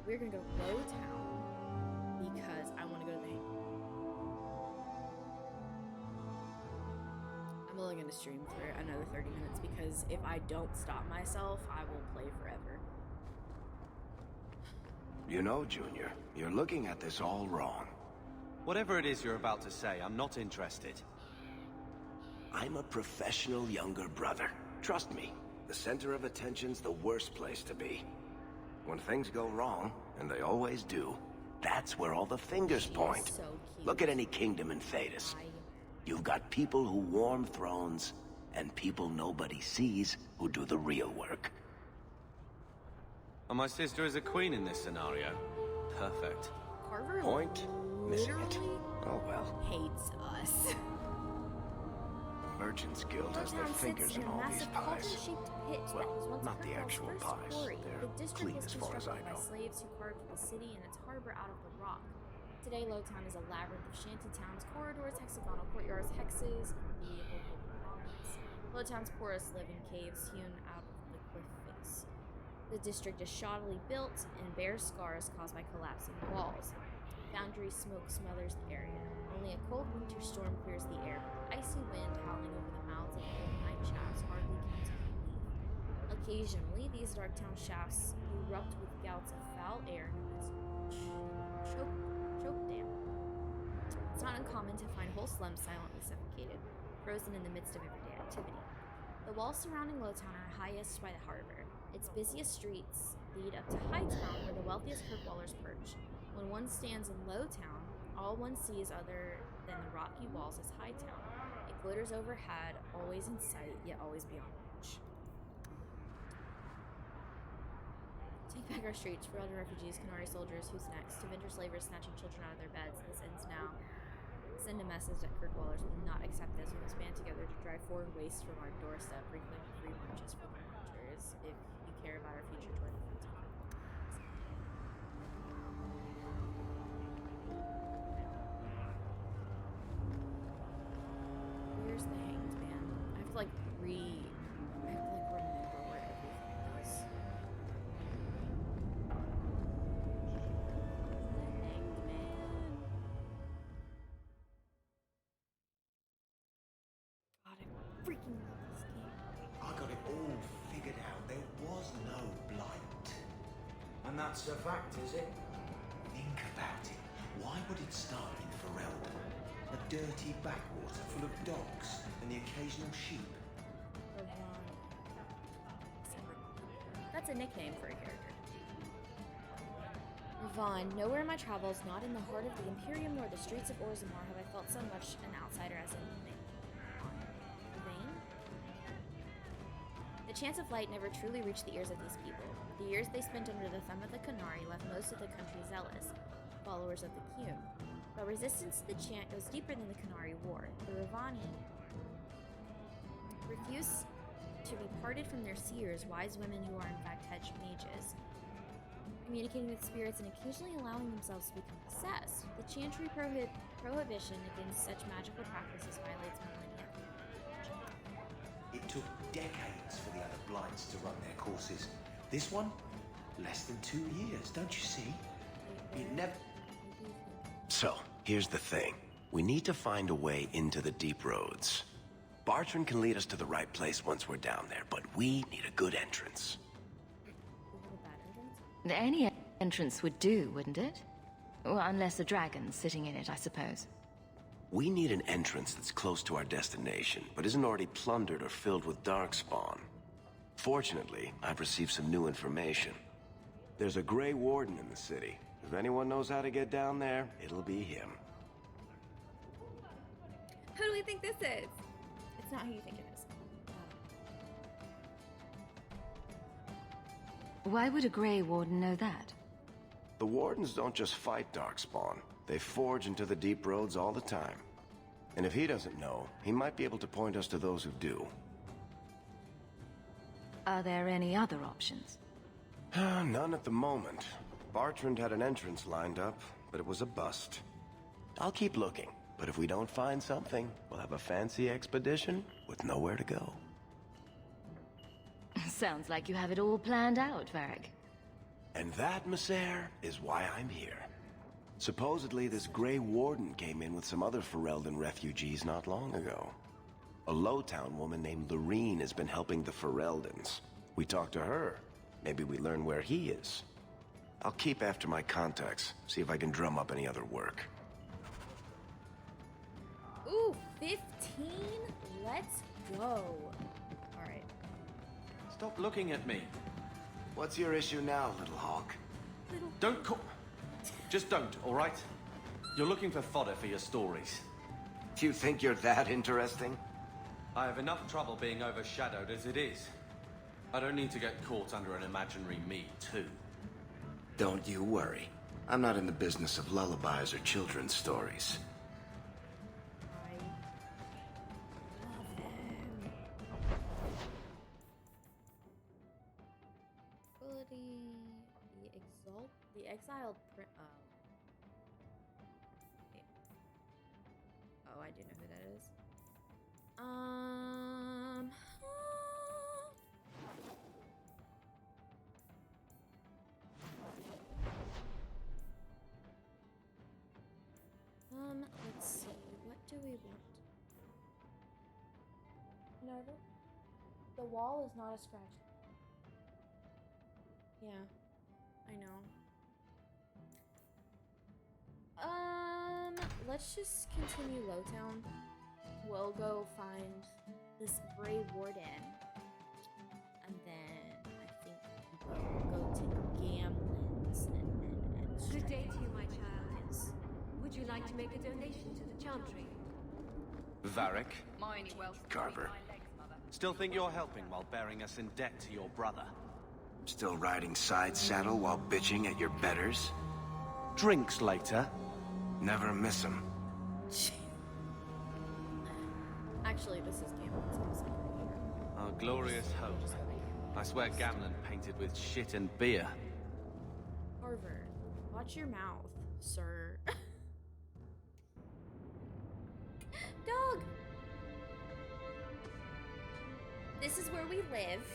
We're gonna go to Low Town because I want to go to the hang. I'm only gonna stream for another 30 minutes because if I don't stop myself, I will play forever. You know, Junior, you're looking at this all wrong. Whatever it is you're about to say, I'm not interested. I'm a professional younger brother. Trust me, the center of attention's the worst place to be. When things go wrong, and they always do, that's where all the fingers point. So Look at any kingdom in Thedas. You've got people who warm thrones, and people nobody sees who do the real work. And my sister is a queen in this scenario. Perfect. Carver Point? Missing it. literally Oh well. hates us. The Merchants Guild has their Lowtown fingers sits in in a all these massive pies. cauldron-shaped pit that was Well, once not the Kirkwall's actual first pies. quarry. They're The district clean was as far as I constructed by know. slaves who carved the city and its harbor out of the rock. Today, Lowtown is a labyrinth of shanty towns, corridors, hexagonal courtyards, hexes, and vehicle colonies. Lowtown's poorest live in caves hewn out of the cliff face. The district is shoddily built and bears scars caused by collapsing walls. Foundry smoke smothers the area. Only a cold winter storm clears the air, but the icy wind howling over the mouths of old mine shafts hardly counts for relief. Occasionally, these dark town shafts erupt with gouts of foul air known as choke damp. It's not uncommon to find whole slums silently suffocated, frozen in the midst of everyday activity. The walls surrounding Lowtown are highest by the harbor. Its busiest streets lead up to Hightown, where the wealthiest Kirkwallers perch. When one stands in Lowtown, all one sees other than the rocky walls is Hightown. It glitters overhead, always in sight, yet always beyond reach. Take back our streets, Ferelden refugees, Canary soldiers, who's next? To vendor slavers snatching children out of their beds. This ends now. Send a message that Kirkwallers will not accept this. We must band together to drive foreign waste from our doorstep, reclaim free marches for the marchers. If you care about our future, join the front of Where's the hanged man? I have to like remember where everything is. The hanged man. God, I freaking love this game. I got it all figured out. There was no blight. And that's a fact, is it? Think about it. Why would it start in Ferelden? A dirty backwater full of docks and the occasional sheep. That's a nickname for a character. Vaughn, nowhere in my travels, not in the heart of the Imperium nor the streets of Orzammar, have I felt so much an outsider as in Vain. The chants of light never truly reached the ears of these people. The years they spent under the thumb of the Qunari left most of the country zealous, followers of the Qum. But resistance to the chant goes deeper than the Qunari War. The Ravani refuse to be parted from their seers, wise women who are in fact hedge mages, communicating with spirits and occasionally allowing themselves to become possessed. The chantry prohibition against such magical practices violates millennia. It took decades for the other blinds to run their courses. This one, less than 2 years, don't you see? It never... So, here's the thing. We need to find a way into the deep roads. Bartrand can lead us to the right place once we're down there, but we need a good entrance. Any entrance would do, wouldn't it? Well, unless a dragon's sitting in it, I suppose. We need an entrance that's close to our destination, but isn't already plundered or filled with darkspawn. Fortunately, I've received some new information. There's a Grey Warden in the city. If anyone knows how to get down there, it'll be him. Who do we think this is? It's not who you think it is. Why would a Grey Warden know that? The Wardens don't just fight darkspawn. They forge into the deep roads all the time. And if he doesn't know, he might be able to point us to those who do. Are there any other options? None at the moment. Bartrand had an entrance lined up, but it was a bust. I'll keep looking, but if we don't find something, we'll have a fancy expedition with nowhere to go. Sounds like you have it all planned out, Varric. And that, Messer, is why I'm here. Supposedly, this Grey Warden came in with some other Ferelden refugees not long ago. A Lowtown woman named Lorene has been helping the Fereldens. We talked to her. Maybe we learn where he is. I'll keep after my contacts, see if I can drum up any other work. Ooh, 15? Let's go. Alright. Stop looking at me. What's your issue now, little hawk? Don't call... Just don't, all right? You're looking for fodder for your stories. Do you think you're that interesting? I have enough trouble being overshadowed as it is. I don't need to get caught under an imaginary me, too. Don't you worry. I'm not in the business of lullabies or children's stories. The exiled Oh, I do know who that is. Let's see. What do we want? No, the wall is not a scratch. Yeah, I know. Let's just continue Lowtown. We'll go find this Grey Warden. And then I think we'll go to Gamlen's and Good day to you, my child. Would you like to make a donation to the Chantry? Varric. Carver. Still think you're helping while bearing us in debt to your brother? Still riding side saddle while bitching at your betters? Drinks later. Never miss 'em. Actually, this is Gamlen's house. Our glorious home. I swear Gamlen painted with shit and beer. Harvard, watch your mouth, sir. Dog! This is where we live.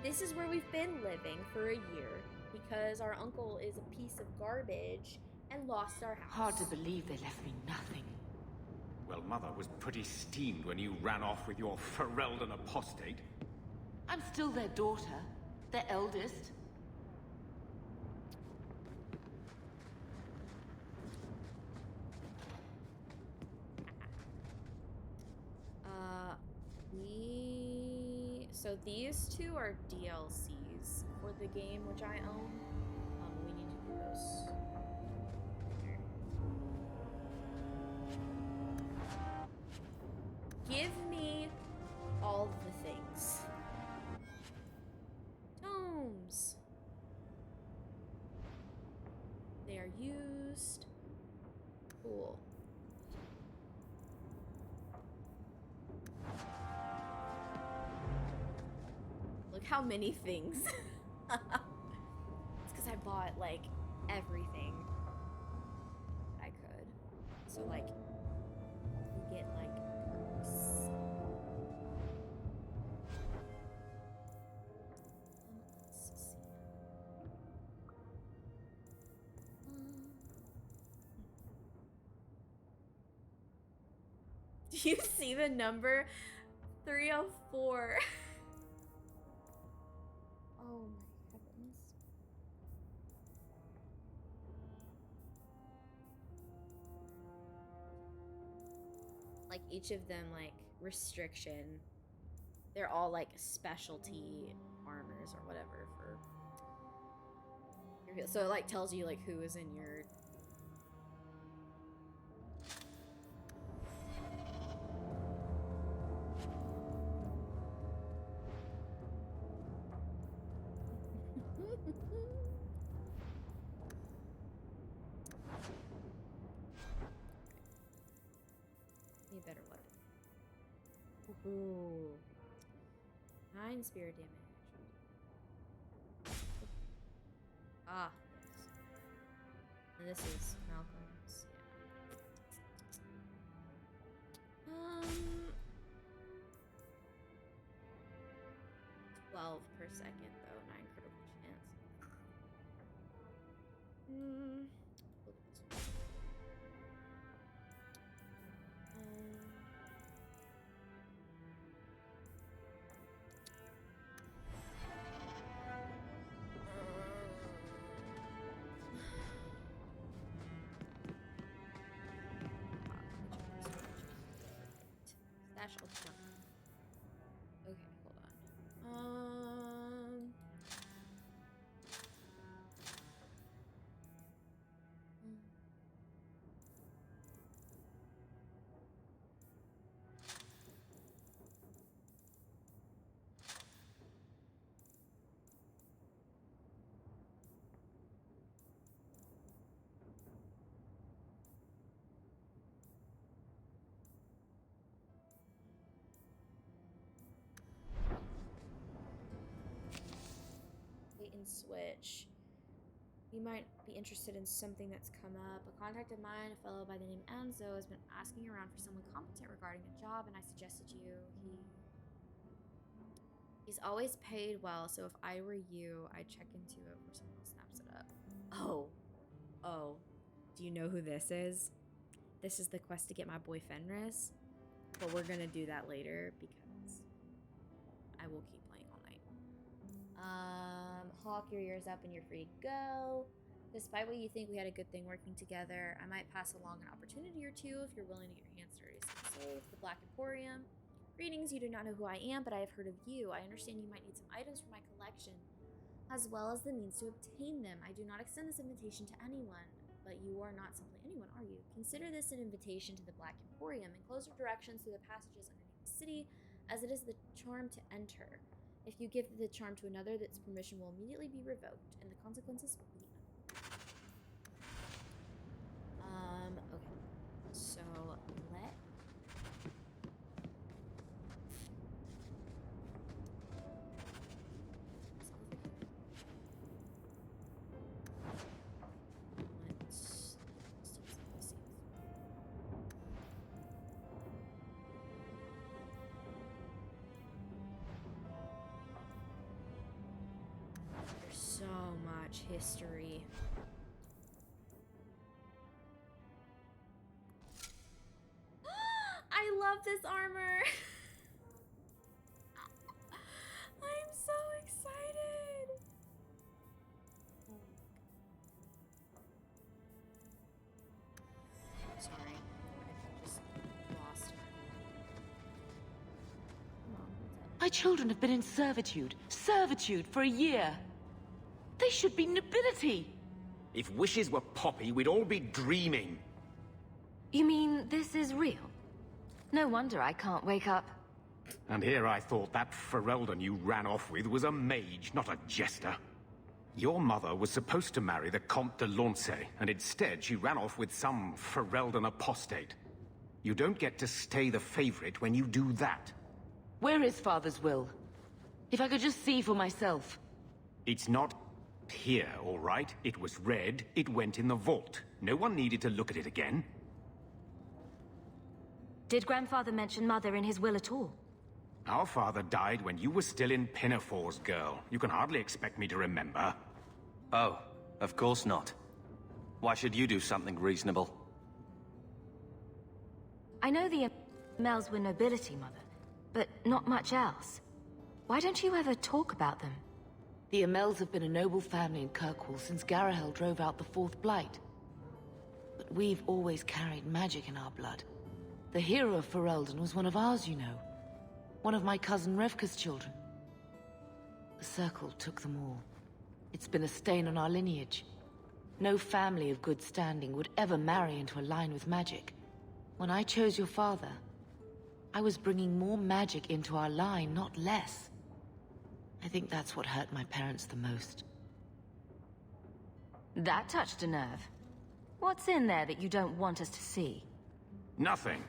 This is where we've been living for a year because our uncle is a piece of garbage and lost our house. Hard to believe they left me nothing. Well, Mother was pretty steamed when you ran off with your Ferelden apostate. I'm still their daughter, their eldest. So these two are DLCs for the game which I own. We need to do those. Give me all the things. are used. Cool. Look how many things. It's because I bought, like, everything I could. So, like, you get, like, perks. Let's see. Do you see the number? 304. Oh my heavens. Like each of them, like restriction. They're all like specialty armors or whatever for your, so it like tells you like who is in your Need a better weapon. Ooh. 9 spirit damage. Ah, yes. And this is Malcolm's. Yeah. 12 per second though, 9 critical chance. Stash all the junk. Okay, hold on. And switch. You might be interested in something that's come up. A contact of mine, a fellow by the name Anzo, has been asking around for someone competent regarding a job, and I suggested you. He's always paid well, so if I were you, I'd check into it before someone else snaps it up. Oh. Do you know who this is? This is the quest to get my boy Fenris. But we're gonna do that later because I will keep playing all night. Hawke, your year's up and you're free to go. Despite what you think, we had a good thing working together. I might pass along an opportunity or two if you're willing to get your hands dirty. So save the Black Emporium. Greetings, you do not know who I am, but I have heard of you. I understand you might need some items from my collection, as well as the means to obtain them. I do not extend this invitation to anyone, but you are not simply anyone, are you? Consider this an invitation to the Black Emporium. Enclose your directions through the passages underneath the city, as it is the charm to enter. If you give the charm to another, its permission will immediately be revoked, and the consequences will be okay. So, there's so much history. I love this armor. I'm so excited. Sorry, I just lost her. My children have been in servitude for a year. They should be nobility. If wishes were poppy, we'd all be dreaming. You mean this is real? No wonder I can't wake up. And here I thought that Ferelden you ran off with was a mage, not a jester. Your mother was supposed to marry the Comte de Lancey, and instead she ran off with some Ferelden apostate. You don't get to stay the favorite when you do that. Where is Father's will? If I could just see for myself. It's not here, all right? It was read, it went in the vault. No one needed to look at it again. Did Grandfather mention Mother in his will at all? Our father died when you were still in Pinafores, girl. You can hardly expect me to remember. Oh, of course not. Why should you do something reasonable? I know the Amels were nobility, Mother, but not much else. Why don't you ever talk about them? The Amels have been a noble family in Kirkwall since Garahel drove out the Fourth Blight. But we've always carried magic in our blood. The Hero of Ferelden was one of ours, you know. One of my cousin Revka's children. The Circle took them all. It's been a stain on our lineage. No family of good standing would ever marry into a line with magic. When I chose your father, I was bringing more magic into our line, not less. I think that's what hurt my parents the most. That touched a nerve. What's in there that you don't want us to see? Nothing.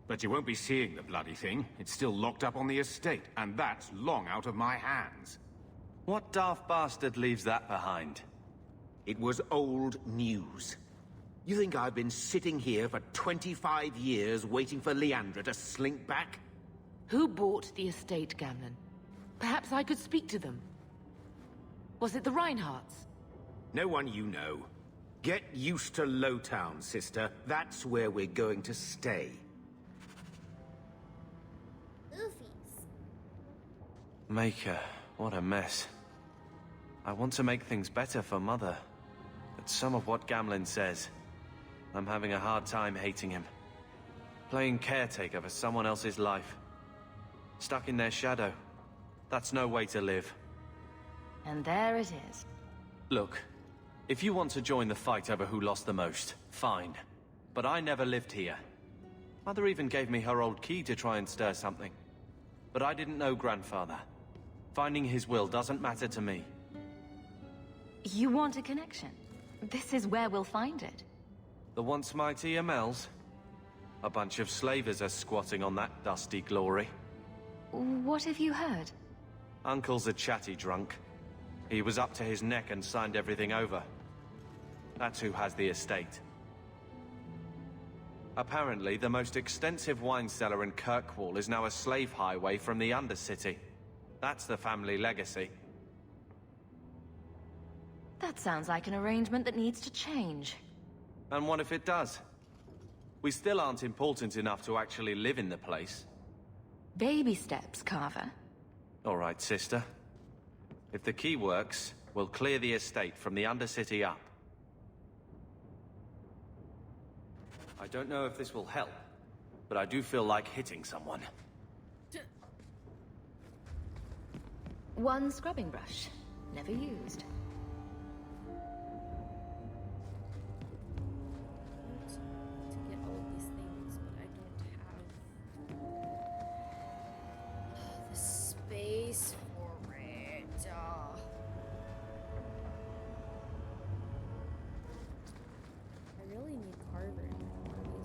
But you won't be seeing the bloody thing. It's still locked up on the estate, and that's long out of my hands. What daft bastard leaves that behind? It was old news. You think I've been sitting here for 25 years waiting for Leandra to slink back? Who bought the estate, Gamlen? Perhaps I could speak to them. Was it the Reinhardts? No one you know. Get used to Lowtown, sister. That's where we're going to stay. Oofies. Maker, what a mess. I want to make things better for Mother. But some of what Gamlen says, I'm having a hard time hating him. Playing caretaker for someone else's life. Stuck in their shadow. That's no way to live. And there it is. Look, if you want to join the fight over who lost the most, fine. But I never lived here. Mother even gave me her old key to try and stir something. But I didn't know Grandfather. Finding his will doesn't matter to me. You want a connection? This is where we'll find it. The once mighty Amels? A bunch of slavers are squatting on that dusty glory. What have you heard? Uncle's a chatty drunk. He was up to his neck and signed everything over. That's who has the estate. Apparently, the most extensive wine cellar in Kirkwall is now a slave highway from the Undercity. That's the family legacy. That sounds like an arrangement that needs to change. And what if it does? We still aren't important enough to actually live in the place. Baby steps, Carver. All right, sister. If the key works, we'll clear the estate from the Undercity up. I don't know if this will help, but I do feel like hitting someone. One scrubbing brush. Never used. To get all of these things, but I don't have the space for it. I really need Carver in my parties.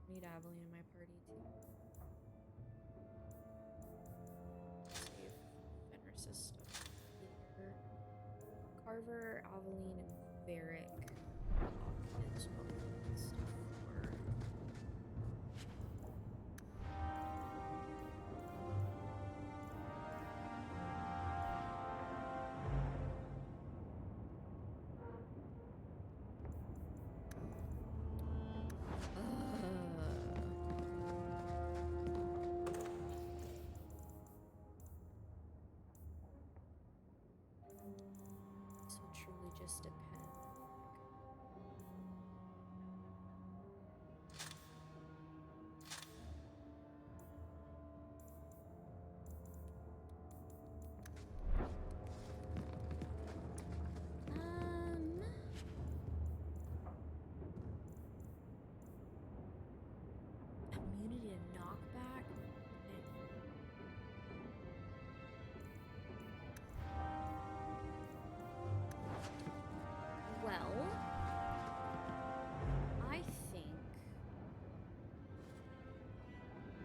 Need Aveline in my party too. Let's see if Fenris's stuff here. Carver, Aveline, and Varric is what we need stuff for. This will truly just depend.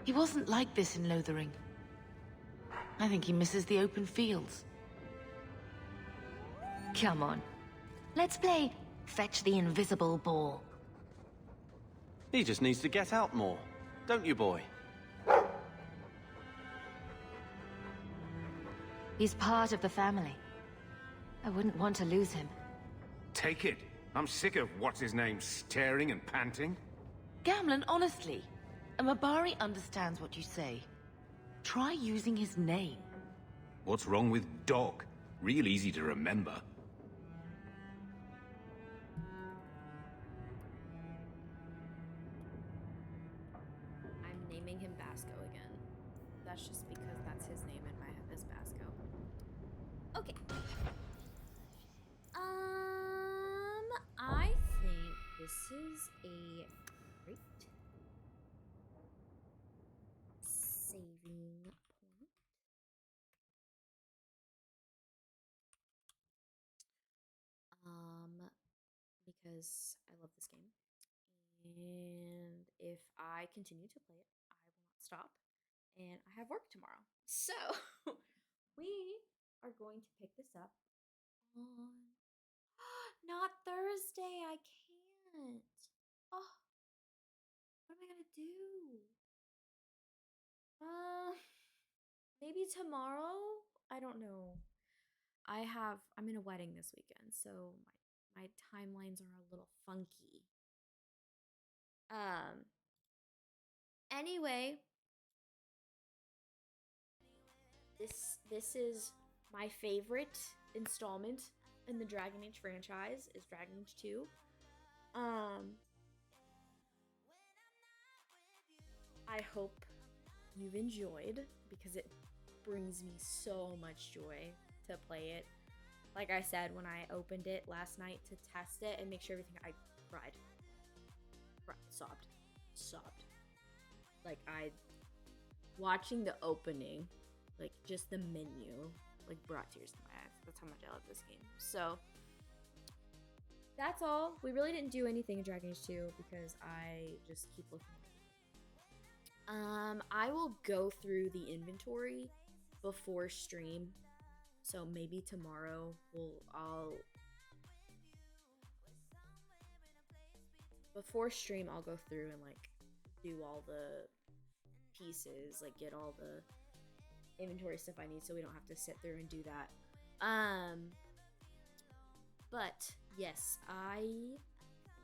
He wasn't like this in Lothering. I think he misses the open fields. Come on. Let's play Fetch the Invisible Ball. He just needs to get out more. Don't you, boy? He's part of the family. I wouldn't want to lose him. Take it. I'm sick of what's-his-name staring and panting. Gamlen, honestly, a Mabari understands what you say. Try using his name. What's wrong with Dog? Real easy to remember. I'm naming him Basco again. That's just because that's his name in my head is Basco. Okay. I think this is a great saving point. Because I love this game. And if I continue to play it, I will not stop. And I have work tomorrow. So we are going to pick this up on not Thursday. I can't. Oh, what am I gonna do? Maybe tomorrow? I don't know. I'm in a wedding this weekend, so my timelines are a little funky. Anyway, this is my favorite installment in the Dragon Age franchise is Dragon Age 2. I hope you've enjoyed because it brings me so much joy to play it. Like I said, when I opened it last night to test it and make sure everything, I cried. Sobbed. Like watching the opening, like just the menu, like brought tears to my eyes. That's how much I love this game. So that's all. We really didn't do anything in Dragon Age 2 because I just keep looking. I will go through the inventory before stream. So maybe tomorrow before stream I'll go through and like do all the pieces, like get all the inventory stuff I need so we don't have to sit through and do that. But yes, I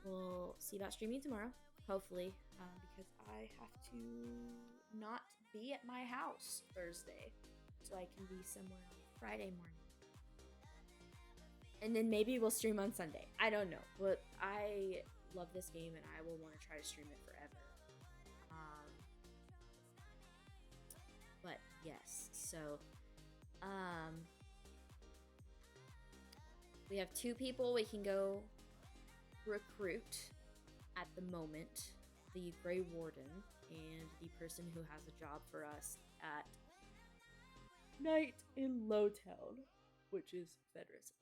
will see about streaming tomorrow, hopefully, because I have to not be at my house Thursday, so I can be somewhere on Friday morning. And then maybe we'll stream on Sunday. I don't know, but I love this game and I will want to try to stream it forever. But yes, so we have 2 people we can go recruit at the moment, the Grey Warden and the person who has a job for us at night in Lowtown, which is Fenris.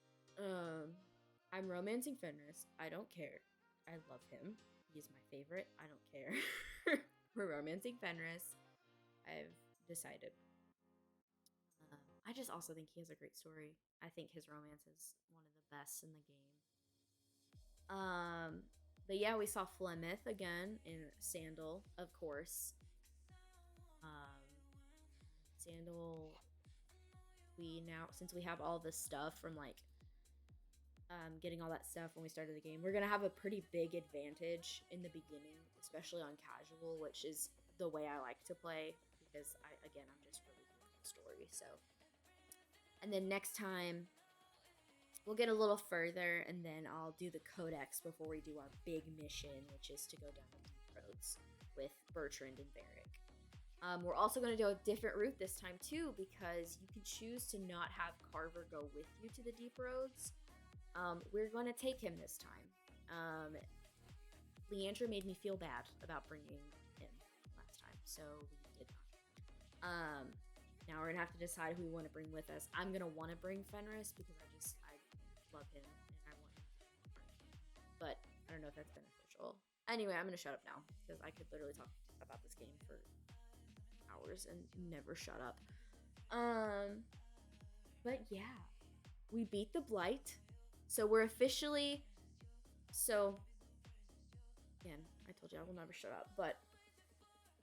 I'm romancing Fenris. I don't care. I love him. He's my favorite. I don't care. We're romancing Fenris. I've decided. I just also think he has a great story. I think his romance is one of the best in the game. But yeah, we saw Flemeth again in Sandal, of course. Sandal, we now, since we have all this stuff from like getting all that stuff when we started the game, we're gonna have a pretty big advantage in the beginning, especially on casual, which is the way I like to play because I'm just really good at the story. So, and then next time we'll get a little further, and then I'll do the codex before we do our big mission, which is to go down the deep roads with Bertrand and Varric. We're also going to do a different route this time too, because you can choose to not have Carver go with you to the deep roads. We're going to take him this time. Leandra made me feel bad about bringing him last time, so we did not. Now we're gonna have to decide who we want to bring with us. I'm gonna want to bring Fenris because I love him and I want him. But I don't know if that's beneficial. Anyway, I'm gonna shut up now because I could literally talk about this game for hours and never shut up. But yeah, we beat the Blight. So we're officially, so again, I told you I will never shut up, but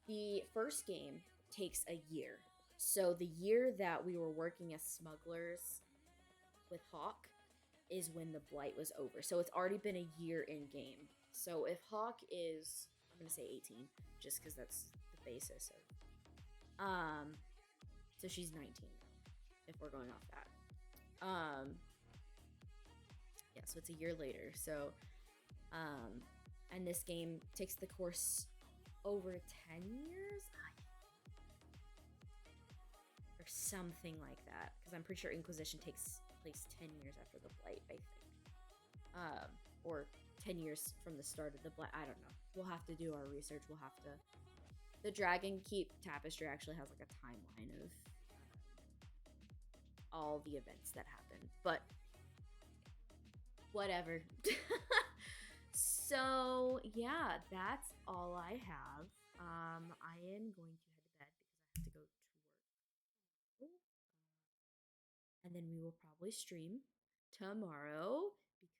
the first game takes a year. So the year that we were working as smugglers with Hawke is when the Blight was over. So it's already been a year in game. So if Hawke is, I'm gonna say 18, just because that's the basis of, so she's 19 now, if we're going off that. Yeah, so it's a year later. So, and this game takes the course over 10 years? Or something like that. Because I'm pretty sure Inquisition takes place 10 years after the Blight, I think. Or 10 years from the start of the Blight. I don't know. We'll have to do our research. We'll have to... The Dragon Keep Tapestry actually has like a timeline of all the events that happen. But whatever. So yeah, that's all I have. I am going to head to bed because I have to go to work. And then we will probably stream tomorrow because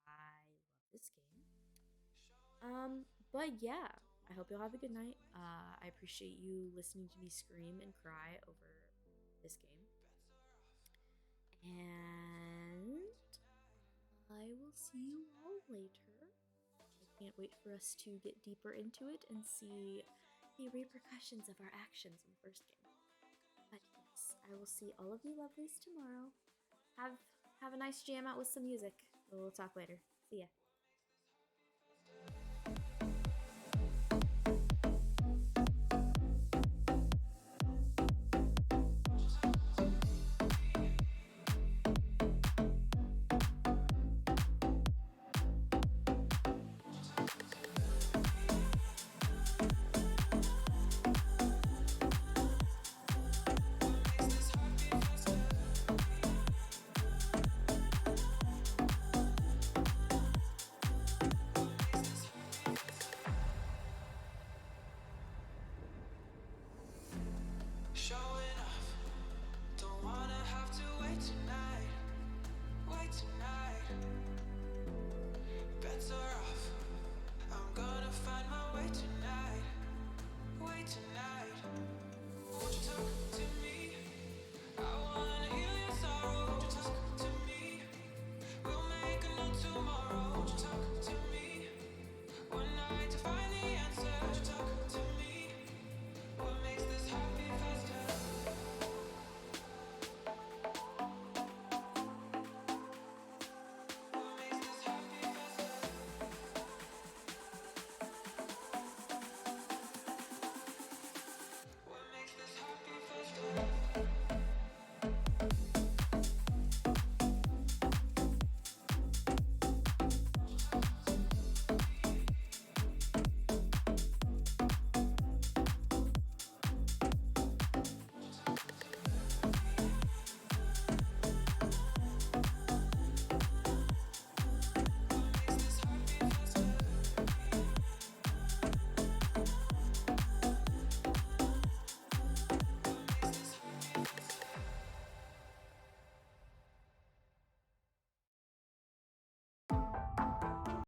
I love this game. But yeah, I hope you'll have a good night. I appreciate you listening to me scream and cry over this game. And I will see you all later. I can't wait for us to get deeper into it and see the repercussions of our actions in the first game. But yes, I will see all of you lovelies tomorrow. Have a nice jam out with some music. We'll talk later. See ya.